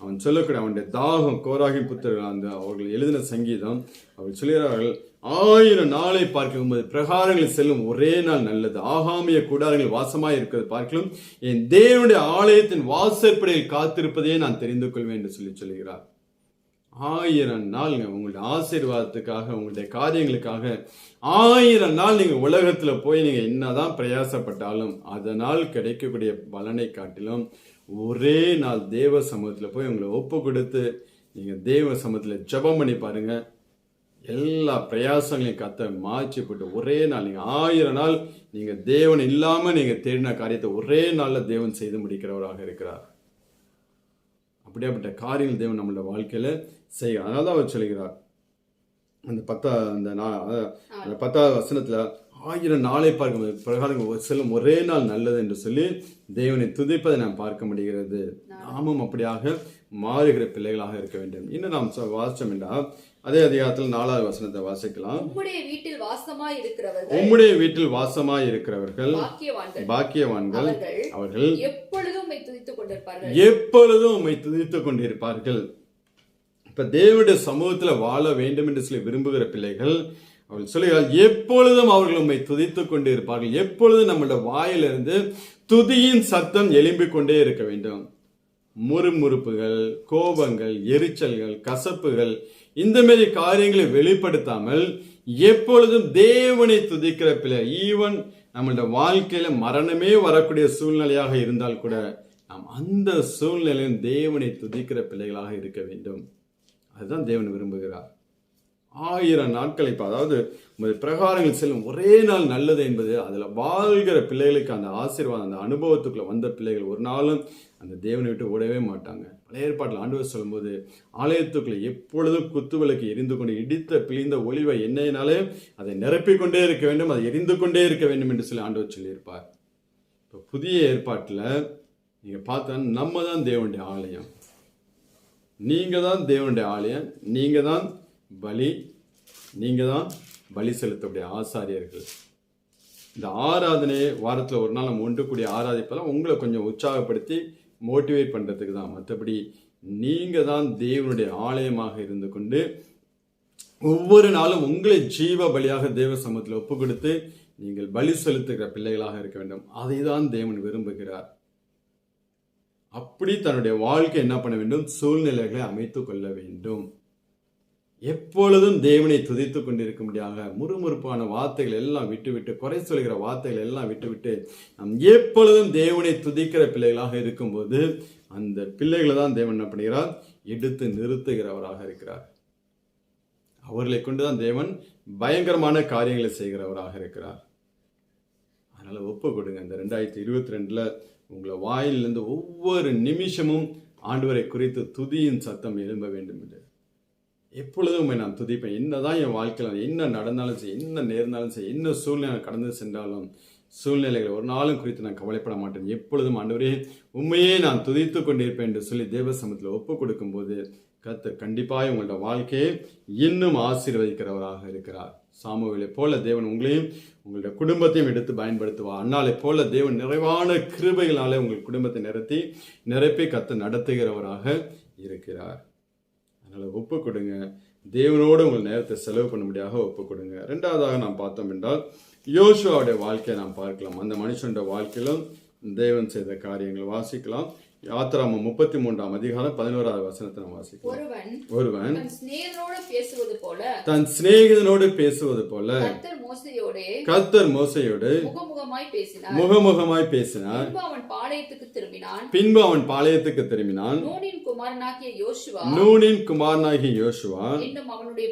அவன் சொல்லக்கூடிய அவனுடைய தாகம், கோராகி புத்தர்கள் அவர்கள் எழுதின சங்கீதம், அவர்கள் சொல்கிறார்கள், 1000 நாளை பார்க்க உமது பிரகாரங்களில் செல்லும் ஒரே நாள் நல்லது. ஆகாமிய கூடாரங்கள் வாசமாய் இருக்கிறது பார்க்கலும் என் தேவனுடைய ஆலயத்தின் வாசற்படியில் காத்திருப்பதையே நான் தெரிந்து கொள்வேன் என்று சொல்லுகிறார். 1000 நாள் உங்களுடைய ஆசீர்வாதத்துக்காக, உங்களுடைய காரியங்களுக்காக 1000 நாள் நீங்க உலகத்துல போய் நீங்க என்னதான் பிரயாசப்பட்டாலும் அதனால் கிடைக்கக்கூடிய பலனை காட்டிலும் ஒரே நாள் தேவ சமூகத்துல போய் உங்களை ஒப்பு கொடுத்து நீங்க தேவ சமூகத்துல ஜெபம் பண்ணி பாருங்க. எல்லா பிரயாசங்களையும் கத்த மாற்றி போட்டு ஒரே நாள் நீங்க 1000 நாள் நீங்க தேவன் இல்லாம நீங்க தேடின காரியத்தை ஒரே நாள்ல தேவன் செய்து முடிக்கிறவராக இருக்கிறார். அப்படியாப்பட்ட காரியங்கள் தேவன் நம்மளோட வாழ்க்கையில செய்ய. அதனால அவர் சொல்கிறார் அந்த 10வது வசனத்துல 1000 நாளை பார்க்கும் பிரகாரம் செல்லும் ஒரே நாள் நல்லது என்று சொல்லி தேவனை துதிப்பதை நாம் பார்க்க முடிகிறது. நாமும் அப்படியாக மாறுகிற பிள்ளைகளாக இருக்க வேண்டும். இன்னும் நாம் வாசிச்சோம் என்றால் அதே அதிகாரத்தில் 4வது வசனத்தை வாசிக்கலாம். உம்முடைய வீட்டில் வாசமாய் இருக்கிறவர்கள் பாக்கியவான்கள், அவர்கள் எப்பொழுதும் உம்மை துதித்துக் கொண்டிருப்பார்கள். இப்ப தேவனுடைய சமூகத்துல வாழ வேண்டும் என்று சொல்லி விரும்புகிற பிள்ளைகள் அவர்கள் சொல்லுகிறார், எப்பொழுதும் அவர்கள் உம்மை துதித்துக் கொண்டு இருப்பார்கள். எப்பொழுதும் நம்மளோட வாயிலிருந்து துதியின் சத்தம் எழும்பிக் கொண்டே இருக்க வேண்டும். முறுமுறுப்புகள், கோபங்கள், எரிச்சல்கள், கசப்புகள், இந்த மாதிரி காரியங்களை வெளிப்படுத்தாமல் எப்பொழுதும் தேவனை துதிக்கிற பிள்ளை, ஈவன் நம்மளோட வாழ்க்கையில மரணமே வரக்கூடிய சூழ்நிலையாக இருந்தால் கூட நாம் அந்த சூழ்நிலையில் தேவனை துதிக்கிற பிள்ளைகளாக இருக்க வேண்டும். அதுதான் தேவன் விரும்புகிறார். 1000 நாட்கள் இப்ப அதாவது பிரகாரங்கள் செல்லும் ஒரே நாள் நல்லது என்பது அதுல வாழ்கிற பிள்ளைகளுக்கு அந்த ஆசீர்வாதம், அந்த அனுபவத்துக்குள்ள வந்த பிள்ளைகள் ஒரு நாளும் அந்த தேவனை விட்டு ஓடவே மாட்டாங்க. பழைய ஏற்பாட்டில் ஆண்டவர் சொல்லும்போது ஆலயத்துக்குள்ள எப்பொழுதும் குத்துவிளக்கு எரிந்து கொண்டு இடித்த பிழிந்த ஒளிவை எண்ணெயினாலே அதை நிரப்பிக்கொண்டே இருக்க வேண்டும், அதை எரிந்து கொண்டே இருக்க வேண்டும் என்று சொல்லி ஆண்டவர் சொல்லியிருப்பார். இப்போ புதிய ஏற்பாட்டில் நீங்க பார்த்தா நம்ம தான் தேவனுடைய ஆலயம், நீங்க தான் தேவனுடைய ஆலயம், நீங்க தான் பலி செலுத்தக்கூடிய ஆசாரியர்கள். இந்த ஆராதனையை வாரத்தில் ஒரு நாள் நம்ம ஒன்று கூடிய ஆராதிப்பெல்லாம் உங்களை கொஞ்சம் உற்சாகப்படுத்தி மோட்டிவேட் பண்றதுக்கு தான். மற்றபடி நீங்க தான் தேவனுடைய ஆலயமாக இருந்து கொண்டு ஒவ்வொரு நாளும் உங்களை ஜீவ பலியாக தேவ சமூகத்தில் ஒப்பு கொடுத்து நீங்கள் பலி செலுத்துகிற பிள்ளைகளாக இருக்க வேண்டும். அதை தான் தேவன் விரும்புகிறார். அப்படி தன்னுடைய வாழ்க்கை என்ன பண்ண வேண்டும், சூழ்நிலைகளை அமைத்துக் கொள்ள வேண்டும். எப்பொழுதும் தேவனை துதித்து கொண்டிருக்கும்படியாக முறுமுறுப்பான வார்த்தைகள் எல்லாம் விட்டுவிட்டு, குறை சொல்கிற வார்த்தைகள் எல்லாம் விட்டுவிட்டு நாம் எப்பொழுதும் தேவனை துதிக்கிற பிள்ளைகளாக இருக்கும்போது அந்த பிள்ளைகளை தான் தேவன் என்ன பண்ணுகிறார், எடுத்து நிறுத்துகிறவராக இருக்கிறார். அவர்களை கொண்டுதான் தேவன் பயங்கரமான காரியங்களை செய்கிறவராக இருக்கிறார். அதனால ஒப்பு கொடுங்க. இந்த 2022 உங்களை வாயிலிருந்து ஒவ்வொரு நிமிஷமும் ஆண்டவரை குறித்து துதியின் சத்தம் எழும்ப வேண்டும் என்று எப்பொழுதும் நான் துதிப்பேன். என்னதான் என் வாழ்க்கையில் என்ன நடந்தாலும் சரி, என்ன நேர்ந்தாலும் சரி, என்ன சூழ்நிலை கடந்து சென்றாலும் சூழ்நிலைகளை ஒரு நாளும் குறித்து நான் கவலைப்பட மாட்டேன். எப்பொழுதும் ஆண்டவரே உண்மையே நான் துதித்து கொண்டிருப்பேன் என்று சொல்லி தேவ சமூகத்தில் ஒப்பு கொடுக்கும் போது கர்த்தர் கண்டிப்பாக உங்களோட வாழ்க்கையை இன்னும் ஆசீர்வதிக்கிறவராக இருக்கிறார். சாமுவேலை போல தேவன் உங்களையும் உங்களுடைய குடும்பத்தையும் எடுத்து பயன்படுத்துவார். அன்னாலை போல தேவன் நிறைவான கிருபைகளாலே உங்கள் குடும்பத்தை நிரப்பி கர்த்தர் நடத்துகிறவராக இருக்கிறார். அதனால ஒப்பு கொடுங்க. தேவனோடு உங்கள் நேரத்தை செலவு பண்ணும்படியாக ஒப்பு கொடுங்க. 2வதாக நாம் பார்த்தோம் என்றால் யோசுவாவுடைய வாழ்க்கையை நாம் பார்க்கலாம். அந்த மனுஷனுடைய வாழ்க்கையிலும் தேவன் செய்த காரியங்கள் வாசிக்கலாம். யாத்திராமம் 33ஆம் அதிகாரம் 11வது வசனத்தை நாம் வாசிக்கலாம். ஒருவன் தன் சிநேகிதனோடு பேசுவது போல தன் சிநேகிதனோடு பேசுவது போல கர்த்தர் மோசேயோடு முகமுகமாய் பேசினார். பின்பு அவன் பாளையத்துக்கு திரும்பினான். நூனின் குமாரனாகிய யோசுவா என்னும் அவனுடைய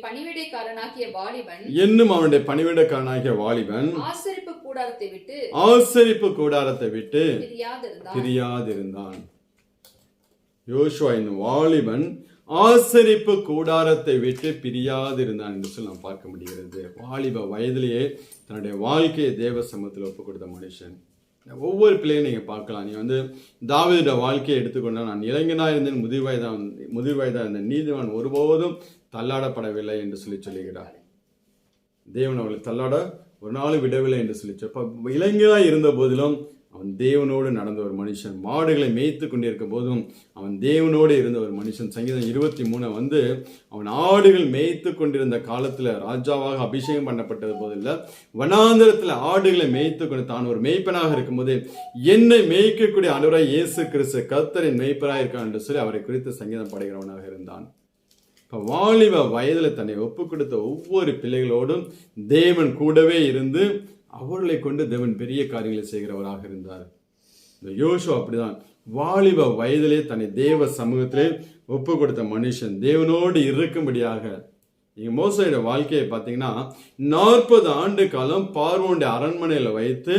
பணிவிடைக்காரனாகிய வாலிபன் ஆசரிப்பு கூடாரத்தை விட்டு பிரியாதிருந்தான். யோசுவா என்னும் வாலிபன் ஆசரிப்பு கூடாரத்தை விட்டு பிரியாதிருந்தான் என்று சொல்லி நாம் பார்க்க முடிகிறது. வாலிப வயதிலேயே தன்னுடைய வாழ்க்கையை தேவ சமூகத்தில் ஒப்பு கொடுத்த மனுஷன். ஒவ்வொரு பிள்ளையும் நீங்க பார்க்கலாம். நீ தாவீதுடைய வாழ்க்கையை எடுத்துக்கொண்டா, நான் இளைஞனா இருந்தேன், முதிர் வயதா இருந்தேன், நீதிமான் ஒருபோதும் தள்ளாடப்படவில்லை என்று சொல்லுகிறார். தேவன் அவளை தள்ளாட ஒரு நாள் விடவில்லை என்று சொல்லி இளைஞனாய் இருந்த போதிலும் அவன் தேவனோடு நடந்த ஒரு மனுஷன். மாடுகளை மேய்த்து கொண்டிருக்கும் போதும் அவன் தேவனோடு இருந்த ஒரு மனுஷன். சங்கீதம் 23 அவன் ஆடுகள் மேய்த்து கொண்டிருந்த காலத்துல ராஜாவாக அபிஷேகம் பண்ணப்பட்டது போதில்ல, வனாந்தரத்துல ஆடுகளை மேய்த்து கொண்டு தான் ஒரு மேய்ப்பனாக இருக்கும்போது என்னை மேய்க்கக்கூடிய ஆண்டவராய் இயேசு கிறிஸ்து கர்த்தரின் மேய்ப்பனாக இருக்கான் என்று சொல்லி அவரை குறித்து சங்கீதம் பாடுகிறவனாக இருந்தான். இப்ப வாலிப வயதுல தன்னை ஒப்பு கொடுத்த ஒவ்வொரு பிள்ளைகளோடும் தேவன் கூடவே இருந்து அவர்களை கொண்டு தேவன் பெரிய காரியங்களை செய்கிறவராக இருந்தார். இந்த யோசுவா அப்படிதான் வாலிப வயதிலே தன்னை தேவ சமூகத்திலே ஒப்பு கொடுத்த மனுஷன், தேவனோடு இருக்கும்படியாக. நீங்க மோசேயோட வாழ்க்கையை பார்த்தீங்கன்னா 40 ஆண்டு காலம் பார்வோனுடைய அரண்மனையில வைத்து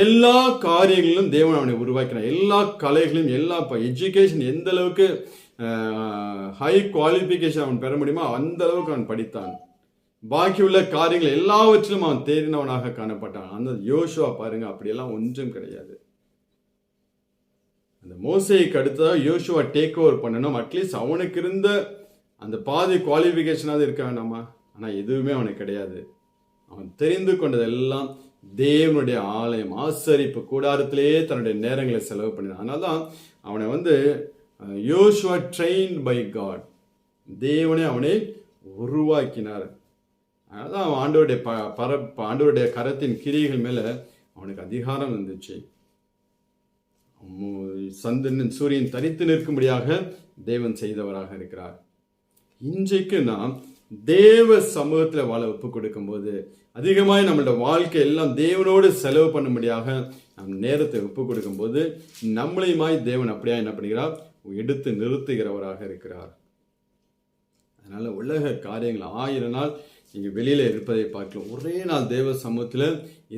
எல்லா காரியங்களிலும் தேவன் அவனை உருவாக்கினார். எல்லா கலைகளையும், எல்லா எஜுகேஷன் எந்த அளவுக்கு ஹை குவாலிஃபிகேஷன் அவன் பெற முடியுமோ அந்த அளவுக்கு அவன் படித்தான். பாக்கியுள்ள காரியங்கள் எல்லாவற்றிலும் அவன் தேறினவனாக காணப்பட்டான். அந்த யோசுவா பாருங்க, அப்படியெல்லாம் ஒன்றும் கிடையாது. அந்த மோசேக்கு அடுத்ததாக யோசுவா டேக் ஓவர் பண்ணணும். அட்லீஸ்ட் அவனுக்கு இருந்த அந்த பாதி குவாலிஃபிகேஷனாவது இருக்க வேண்டாமா? ஆனா எதுவுமே அவனுக்கு கிடையாது. அவன் தெரிந்து கொண்டதெல்லாம் தேவனுடைய ஆலயம், ஆசரிப்பு கூடாரத்திலேயே தன்னுடைய நேரங்களை செலவு பண்ணினான். அதனால்தான் அவனை யோசுவா ட்ரெயின்ட் பை காட், தேவனே அவனை உருவாக்கினார். அதான் அவன் ஆண்டவருடைய கரத்தின் கிரியைகள் மேல அவனுக்கு அதிகாரம் இருந்துச்சு. சந்திரன் சூரியன் தரித்து நிற்கும்படியாக தேவன் செய்தவராக இருக்கிறார். இன்றைக்கு நாம் தேவ சமூகத்துல வாழ ஒப்பு கொடுக்கும் போது அதிகமாய் நம்மளோட வாழ்க்கை எல்லாம் தேவனோடு செலவு பண்ணும்படியாக நம் நேரத்தை ஒப்பு கொடுக்கும் போது நம்மளையுமாய் தேவன் அப்படியா என்ன பண்ணுகிறார்? எடுத்து நிறுத்துகிறவராக இருக்கிறார். அதனால உலக காரியங்கள் 1000 நாள் நீங்க வெளியில இருப்பதை பார்க்கலாம், ஒரே நாள் தேவ சமூகத்துல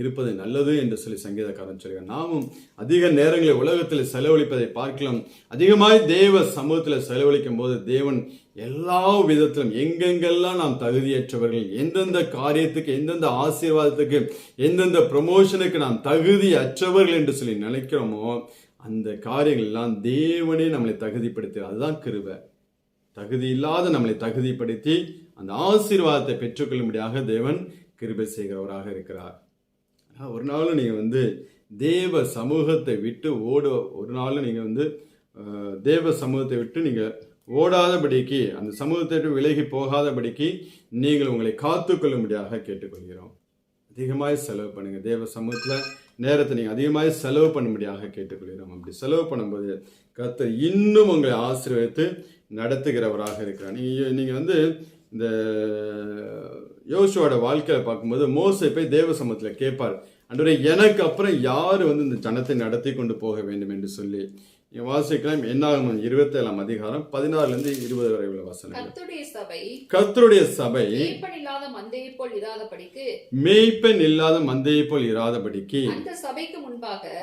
இருப்பது நல்லது என்று சொல்லி சங்கீதக்காரன் சொல்கிறார். நாமும் அதிக நேரங்களை உலகத்தில் செலவழிப்பதை பார்க்கலாம். அதிகமாய் தேவ சமூகத்துல செலவழிக்கும் போது தேவன் எல்லா விதத்திலும் எங்கெங்கெல்லாம் நாம் தகுதியற்றவர்கள், எந்தெந்த காரியத்துக்கு, எந்தெந்த ஆசீர்வாதத்துக்கு, எந்தெந்த ப்ரமோஷனுக்கு நாம் தகுதி அற்றவர்கள் என்று சொல்லி நினைக்கிறோமோ அந்த காரியங்கள் எல்லாம் தேவனே நம்மளை தகுதிப்படுத்துகிறார். அதுதான் கிருபை. தகுதி இல்லாத நம்மளை தகுதிப்படுத்தி அந்த ஆசீர்வாதத்தை பெற்றுக்கொள்ளும்படியாக தேவன் கிருபை செய்கிறவராக இருக்கிறார். ஒரு நாளும் நீங்க தேவ சமூகத்தை விட்டு ஒரு நாளும் நீங்க தேவ சமூகத்தை விட்டு நீங்க ஓடாதபடிக்கு, அந்த சமூகத்தை விட்டு விலகி போகாதபடிக்கு நீங்கள் உங்களை காத்துக்கொள்ளும்படியாக கேட்டுக்கொள்கிறோம். அதிகமாய் செலவு பண்ணுங்க. தேவ சமூகத்துல நேரத்தை நீங்க அதிகமாக செலவு பண்ணும்படியாக கேட்டுக்கொள்கிறோம். அப்படி செலவு பண்ணும்போது கர்த்தர் இன்னும் உங்களை ஆசீர்வதித்து நடத்துகிறவராக இருக்கிறார். நீங்க இந்த யோசுவோட வாழ்க்கையில பார்க்கும்போது மோசே போய் தேவ சமூகத்துல கேட்பார், ஆண்டவரே எனக்கு அப்புறம் யாரு இந்த ஜனத்தை நடத்தி கொண்டு போக வேண்டும் என்று சொல்லி. வாசிக்கலாம். என்னாகமம் 27ஆம் அதிகாரம் 16 to 20 வரை உள்ள வசனங்கள். கர்த்தருடைய சபை மேய்ப்பன் இல்லாத மந்தையை போல் இராதபடிக்கு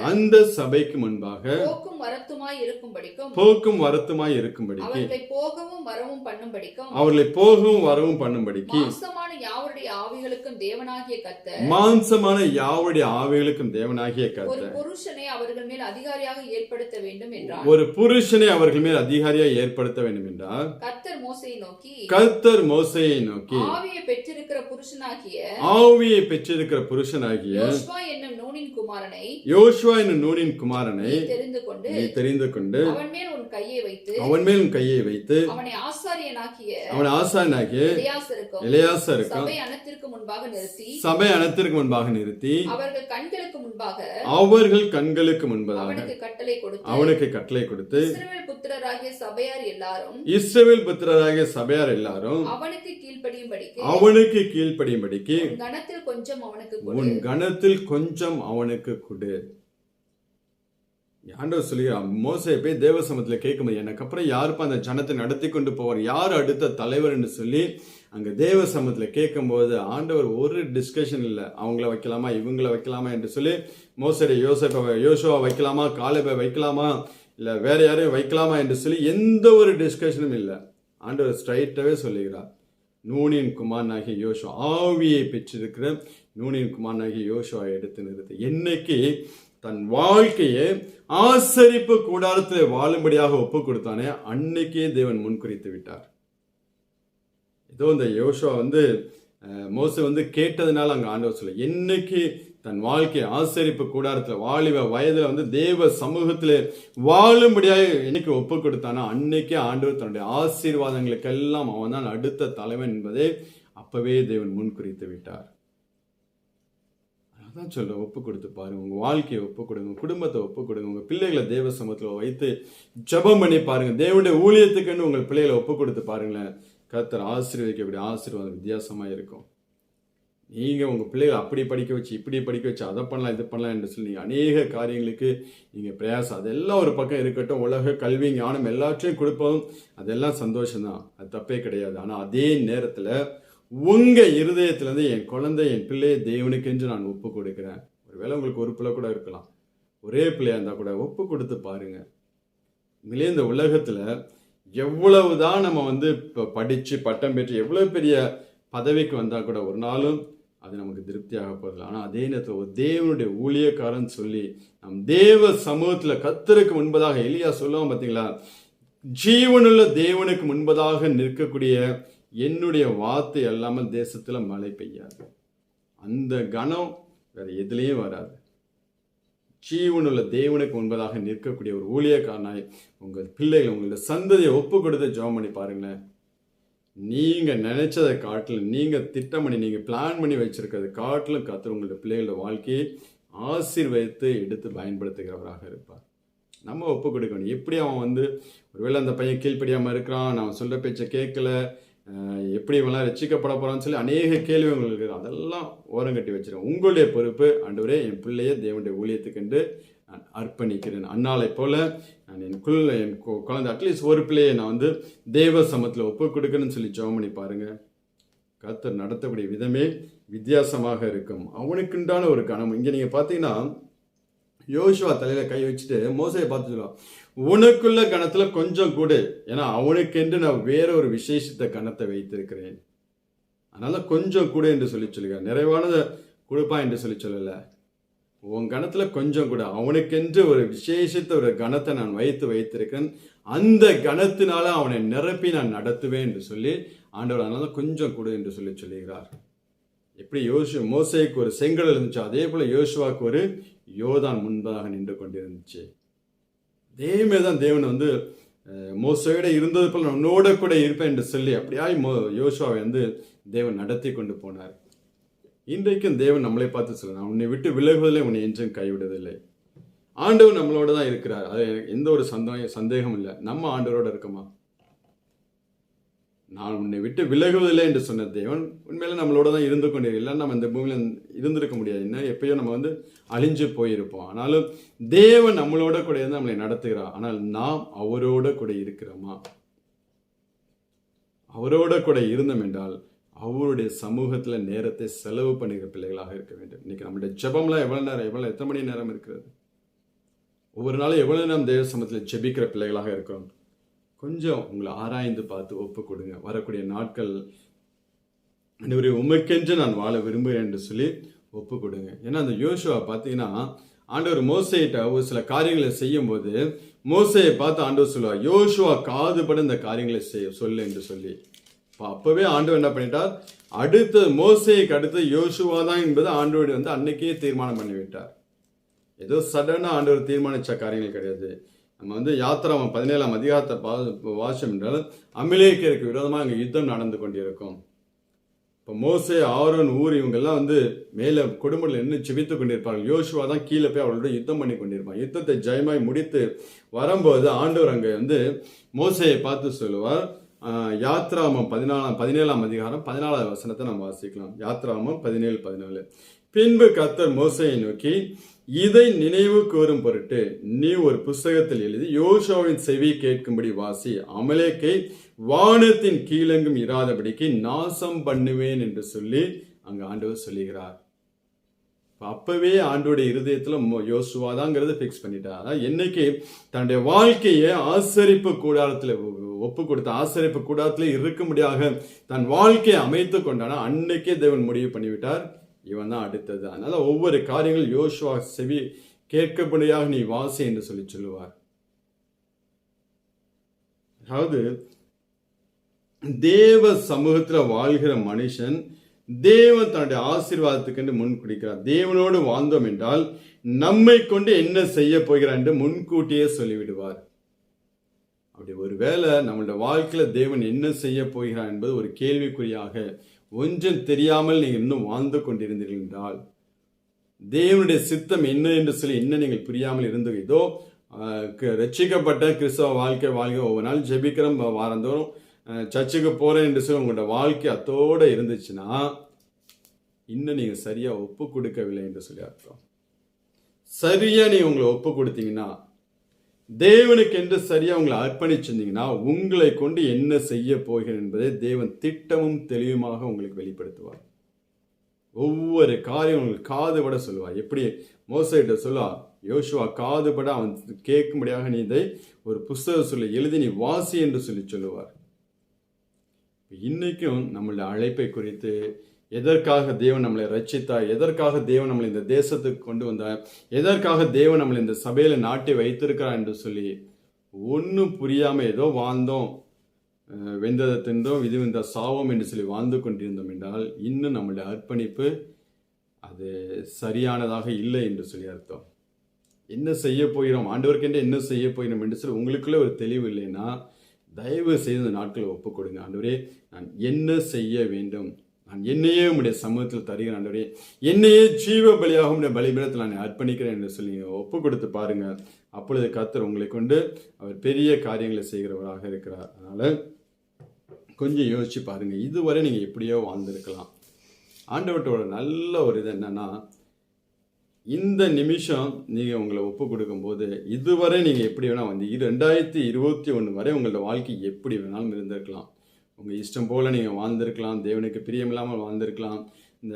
அந்த சபைக்கு முன்பாக போக்கும் வரத்துமாய் இருக்கும்படிக்கு அவர்களை போகவும் வரவும் பண்ணும்படிக்கு மாம்சமான யாவருடைய ஆவிகளுக்கும் தேவனாகிய கர்த்தர் ஒரு புருஷனை அவர்கள் மேல் அதிகாரியாக ஏற்படுத்த வேண்டும் என்றார். கர்த்தர் மோசேயை நோக்கி ஆவியை பெற்றிருக்கிற புருஷனாகிய யோசுவா என்னும் நூனின் குமாரனை நீ தெரிந்து கொண்டு அவன் மேல் உன் கையை வைத்து அவனை ஆசாரியனாகிய எலியாசருக்கும் முன்பாக நிறுத்தி சபை அனைத்திற்கு முன்பாக நிறுத்தி அவர்கள் கண்களுக்கு முன்பாக அவர்கள் கண்களுக்கு முன்பதாக அவனுக்கு கட்டளை கொடுத்து அவனுக்கு கட்டளை கொடுத்து இஸ்ரவேல் புத்திரராகிய சபையார் எல்லாரும் இஸ்ரவேல் புத்திரராகிய சபையார் எல்லாரும் அவனுக்கு கீழ்ப்படியும்படிக்கு அவனுக்கு கீழ்ப்படியும்படிக்கு உன் கணத்தில் கொஞ்சம் அவனுக்கு கொடு. உன் கணத்தில் கொஞ்சம் அவனுக்கு கொடு. ஆண்டவர் சொல்லுகிறார், மோசே போய் தேவ சமூகத்துல கேட்கும்போது எனக்கு அப்புறம் யாருப்பா அந்த ஜனத்தை நடத்தி கொண்டு போவார், யார் அடுத்த தலைவர் என்று சொல்லி அங்க தேவ சமூகத்துல கேட்கும்போது ஆண்டவர் ஒரு டிஸ்கஷன் இல்லை, அவங்கள வைக்கலாமா இவங்கள வைக்கலாமா என்று சொல்லி மோசே யோசுவா வைக்கலாமா காலேபை வைக்கலாமா இல்ல வேற யாரையும் வைக்கலாமா என்று சொல்லி எந்த ஒரு டிஸ்கஷனும் இல்லை. ஆண்டவர் ஸ்ட்ரைட்டாவே சொல்லுகிறார், நூனின் குமாரனாகிய யோசுவா, ஆவியை பெற்றிருக்கிற நூனின் குமாரனாகிய யோசுவா எடுத்து நிறுத்து. என்னைக்கு தன் வாழ்க்கையை ஆசரிப்பு கூடாரத்தில் வாழும்படியாக ஒப்பு கொடுத்தானே அன்னைக்கே தேவன் முன்குறித்து விட்டார். ஏதோ இந்த யோசுவா மோசே கேட்டதுனால அங்க ஆண்டவர் சொல்ல, என்னைக்கு தன் வாழ்க்கையை ஆசரிப்பு கூடாரத்தில் வாலிப வயதுல தேவ சமூகத்திலே வாழும்படியாக என்னைக்கு ஒப்பு கொடுத்தானோ அன்னைக்கே ஆண்டவர் தன்னுடைய ஆசீர்வாதங்களுக்கெல்லாம் அவன் தான் அடுத்த தலைவன் என்பதை அப்பவே தேவன் முன்குறித்து விட்டார். அதான் சொல்ற, ஒப்பு கொடுத்து பாருங்க, உங்க வாழ்க்கையை ஒப்பு கொடுங்க, குடும்பத்தை ஒப்பு கொடுங்க, உங்க பிள்ளைகளை தேவ சமூகத்துல வைத்து ஜெபம் பண்ணி பாருங்க, தேவனுடைய ஊழியத்துக்குன்னு உங்கள் பிள்ளைகளை ஒப்பு கொடுத்து பாருங்களேன். கர்த்தர் ஆசீர்வதிக்கக்கூடிய ஆசீர்வாதம் வித்தியாசமா இருக்கும். நீங்க உங்க பிள்ளைகளை அப்படி படிக்க வச்சு இப்படி படிக்க வச்சு அதை பண்ணலாம் இது பண்ணலாம் என்று சொல்லி நீங்க அநேக காரியங்களுக்கு நீங்க பிரயாசம், அதெல்லாம் ஒரு பக்கம் இருக்கட்டும், உலக கல்வி ஞானம் எல்லாற்றையும் கொடுப்போம், அதெல்லாம் சந்தோஷம்தான், அது தப்பே கிடையாது. ஆனா அதே நேரத்துல உங்க இருதயத்துல இருந்து என் குழந்தை என் பிள்ளையை தேவனுக்கு என்று நான் ஒப்பு கொடுக்கிறேன். ஒருவேளை உங்களுக்கு ஒரு பிள்ளை கூட இருக்கலாம், ஒரே பிள்ளையா இருந்தா கூட ஒப்பு கொடுத்து பாருங்க. உண்மையிலே இந்த உலகத்துல எவ்வளவுதான் நம்ம இப்ப படிச்சு பட்டம் பெற்று எவ்வளவு பெரிய பதவிக்கு வந்தா கூட ஒரு நாளும் அது நமக்கு திருப்தியாக போதில்லை. ஆனா அதே நேரத்தில் ஒரு தேவனுடைய ஊழியக்காரன் சொல்லி நம் தேவ சமூகத்துல கர்த்தருக்கு முன்பதாக எலியா சொல்லுவோம் பார்த்தீங்களா, ஜீவனுள்ள தேவனுக்கு முன்பதாக நிற்கக்கூடிய என்னுடைய வார்த்தை அல்லாமல் தேசத்துல மழை பெய்யாது. அந்த கணம் வேற எதுலேயும் வராது. ஜீவனுள்ள தேவனுக்கு முன்பதாக நிற்கக்கூடிய ஒரு ஊழியக்காரனாய் உங்கள் பிள்ளைகள் உங்களுடைய சந்ததியை ஒப்பு கொடுத்து ஜெபம் பண்ணி பாருங்களேன். நீங்க நினைச்சதை காட்டிலும், நீங்க திட்டம் பண்ணி நீங்க பிளான் பண்ணி வச்சிருக்கிறது காட்டிலும் கர்த்தர் உங்களுடைய பிள்ளைகளோட வாழ்க்கையை ஆசீர்வதித்து எடுத்து பயன்படுத்துகிறவராக இருப்பார். நம்ம ஒப்பு கொடுக்கணும். எப்படி அவன் ஒருவேளை அந்த பையன் கீழ்ப்படியாம இருக்கிறான், நான் சொல்ற பேச்சை கேட்கல, எப்படி இவெல்லாம் ரட்சிக்கப்பட போறான்னு சொல்லி அநேக கேள்வி உங்களுக்கு, அதெல்லாம் ஓரம் கட்டி வச்சிருக்கேன். உங்களுடைய பொறுப்பு, ஆண்டவரே என் பிள்ளையை தேவனுடைய ஊழியத்துக்கென்று நான் அர்ப்பணிக்கிறேன். அன்னாலை போல நான் என் குழந்தை அட்லீஸ்ட் ஒரு பிள்ளையை நான் தேவ சமூகத்தில் ஒப்பு கொடுக்கணும்னு சொல்லி ஜெபம் பண்ணி பாருங்க. கர்த்தர் நடத்தக்கூடிய விதமே வித்தியாசமாக இருக்கும். அவனுக்குண்டான ஒரு கணம். இங்க நீங்க பாத்தீங்கன்னா யோசுவா தலையில கை வச்சுட்டு மோசையை பார்த்து சொல்லுவான், உனக்குள்ள கணத்துல கொஞ்சம் கூடு, ஏன்னா அவனுக்கென்று நான் வேற ஒரு விசேஷித்த கணத்தை வைத்திருக்கிறேன், அதனால கொஞ்சம் கூடு என்று சொல்லி சொல்லுங்க. நிறைவானதை கொடுப்பான் என்று சொல்லி சொல்லல, உன் கணத்துல கொஞ்சம் கூட, அவனுக்கென்று ஒரு விசேஷித்த ஒரு கணத்தை நான் வைத்திருக்கேன், அந்த கணத்தினால அவனை நிரப்பி நான் நடத்துவேன் என்று சொல்லி ஆண்டவர் அதனால கொஞ்சம் கூட என்று சொல்லி சொல்லுகிறார். எப்படி மோசேக்கு ஒரு செங்கல் இருந்துச்சு, அதே போல யோசுவாக்கு ஒரு யோர்தான் முன்பதாக நின்று கொண்டிருந்துச்சு. அதேமாதிரிதான் தேவன் மோசையோட இருந்தது போல உன்னோட கூட இருப்பேன் என்று சொல்லி அப்படியாய் யோசுவாவை தேவன் நடத்தி கொண்டு போனார். இன்றைக்கும் தேவன் நம்மளை பார்த்து சொல்லலாம், உன்னை விட்டு விலகுவதில்லை, உன்னை என்றும் கைவிடுவதில்லை. ஆண்டவர் நம்மளோட தான் இருக்கிறார், அது எந்த ஒரு சந்தேகம் இல்லை. நம்ம ஆண்டவரோட இருக்கோமா? நான் உன்னை விட்டு விலகுவதில்லை என்று சொன்ன தேவன் உண்மையில நம்மளோட தான் இருந்து கொண்டே, இல்லை நம்ம இந்த பூமியில இருந்திருக்க முடியாது, இன்னும் எப்பயோ நம்ம அழிஞ்சு போயிருப்போம். ஆனாலும் தேவன் நம்மளோட கூட இருந்து நம்மளை நடத்துகிறார். ஆனால் நாம் அவரோட கூட இருக்கிறோமா? அவரோட கூட இருந்தோம் என்றால் அவருடைய சமூகத்துல நேரத்தை செலவு பண்ணுகிற பிள்ளைகளாக இருக்க வேண்டும். இன்னைக்கு நம்மளுடைய ஜெபம்லாம் எத்தனை மணி நேரம் இருக்கிறது? ஒவ்வொரு நாளும் எவ்வளவு நேரம் தேவ சமூகத்தில் ஜெபிக்கிற பிள்ளைகளாக இருக்கிறோம்? கொஞ்சம் உங்களை ஆராய்ந்து பார்த்து ஒப்பு கொடுங்க. வரக்கூடிய நாட்கள் உமக்கென்று நான் வாழ விரும்புகிறேன் என்று சொல்லி ஒப்பு கொடுங்க. ஏன்னா அந்த யோசுவா பார்த்தீங்கன்னா ஆண்டவர் மோசேயிட்ட ஒரு சில காரியங்களை செய்யும் போது மோசையை பார்த்து ஆண்டவர் சொல்லுவார், யோசுவா காதுபட இந்த காரியங்களை சொல்லு என்று சொல்லி. அப்பவே ஆண்டவர் என்ன பண்ணிட்டார், அடுத்து மோசேக்கு அடுத்து யோசுவா தான் என்பது ஆண்டவர் அன்னைக்கே தீர்மானம் பண்ணிவிட்டார். ஏதோ சடனா ஆண்டவர் தீர்மானிச்ச காரியங்கள் கிடையாது. நம்ம யாத்திராமம் 17ஆம் அதிகாரத்தை வாசம் என்றால் அமலேக்கியருக்கு விரோதமாக அங்கே யுத்தம் நடந்து கொண்டிருக்கும். இப்போ மோசே, ஆரோன், ஊர் இவங்கெல்லாம் மேலே கொடுமுடியில் நின்று ஜெபித்து கொண்டிருப்பார்கள். யோசுவா தான் கீழே போய் அவளோட யுத்தம் பண்ணி கொண்டிருப்பான். யுத்தத்தை ஜெயமாய் முடித்து வரும்போது ஆண்டவர் அங்கே மோசையை பார்த்து சொல்லுவார். யாத்ராமம் 17ஆம் அதிகாரம் 14வது வசனத்தை நம்ம வாசிக்கலாம். யாத்ராமம் 17:14. பின்பு கர்த்தர் மோசையை நோக்கி, இதை நினைவு கூறும் பொருட்டு நீ ஒரு புஸ்தகத்தில் எழுதி யோசுவாவின் செவி கேட்கும்படி வாசி. அமலேக்கை வானத்தின் கீழெங்கும் இராதபடிக்கு நாசம் பண்ணுவேன் என்று சொல்லி அங்க ஆண்டவர் சொல்லுகிறார். அப்பவே ஆண்டோடைய இருதயத்துல யோசுவாதாங்கிறத பிக்ஸ் பண்ணிட்டார். அதான் என்னைக்கு தன்னுடைய வாழ்க்கையை ஆசரிப்பு கூடாரத்துல ஒப்பு கொடுத்த, ஆசரிப்பு கூடாரத்துல இருக்கும்படியாக தன் வாழ்க்கையை அமைத்து கொண்டானா அன்னைக்கே தேவன் முடிவு பண்ணிவிட்டார், இவன் தான் அடுத்தது. அதனால ஒவ்வொரு காரியங்கள் யோசுவா செவி கேட்கப்படியாக நீ வாசி என்று சொல்லுவார். அதாவது தேவ சமூகத்துல வாழ்கிற மனுஷன் தேவன் தன்னுடைய ஆசீர்வாதத்துக்கு முன் குடிக்கிறார். தேவனோடு வாழ்ந்தோம் என்றால் நம்மை கொண்டு என்ன செய்ய போகிறார் என்று முன்கூட்டியே சொல்லிவிடுவார். அப்படி ஒருவேளை நம்மளுடைய வாழ்க்கையில தேவன் என்ன செய்ய போகிறார் என்பது ஒரு கேள்விக்குறியாக ஒன்றும் தெரியாமல் நீங்கள் இன்னும் வாழ்ந்து கொண்டிருந்தீர்கள் என்றால், தேவனுடைய சித்தம் என்ன என்று சொல்லி இன்னும் நீங்கள் புரியாமல் இருந்து இதோ ரட்சிக்கப்பட்ட கிறிஸ்தவ வாழ்க்கை ஒவ்வொரு நாள் ஜெபிக்கிறோம், வாரந்தோறும் சர்ச்சுக்கு போறேன் என்று சொல்லி உங்களோட வாழ்க்கை அத்தோட இருந்துச்சுன்னா இன்னும் நீங்க சரியா ஒப்பு கொடுக்கவில்லை என்று சொல்லி அர்த்தம். சரியா நீங்க உங்களை ஒப்பு கொடுத்தீங்கன்னா, தேவனுக்கு என்று சரியா உங்களை அர்ப்பணிச்சிருந்தீங்கன்னா, உங்களை கொண்டு என்ன செய்ய போகிறேன் என்பதை தேவன் திட்டமும் தெளிவுமாக உங்களுக்கு வெளிப்படுத்துவார். ஒவ்வொரு காரியம் உங்களுக்கு காதுபட சொல்லுவார். எப்படி மோசேட்ட சொல்லுவா, யோசுவா காதுபட அவன் கேட்கும்படியாக நீ இதை ஒரு புஸ்தக சொல்லி எழுதி நீ வாசி என்று சொல்லுவார். இன்னைக்கும் நம்மளுடைய அழைப்பை குறித்து, எதற்காக தேவன் நம்மளை ரட்சித்தார், எதற்காக தேவன் நம்மளை இந்த தேசத்துக்கு கொண்டு வந்தார், எதற்காக தேவன் நம்மளை இந்த சபையில நாட்டி வைத்திருக்கிறார் என்று சொல்லி ஒன்றும் புரியாம ஏதோ வாழ்ந்தோம், வெந்ததை தின்றோம், இது இந்த சாவோம் என்று சொல்லி வாழ்ந்து கொண்டிருந்தோம் என்றால் இன்னும் நம்மளுடைய அர்ப்பணிப்பு அது சரியானதாக இல்லை என்று சொல்லி அர்த்தம். என்ன செய்ய போகிறோம், ஆண்டவருக்கென்று என்ன செய்ய போகிறோம் என்று சொல்லி உங்களுக்குள்ள ஒரு தெளிவு இல்லைன்னா தயவு செய்து இந்த நாட்களை ஒப்புக் கொடுங்க. ஆண்டவரே, நான் என்ன செய்ய வேண்டும், நான் என்னையே உடைய சமூகத்தில் தருகிறேன், ஆண்டவரே என்னையே ஜீவ பலியாக உடைய பலிபீடத்தில் நான் அர்ப்பணிக்கிறேன் என்று சொல்லி ஒப்பு கொடுத்து பாருங்க. அப்பொழுது கர்த்தர் உங்களை கொண்டு அவர் பெரிய காரியங்களை செய்கிறவராக இருக்கிறார். அதனால கொஞ்சம் யோசிச்சு பாருங்க. இதுவரை நீங்க எப்படியோ வாழ்ந்திருக்கலாம். ஆண்டவர்கிட்ட நல்ல ஒரு இது என்னன்னா, இந்த நிமிஷம் நீங்க உங்களை ஒப்பு கொடுக்கும்போது இதுவரை நீங்க எப்படி வேணா 2021 வரை உங்களோட வாழ்க்கை எப்படி வேணாலும் இருந்திருக்கலாம். உங்க இஷ்டம் போல நீங்க வாழ்ந்திருக்கலாம், தேவனுக்கு பிரியமில்லாமல் வாழ்ந்திருக்கலாம், இந்த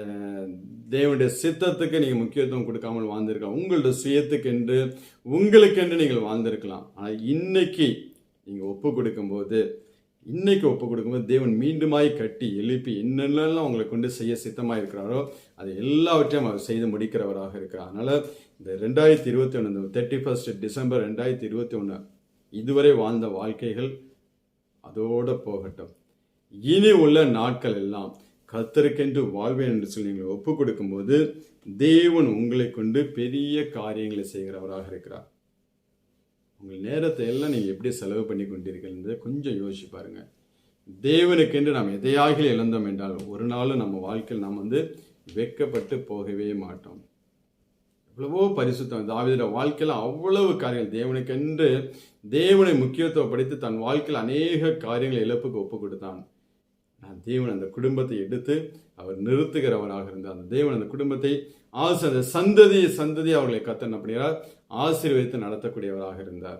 தேவனுடைய சித்தத்துக்கு நீங்க முக்கியத்துவம் கொடுக்காமல் வாழ்ந்திருக்கலாம், உங்களோட சுயத்துக்கென்று உங்களுக்கென்று நீங்கள் வாழ்ந்திருக்கலாம். ஆனா இன்னைக்கு ஒப்பு கொடுக்கும்போது தேவன் மீண்டுமாய் கட்டி எழுப்பி என்னென்னலாம் உங்களை கொண்டு செய்ய சித்தமாக இருக்கிறாரோ அதை எல்லாவற்றையும் அவர் செய்து முடிக்கிறவராக இருக்கிறார். அதனால இந்த 2021 31 டிசம்பர் 2021 இதுவரை வாழ்ந்த வாழ்க்கைகள் அதோட போகட்டும். இனி உள்ள நாட்கள் எல்லாம் கர்த்தருக்கென்று வாழ்வேன் என்று சொல்லி நீங்கள் ஒப்பு கொடுக்கும்போது தேவன் உங்களை கொண்டு பெரிய காரியங்களை செய்கிறவராக இருக்கிறார். உங்கள் நேரத்தை எல்லாம் நீங்கள் எப்படி செலவு பண்ணி கொண்டிருக்கிறீங்க கொஞ்சம் யோசிச்சு பாருங்க. தேவனுக்கென்று நாம் எதையாக இழந்தோம் என்றால் ஒரு நாளும் நம்ம வாழ்க்கையில் நாம் வெட்கப்பட்டு போகவே மாட்டோம். எவ்வளவோ பரிசுத்தம் தாவீதுடைய வாழ்க்கையில் அவ்வளவு காரியங்கள் தேவனுக்கென்று தேவனை முக்கியத்துவப்படுத்தி தன் வாழ்க்கையில் அநேக காரியங்களை இழப்புக்கு ஒப்பு கொடுத்தான். நான் தேவன் அந்த குடும்பத்தை எடுத்து அவர் நிறுத்துகிறவராக இருந்தார். அந்த தேவன் அந்த குடும்பத்தை சந்ததி அவர்களை கர்த்தர் என்ன பண்ணுகிறார், ஆசீர்வதித்து நடத்தக்கூடியவராக இருந்தார்.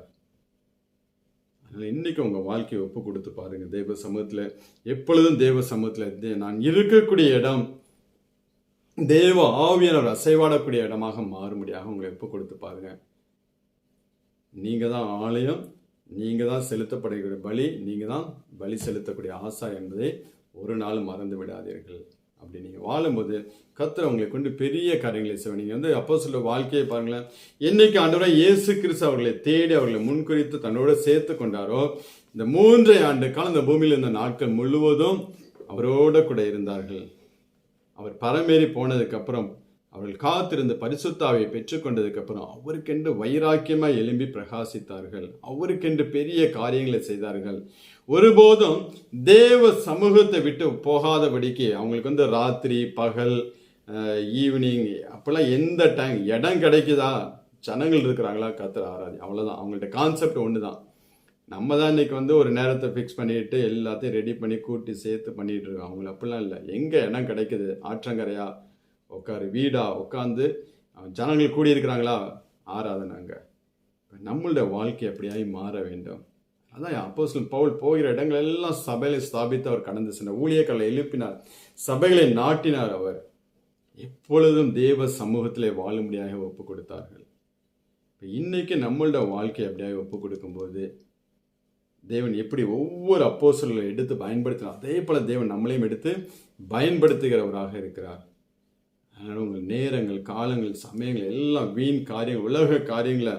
அதனால இன்னைக்கு உங்க வாழ்க்கையை ஒப்பு கொடுத்து பாருங்க. தேவ சமூகத்துல எப்பொழுதும் தேவ சமூகத்துல நான் இருக்கக்கூடிய இடம் தேவ ஆவியானவர் அசைவாடக்கூடிய இடமாக மாறும்படியாக உங்களை ஒப்பு கொடுத்து பாருங்க. நீங்க தான் ஆலயம், நீங்க தான் செலுத்தப்படக்கூடிய பலி, நீங்க தான் பலி செலுத்தக்கூடிய ஆசா என்பதை ஒரு நாள் மறந்து விடாதீர்கள். அப்படி நீங்க வாழும்போது கர்த்தர் உங்களை கொண்டு பெரிய காரியங்களை செய்வார். நீங்க அப்போஸ்தலர் வாழ்க்கையை பாருங்களேன். என்னைக்கு ஆண்டவராய் இயேசு கிறிஸ்து அவர்களை தேடி அவர்களை முன்குறித்து தன்னோட சேர்த்து கொண்டாரோ, இந்த 3 ஆண்டு காலம் இந்த பூமியில் இருந்த நாட்கள் முழுவதும் அவரோட கூட இருந்தார்கள். அவர் பரமேறி போனதுக்கு அப்புறம் அவர்கள் காத்திருந்து பரிசுத்தாவை பெற்றுக்கொண்டதுக்கு அப்புறம் அவருக்கென்று வைராக்கியமாய் எழும்பி பிரகாசித்தார்கள். அவருக்கென்று பெரிய காரியங்களை செய்தார்கள். ஒருபோதும் தேவ சமூகத்தை விட்டு போகாதபடிக்கு அவங்களுக்கு ராத்திரி பகல் ஈவினிங் அப்பெல்லாம் எந்த டைம் இடம் கிடைக்குதா, ஜனங்கள் இருக்கிறாங்களா, கர்த்தரை ஆராதி, அவ்வளோதான். அவங்கள்ட்ட கான்செப்ட் ஒன்று தான். நம்ம தான் இன்னைக்கு ஒரு நேரத்தை ஃபிக்ஸ் பண்ணிட்டு எல்லாத்தையும் ரெடி பண்ணி கூட்டி சேர்த்து பண்ணிட்டு இருக்கோம். அவங்கள அப்படிலாம் இல்லை. எங்கே இடம் கிடைக்குது, ஆற்றங்கரையா உட்காரு, வீடா உட்காந்து ஜனங்கள் கூடி இருக்கிறாங்களா, ஆராதனாங்க. நம்மளுடைய வாழ்க்கை எப்படியாய் மாற வேண்டும். அதான் அப்போஸ்தலன் பவுல் போகிற இடங்கள் எல்லாம் சபைகளை ஸ்தாபித்து அவர் கடந்து சென்றார். ஊழியர்களை எழுப்பினார், சபைகளை நாட்டினார். அவர் எப்பொழுதும் தேவ சமூகத்திலே வாழும்படியாக ஒப்பு கொடுத்தார்கள். இன்னைக்கு நம்மளோட வாழ்க்கை எப்படியாக ஒப்பு கொடுக்கும்போது தேவன் எப்படி ஒவ்வொரு அப்போஸ்தலர்களை எடுத்து பயன்படுத்தினார், அதே போல தேவன் நம்மளையும் எடுத்து பயன்படுத்துகிறவராக இருக்கிறார். அதனால் உங்கள் நேரங்கள், காலங்கள், சமயங்கள் எல்லாம் வீண் காரியங்கள், உலக காரியங்களை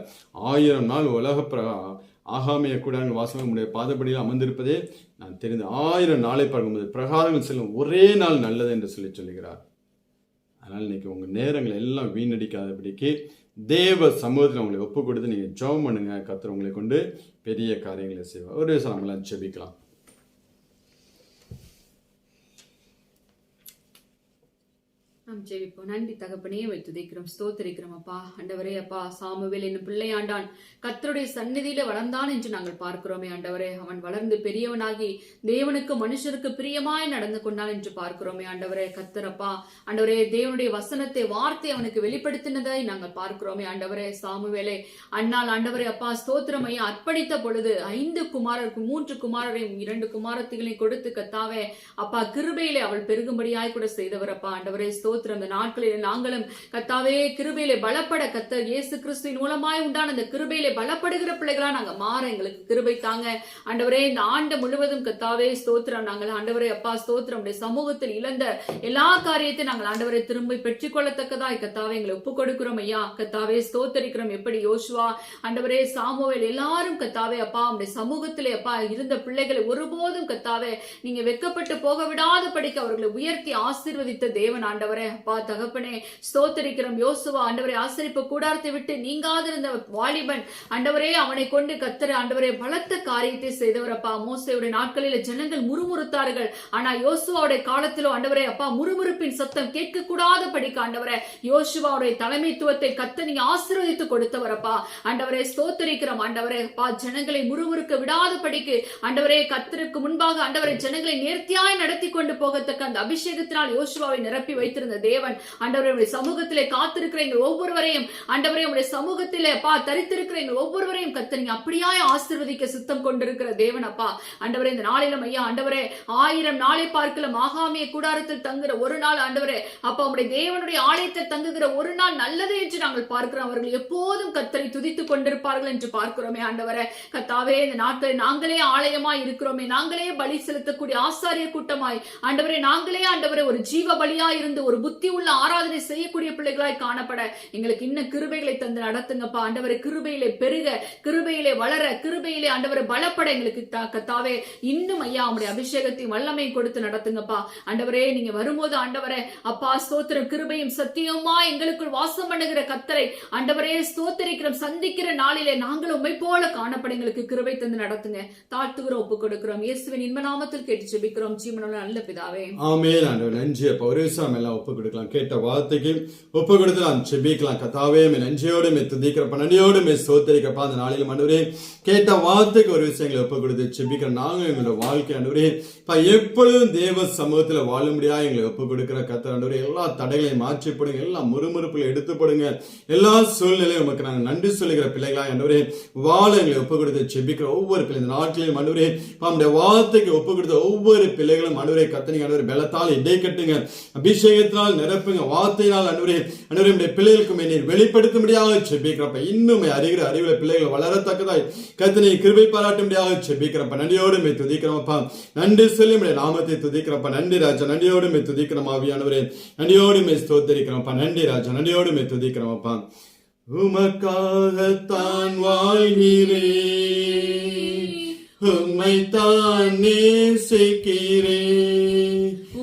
1000 நாள் உலக ஆகாமிய கூடாங்கள் வாசகம் நம்முடைய பாதப்படியில் அமர்ந்திருப்பதே நான் தெரிந்து 1000 நாளை பார்க்கும்போது பிரகாரங்கள் செல்லும் ஒரே நாள் நல்லது என்று சொல்லுகிறார். அதனால் இன்னைக்கு உங்கள் நேரங்களை எல்லாம் வீணடிக்காதபடிக்கு தேவ சமூகத்தில் உங்களை ஒப்பு கொடுத்து நீங்கள் ஜெபம் பண்ணுங்க. கர்த்தர் உங்களை கொண்டு பெரிய காரியங்களை செய்வார். ஒரு விஷயம் நம்மளாம் ஜெபிக்கலாம். நாம் ஜெபிப்போம். நன்றி தகப்பனே, துதிக்கிறோம், ஸ்தோத்திரிக்கிறோம் அப்பா. ஆண்டவரே அப்பா, சாமுவேல் என்னும் பிள்ளையாண்டான் கர்த்தருடைய சந்நிதியில வளர்ந்தான் என்று நாங்கள் பார்க்கிறோமே ஆண்டவரே. அவன் வளர்ந்து பெரியவனாகி தேவனுக்கு மனுஷருக்கு பிரியமாய் நடந்து கொண்டான் என்று பார்க்கிறோமே ஆண்டவரே. கர்த்தரப்பா ஆண்டவரே, தேவனுடைய வசனத்தை வார்த்தை அவனுக்கு வெளிப்படுத்தினதை நாங்கள் பார்க்கிறோமே ஆண்டவரே. சாமுவேலே அண்ணால் ஆண்டவரே அப்பா ஸ்தோத்திரம் ஐயா அர்ப்பணித்த பொழுது 5 குமாரருக்கு 3 குமாரரையும் 2 குமாரத்திகளையும் கொடுத்து கத்தாவே அப்பா கிருபையிலே அவள் பெருகும்படியாய் கூட செய்தவர் அப்பா. ஆண்டவரே இந்த நாட்களில் நாங்களும் கர்த்தாவே கிருபையிலே பலப்பட கர்த்தர் இயேசு கிறிஸ்துவின் மூலமாய் உண்டான அந்த கிருபையிலே பலப்படுகிற பிள்ளைகளா நாங்க மாற எங்களுக்கு கிருபை தாங்க ஆண்டவரே. இந்த ஆண்டு முழுவதும் கர்த்தாவே ஸ்தோத்திரம் நாங்கள் ஆண்டவரே அப்பா ஸ்தோத்திரம் சமூகத்தில் இழந்த எல்லா காரியத்தையும் நாங்கள் ஆண்டவரை திரும்ப பெற்றுக்கொள்ளத்தக்கதாய் கர்த்தாவே எங்களை ஒப்புக் கொடுக்கிறோம் ஐயா. கர்த்தாவே ஸ்தோத்தரிக்கிறோம். எப்படி யோசுவா ஆண்டவரே சாமுவேல் எல்லாரும் கர்த்தாவே அப்பா உடைய சமூகத்திலே அப்பா இருந்த பிள்ளைகளை ஒருபோதும் கர்த்தாவே நீங்க வெட்கப்பட்டு போக விடாத படிக்க அவர்களை உயர்த்தி ஆசீர்வதித்த தேவன் ஆண்டவரே அப்பா தகப்பனே ஸ்தோத்திரிக்கிறோம். யோசுவா ஆண்டவரே ஆசரிப்பு கூடாரத்தை விட்டு நீங்காதிருந்த வாலிபன் ஆண்டவரே அவனை கொண்டு கர்த்தர் ஆண்டவரே பலத்த காரியத்தை செய்தவர் அப்பா. மோசேயுடைய நாட்களில் ஜனங்கள் முறுமுறுத்தார்கள். ஆனா யோசுவாவுடைய காலத்திலோ ஆண்டவரே அப்பா முறுமுறுப்பின் சத்தம் கேட்க கூடாத படிக்க ஆண்டவரே யோசுவாவுடைய தலைமைத்துவத்தை கர்த்தர் நீங்க ஆசீர்வதித்து கொடுத்தவர் அப்பா. ஆண்டவரே ஸ்தோத்திரிக்கிறோம் ஆண்டவரே அப்பா ஜனங்களை முறுமுறுக்க விடாத படிக்கு ஆண்டவரே கர்த்தருக்கு முன்பாக ஆண்டவரை ஜனங்களை நேர்த்தியாய் நடத்தி கொண்டு போகத்தக்க அந்த அபிஷேகத்தினால் யோசுவாவை நிரப்பி வைத்திருந்த தேவன் ஆண்டவரே சமூகத்திலே காத்திருக்கிற எங்கள் ஒவ்வொருவரையும் ஆண்டவரே உடைய சமூகத்திலே அப்பா தரித்திருக்கிற எங்கள் ஒவ்வொருவரையும் கர்த்தர் நீங்க அப்படியாய் ஆசீர்வதிக்க சித்தம் கொண்டிருக்கிற தேவன் அப்பா. ஆண்டவரே இந்த நாளிலும் ஐயா ஆண்டவரே 1000 நாளை பார்க்கலாம் ஆகாமிய கூடாரத்தில் தங்குகிற ஒரு நாள் ஆண்டவரே அப்பா உடைய தேவனுடைய ஆலயத்தில் தங்குகிற ஒரு நாள் நல்லது என்று நாங்கள் பார்க்கிறோம். அவர்கள் எப்போதும் கர்த்தரை துதித்துக் கொண்டிருப்பார்கள் என்று பார்க்கிறோமே ஆண்டவரே. கர்த்தாவே இந்த நாட்களில் நாங்களே ஆலயமாய் இருக்கிறோமே, நாங்களே பலி செலுத்தக்கூடிய ஆசாரிய கூட்டமாய் ஆண்டவரே நாங்களே ஆண்டவரே ஒரு ஜீவ பலியாய் இருந்து ஒரு புத்தி உள்ள ஆராதனை செய்யக்கூடிய பிள்ளைகளாய் காணப்பட எங்களுக்கு இன்னும் கிருபைகளை தந்து நடத்துங்கப்பா. ஆண்டவரே கிருபையிலே பெருக, கிருபையிலே வளர, கிருபையிலே ஆண்டவரை பலப்பட எங்களுக்கு கர்த்தாவே இன்னும் ஐயா உடைய அபிஷேகத்தையும் வல்லமையும் கொடுத்து நடத்துங்கப்பா. ஆண்டவரே நீங்க வரும்போது ஆண்டவரே அப்பா ஸ்தோத்திரம் கிருபையும் சத்தியமா எங்களுக்குள் வாசம் பண்ணுகிற கர்த்தரை ஆண்டவரே ஸ்தோத்திரிக்கிறோம். சந்திக்கிற நாளிலே நாங்கள் உம்மை போல காணப்பட எங்களுக்கு கிருபை தந்து நடத்துங்க. தாழ்த்துகிறோம், ஒப்புக் கொடுக்கிறோம். இயேசுவின் இன்ப நாமத்தில் கேட்டு ஜெபிக்கிறோம் ஜீவனுள்ள நல்ல பிதாவே. ஆமென். ஆண்டவரே நன்றி அப்பா. ஒரு விஷயம் எல்லாம் ஒப்பு கொடுக்கலாம். கேட்ட வார்த்தைக்கு ஒப்பு கொடுத்து நான் ஜெபிக்கலாம். கர்த்தாவே நன்றியோடு துதிக்கிறப்ப, நன்றியோடு ஸ்தோத்திரிக்கப்பா. அந்த நாளிலும் ஆண்டவரே கேட்ட வார்த்தைக்கு ஒரு விஷயங்களை ஒப்பு கொடுத்து ஜெபிக்கிற நாங்க எங்களோட வாழ்க்கை ஆண்டவரே எப்பொழுதும் தேவ சமூகத்தில் வாழ முடியாது எங்களை ஒப்பு கொடுக்கிற கர்த்தர் ஆண்டவரே எல்லா தடைகளையும் மாற்றி போடுங்க, எல்லா முறுமுறுப்புகளை எடுத்து போடுங்க, எல்லா சூழ்நிலையும் உமக்கு நாங்கள் நன்றி சொல்லுகிற பிள்ளைகளா ஆண்டவரே வாழ எங்களை ஒப்பு கொடுத்து ஜெபிக்கிற ஒவ்வொரு பிள்ளை இந்த நாட்களிலும் ஆண்டவரே நம்முடைய வார்த்தைக்கு ஒப்பு கொடுத்த ஒவ்வொரு பிள்ளைகளும் ஆண்டவரே கர்த்தர் ஆண்டவரே பலத்தால் இடை கட்டுங்க, அபிஷேகத்தினால் நிரப்புங்க, வார்த்தையினால் ஆண்டவரே பிள்ளைகளுக்கு நீர் வெளிப்படுத்த முடியாத ஜெபிக்கிறப்ப இன்னும் அறிகிற அறிவுல பிள்ளைகள் வளரத்தக்கதாய் கர்த்தனை கிருபை பாராட்ட முடியாத ஜெபிக்கிறப்ப நன்றியோடு துதிக்கிறோம்ப்பா. நன்றி சொல்லி நாமத்தை துதிக்கிறப்ப. நன்றி ராஜா. நன்றியோடு துதிக்கிறோம் ஆவியானவரே. நன்றியோடு ஸ்தோத்திரிக்கிறோம்ப்பா. நன்றி ராஜா. நன்றியோடு துதிக்கிறோம்ப்பா. உமக்காகத்தான் வாழ்கிறே, உம்மைத்தான் நேசிக்கிறே,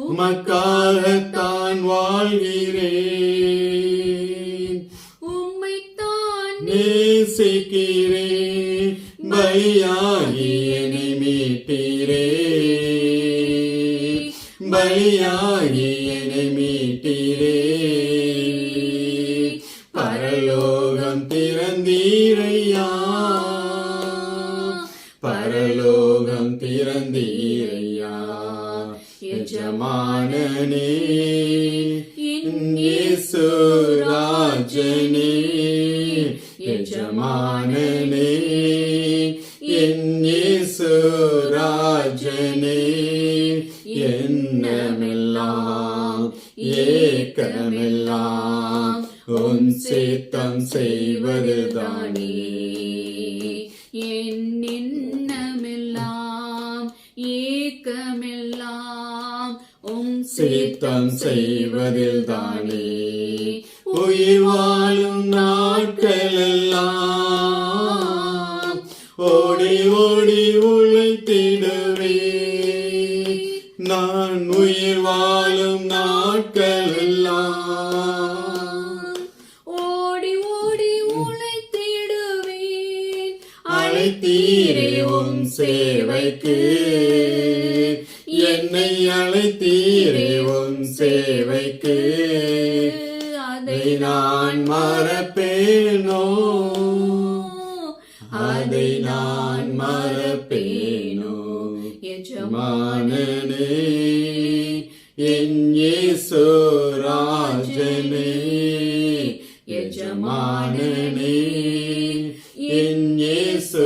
உமக்காகத்தான் வாழ்கிறே, பலியாகி என்னை மீட்டீரே, பலியாகி என்னை மீட்டீரே, பரலோகம் திறந்தீரையா, பரலோகம் திறந்தீரையா, எஜமானனே இயேசு ராஜனே, எஜமானனே இயேசு ராஜனே, எண்ணமெல்லாம் ஏக்கமெல்லாம் உன் சித்தம் செய்வதுதானே, எண்ணமெல்லாம் ஏக்கமெல்லாம் சித்தம் செய்வதில்தானே, உயிர் வாழும் நாட்களெல்லாம் ஓடி ஓடி உழைத்திடுவே, நான் உயிர் வாழும் நாட்களெல்லாம் ஓடி ஓடி உழைத்திடுவேன், அழைத்தீரே உம் சேவைக்கு, என்னை அழைத்தீரே உம் சேவைக்கு, அதை நான் மறப்பேனோ, அதை நான் மறப்பேனோ, எஜமானனே என் இயேசு ராஜனே, எஜமானனே என் இயேசு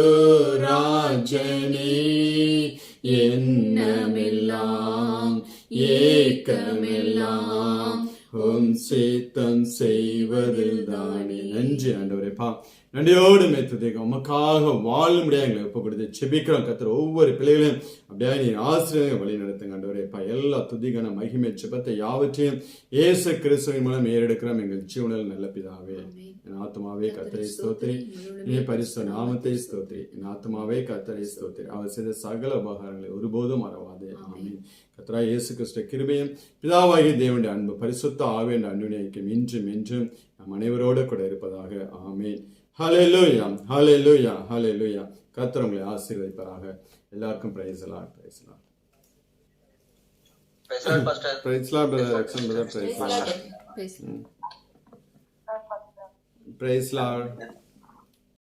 ராஜனே, எண்ணமெல்லாம் ஏக்கமெல்லாம் உம் சித்தம் செய்வதில்தானே. நன்றி ஆண்டவரேப்பா, நன்றியோடு மேத்துதேங்க உமக்காக வாழும்படியா எங்களை ஒப்பு கொடுத்து செபிக்கிறோம். கர்த்தர் ஒவ்வொரு பிள்ளைகளையும் அப்படியே நீ ஆசிரியர் வழி நடத்துங்க ஆண்டவரேப்பா. எல்லா துதிக்கான மகிமை செபத்தை யாவற்றையும் இயேசு கிறிஸ்துவின் மூலம் ஏறெடுக்கிறோம் எங்கள் ஜீவனில் நல்ல பிதாவே. என் ஆத்மாவே கர்த்தரை ஸ்தோத்திரி, நீ பரிசுத்த நாமத்தை ஸ்தோத்திரி, என் ஆத்மாவே கர்த்தரை ஸ்தோத்திரி, அவர் செய்த சகல உபகாரங்களை ஒருபோதும் மறவாதே. ஆமென். கர்த்தராகிய இயேசு கிறிஸ்து கிருபையும் பிதாவாகிய தேவனுடைய அன்பு பரிசுத்த ஆவியின் அன்பினைக்கும் இன்றும் என்றும் நம் அனைவரோடு கூட இருப்பதாக. ஆமென். ஹல்லேலூயா, ஹல்லேலூயா, ஹல்லேலூயா. கர்த்தர் உங்களை ஆசீர்வதிப்பாராக. எல்லாருக்கும் praise Lord, praise Lord. Praise Lord brother எக்ஸன் brother, praise Lord. Praise Lord.